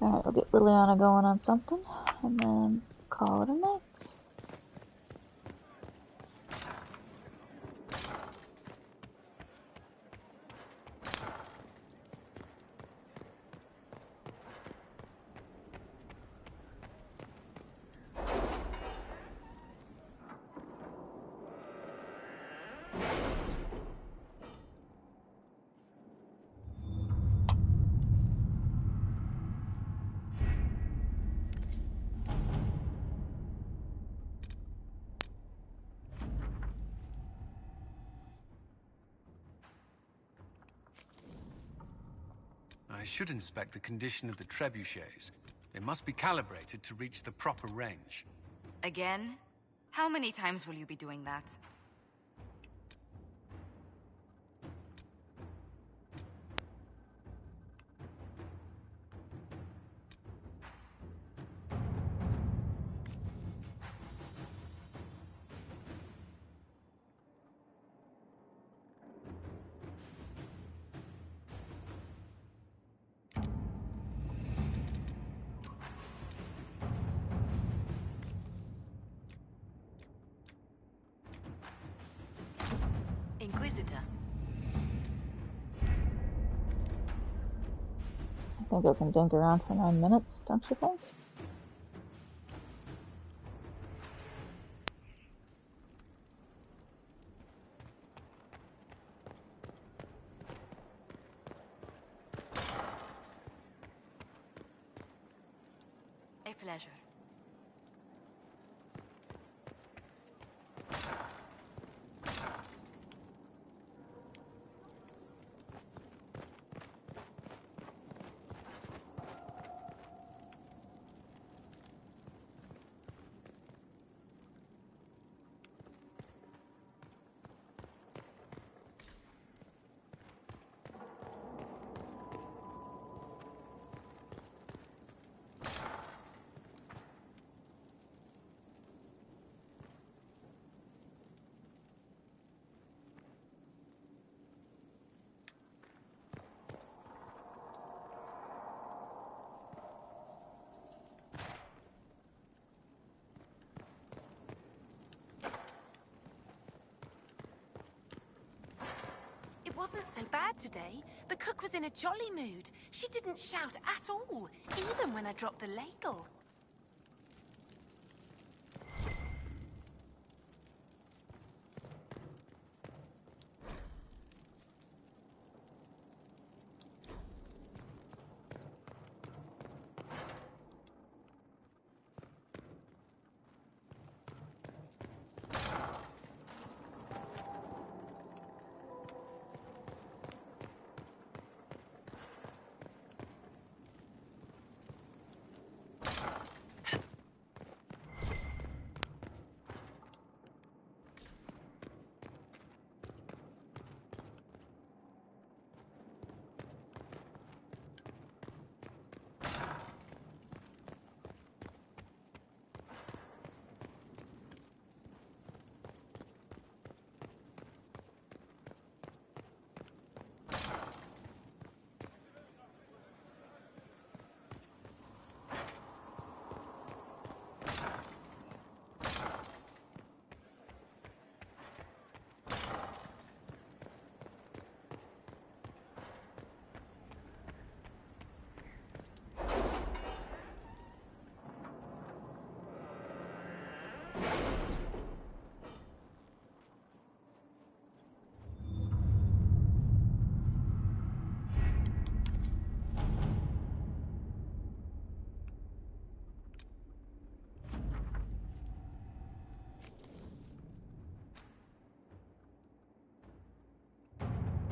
Alright, we'll get Liliana going on something, and then call it a night. I should inspect the condition of the trebuchets. They must be calibrated to reach the proper range. Again? How many times will you be doing that? Inquisitor. think I can dink around for 9 minutes, don't you think? A pleasure. It wasn't so bad today. The cook was in a jolly mood. She didn't shout at all, even when I dropped the ladle.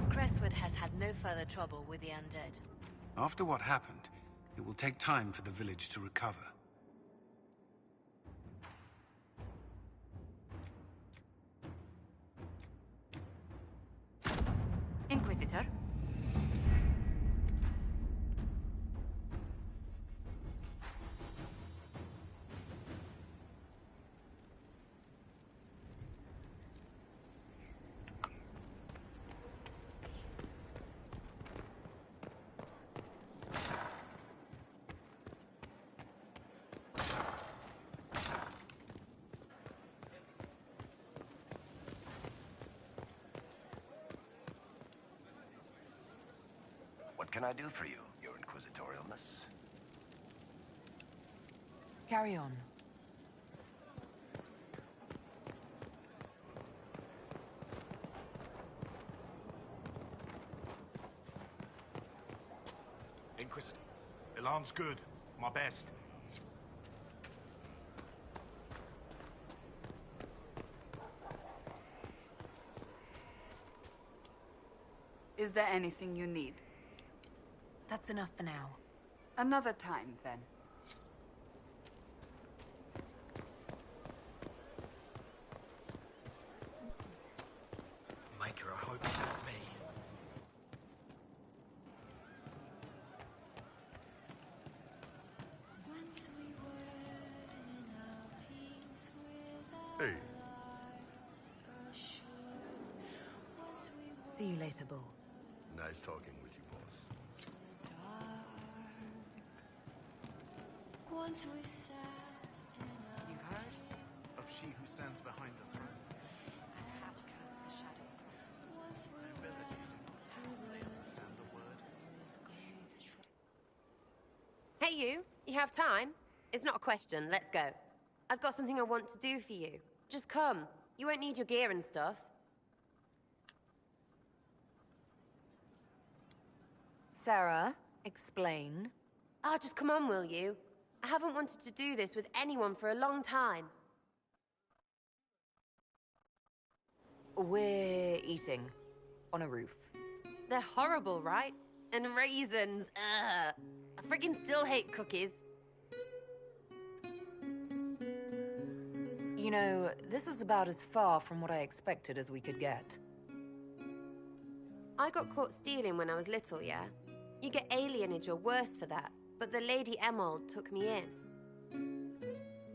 Crestwood has had no further trouble with the undead. After what happened, it will take time for the village to recover. Inquisitor? What can I do for you, your inquisitorialness? Carry on. Inquisitor. Elan's good. My best. Is there anything you need? That's enough for now. Another time, then. Maker, I hope it's not me. Hey. See you later, Bull. Nice talking with you, boss. You've heard of she who stands behind the throne? I ability to not fully understand the word. Hey you have time? It's not a question, let's go. I've got something I want to do for you. Just come. You won't need your gear and stuff. Sarah, explain. Ah, just come on, will you? I haven't wanted to do this with anyone for a long time. We're eating. On a roof. They're horrible, right? And raisins, ugh. I freaking still hate cookies. You know, this is about as far from what I expected as we could get. I got caught stealing when I was little, yeah? You get alienage or worse for that, but the Lady Emerald took me in.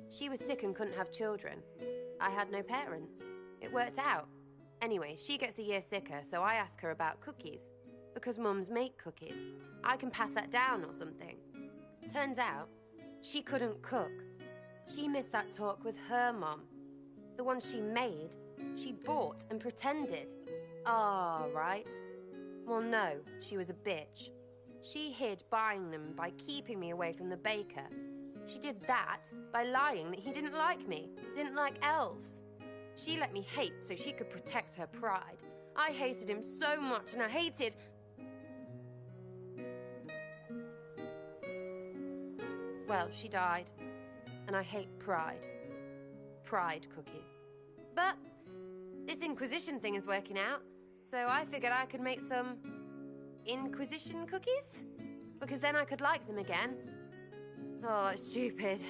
She was sick and couldn't have children. I had no parents. It worked out. Anyway, she gets a year sicker, so I ask her about cookies. Because mums make cookies. I can pass that down or something. Turns out, she couldn't cook. She missed that talk with her mom. The one she made, she bought and pretended. Ah, right. Well, no, she was a bitch. She hid buying them by keeping me away from the baker. She did that by lying that he didn't like me, didn't like elves. She let me hate so she could protect her pride. I hated him so much, and I hated... Well, she died. And I hate pride. Pride cookies. But this Inquisition thing is working out, so I figured I could make some Inquisition cookies? Because then I could like them again. Oh, it's stupid.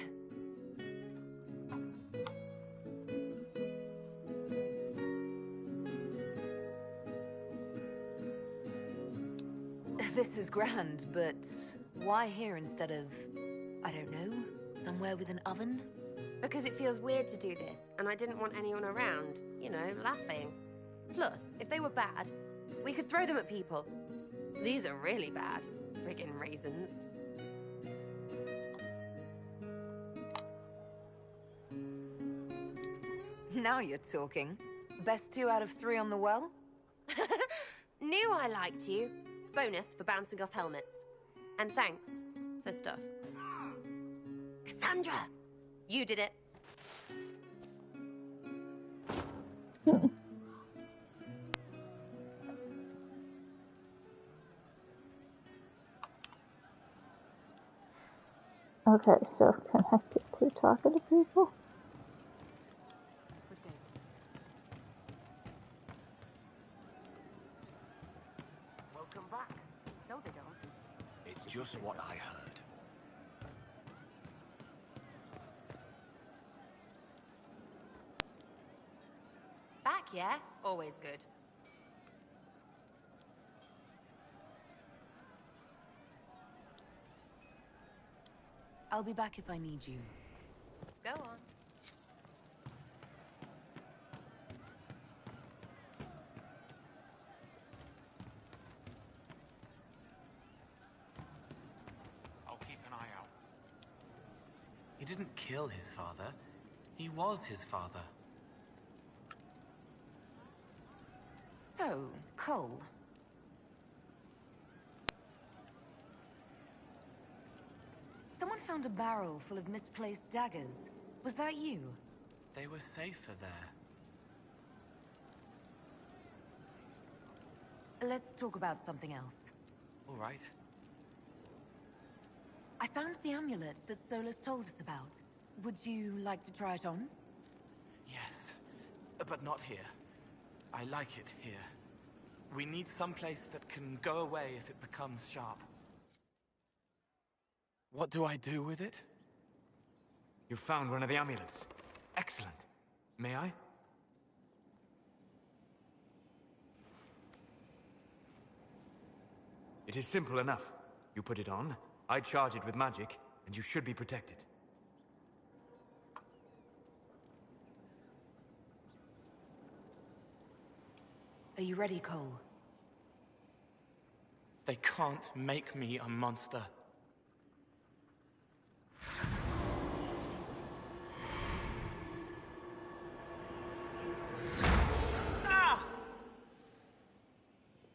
This is grand, but why here instead of, I don't know, somewhere with an oven? Because it feels weird to do this, and I didn't want anyone around, you know, laughing. Plus, if they were bad, we could throw them at people. These are really bad. Friggin' raisins. Now you're talking. Best 2 out of 3 on the well? Knew I liked you. Bonus for bouncing off helmets. And thanks for stuff. Cassandra! You did it. Okay, so connected to talking to people. Welcome back. No, they don't. It's just what I heard. Back, yeah? Always good. I'll be back if I need you. Go on. I'll keep an eye out. He didn't kill his father. He was his father. So, Cole. Someone found a barrel full of misplaced daggers. Was that you? They were safer there. Let's talk about something else. All right. I found the amulet that Solus told us about. Would you like to try it on? Yes, but not here. I like it here. We need someplace that can go away if it becomes sharp. What do I do with it? You found one of the amulets. Excellent. May I? It is simple enough. You put it on, I charge it with magic, and you should be protected. Are you ready, Cole? They can't make me a monster.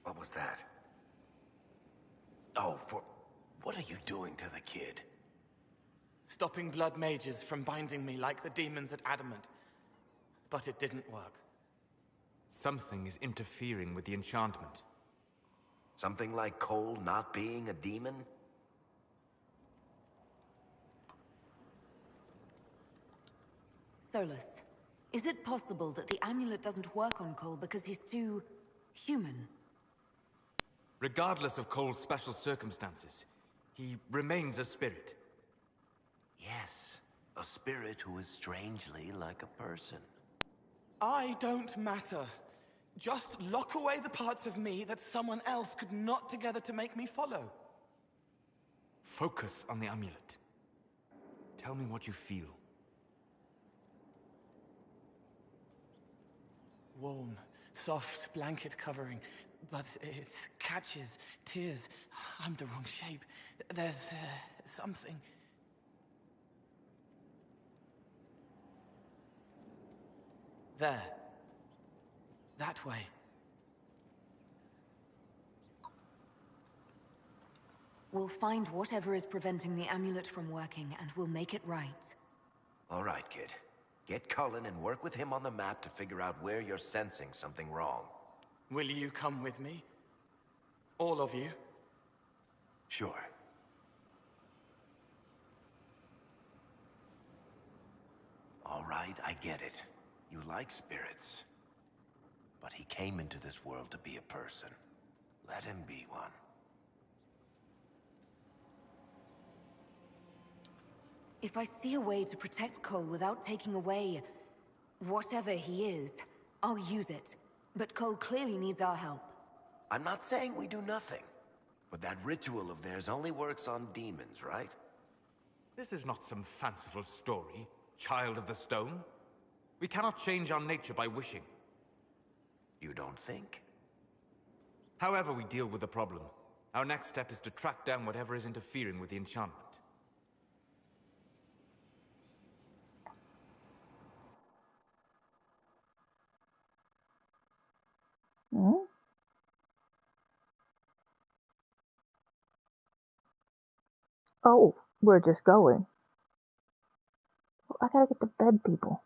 What was that? Oh, what are you doing to the kid? stopping blood mages from binding me like the demons at Adamant. But it didn't work. Something is interfering with the enchantment. Something like Cole not being a demon? Solus, is it possible that the amulet doesn't work on Cole because he's too... human? Regardless of Cole's special circumstances, he remains a spirit. Yes, a spirit who is strangely like a person. I don't matter. Just lock away the parts of me that someone else could knot together to make me follow. Focus on the amulet. Tell me what you feel. Warm, soft blanket covering, but it catches tears. I'm the wrong shape. There's something. There. That way. We'll find whatever is preventing the amulet from working, and we'll make it right. All right, kid. Get Cullen and work with him on the map to figure out where you're sensing something wrong. Will you come with me? All of you? Sure. All right, I get it. You like spirits. But he came into this world to be a person. Let him be one. If I see a way to protect Cole without taking away... whatever he is, I'll use it. But Cole clearly needs our help. I'm not saying we do nothing. But that ritual of theirs only works on demons, right? This is not some fanciful story, child of the stone. We cannot change our nature by wishing. You don't think? However we deal with the problem, our next step is to track down whatever is interfering with the enchantment. Hmm? Oh, we're just going. I gotta get to bed, people.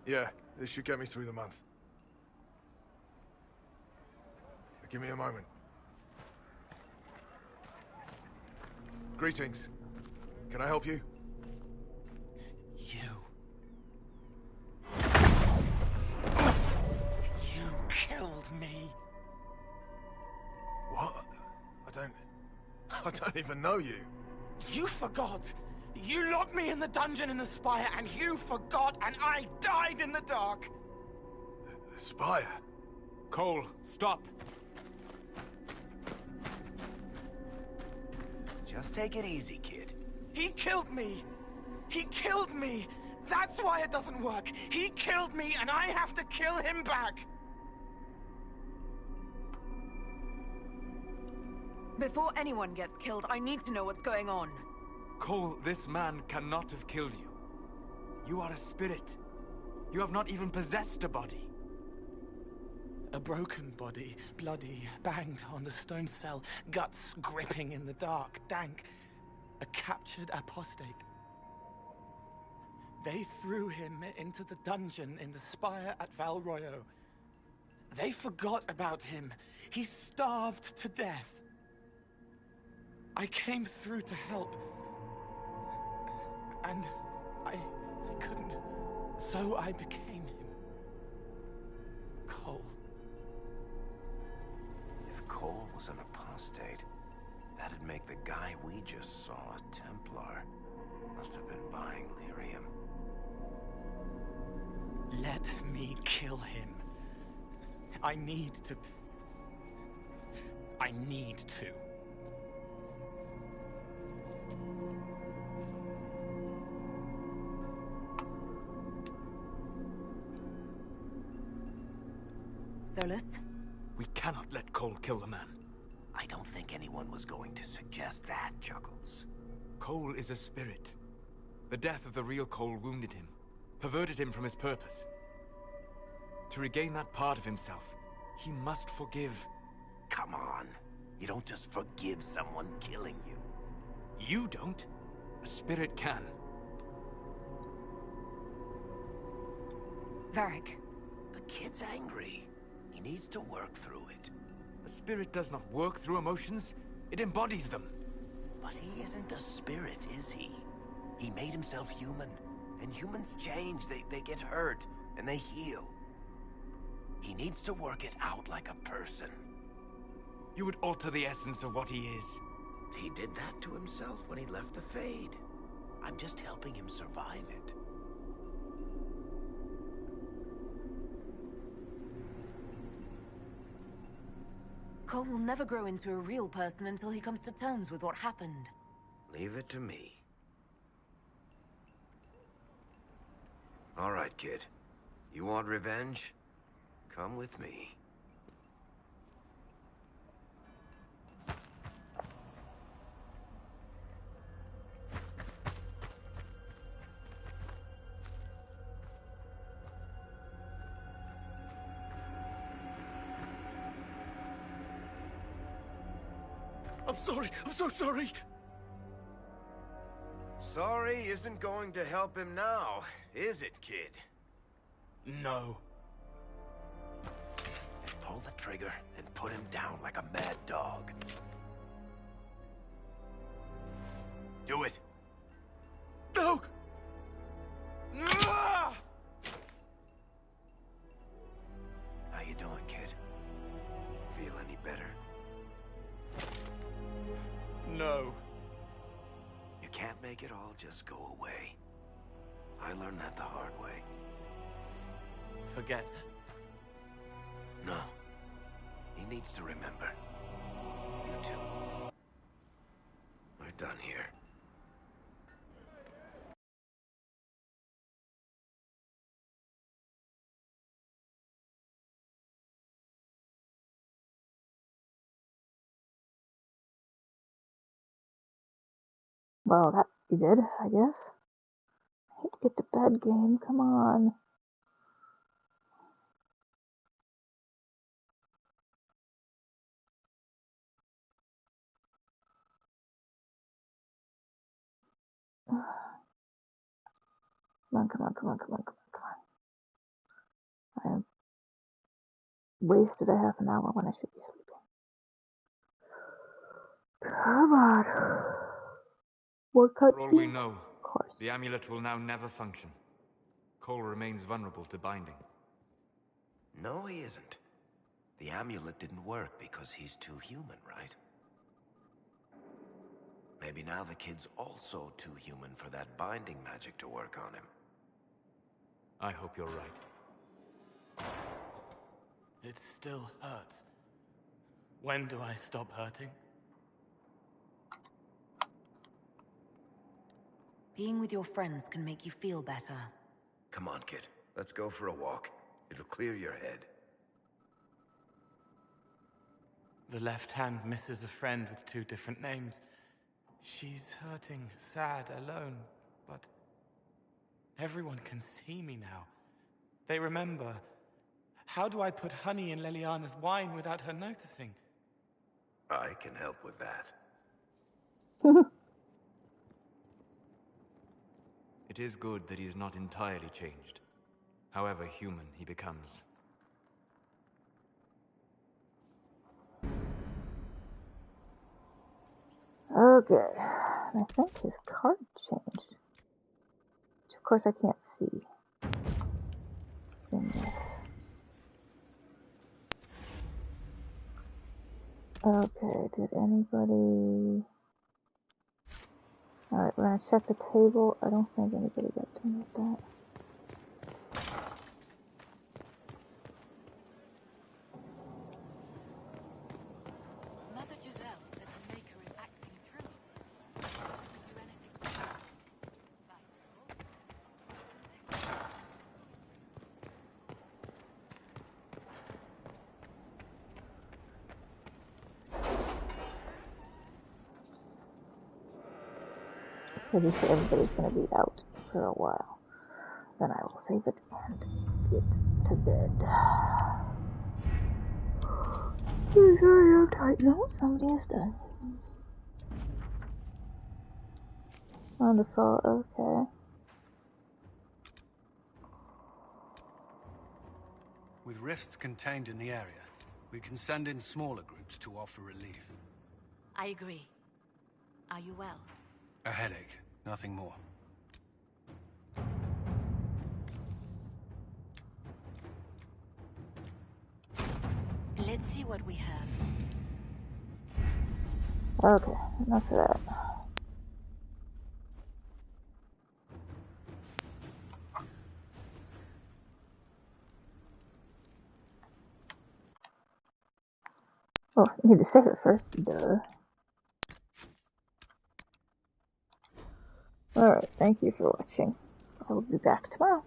Yeah, this should get me through the month. Give me a moment. Greetings. Can I help you? You killed me. What? I don't even know you. You forgot. You locked me in the dungeon in the Spire, and you forgot, and I died in the dark. The Spire? Cole, stop. Just take it easy, kid. He killed me. He killed me. That's why it doesn't work. He killed me, and I have to kill him back. Before anyone gets killed, I need to know what's going on. Cole, this man cannot have killed you. You are a spirit. You have not even possessed a body. A broken body, bloody, banged on the stone cell, guts gripping in the dark, dank. A captured apostate. They threw him into the dungeon in the Spire at Val Royo. They forgot about him. He starved to death. I came through to help. And I couldn't. So I became him. Cole. If Cole was an apostate, that'd make the guy we just saw a Templar. Must have been buying lyrium. Let me kill him. I need to. Solus? We cannot let Cole kill the man. I don't think anyone was going to suggest that, Chuckles. Cole is a spirit. The death of the real Cole wounded him, perverted him from his purpose. To regain that part of himself, he must forgive. Come on. You don't just forgive someone killing you. You don't. A spirit can. Varric. The kid's angry. He needs to work through it. A spirit does not work through emotions. It embodies them. But he isn't a spirit, is he? He made himself human. And humans change. They get hurt. And they heal. He needs to work it out like a person. You would alter the essence of what he is. He did that to himself when he left the Fade. I'm just helping him survive it. Cole will never grow into a real person until he comes to terms with what happened. Leave it to me. All right, kid. You want revenge? Come with me. I'm sorry. I'm so sorry. Sorry isn't going to help him now, is it, kid? No. Pull the trigger and put him down like a mad dog. Do it. No! How you doing, kid? Feel any better? No. You can't make it all just go away. I learned that the hard way. Forget. No. He needs to remember. You too. We're done here. Well, that you did, I guess. I hate to get to bed, game. Come on. Come on, come on, come on, come on, come on, come on. I have wasted a half an hour when I should be sleeping. Come on. More cutscenes? For all we know, the amulet will now never function. Cole remains vulnerable to binding. No, he isn't. The amulet didn't work because he's too human, right? Maybe now the kid's also too human for that binding magic to work on him. I hope you're right. It still hurts. When do I stop hurting? Being with your friends can make you feel better. Come on, kid. Let's go for a walk. It'll clear your head. The left hand misses a friend with 2 different names. She's hurting, sad, alone, but everyone can see me now. They remember. How do I put honey in Leliana's wine without her noticing? I can help with that. It is good that he is not entirely changed, however human he becomes. Okay. I think his card changed. Which of course I can't see. In this. Okay, did anybody... Alright, We're gonna check the table. I don't think anybody got done with that. Mother Giselle said the Maker is acting through us. Doesn't do anything but that. Pretty sure everybody's gonna be out for a while. Then I will save it and get to bed. Sorry, I'm tight. No, somebody is done. Wonderful, okay. With rifts contained in the area, we can send in smaller groups to offer relief. I agree. Are you well? A headache, nothing more. Let's see what we have. Okay, enough of that. Oh, I need to save it first. Duh. Alright, thank you for watching. I will be back tomorrow.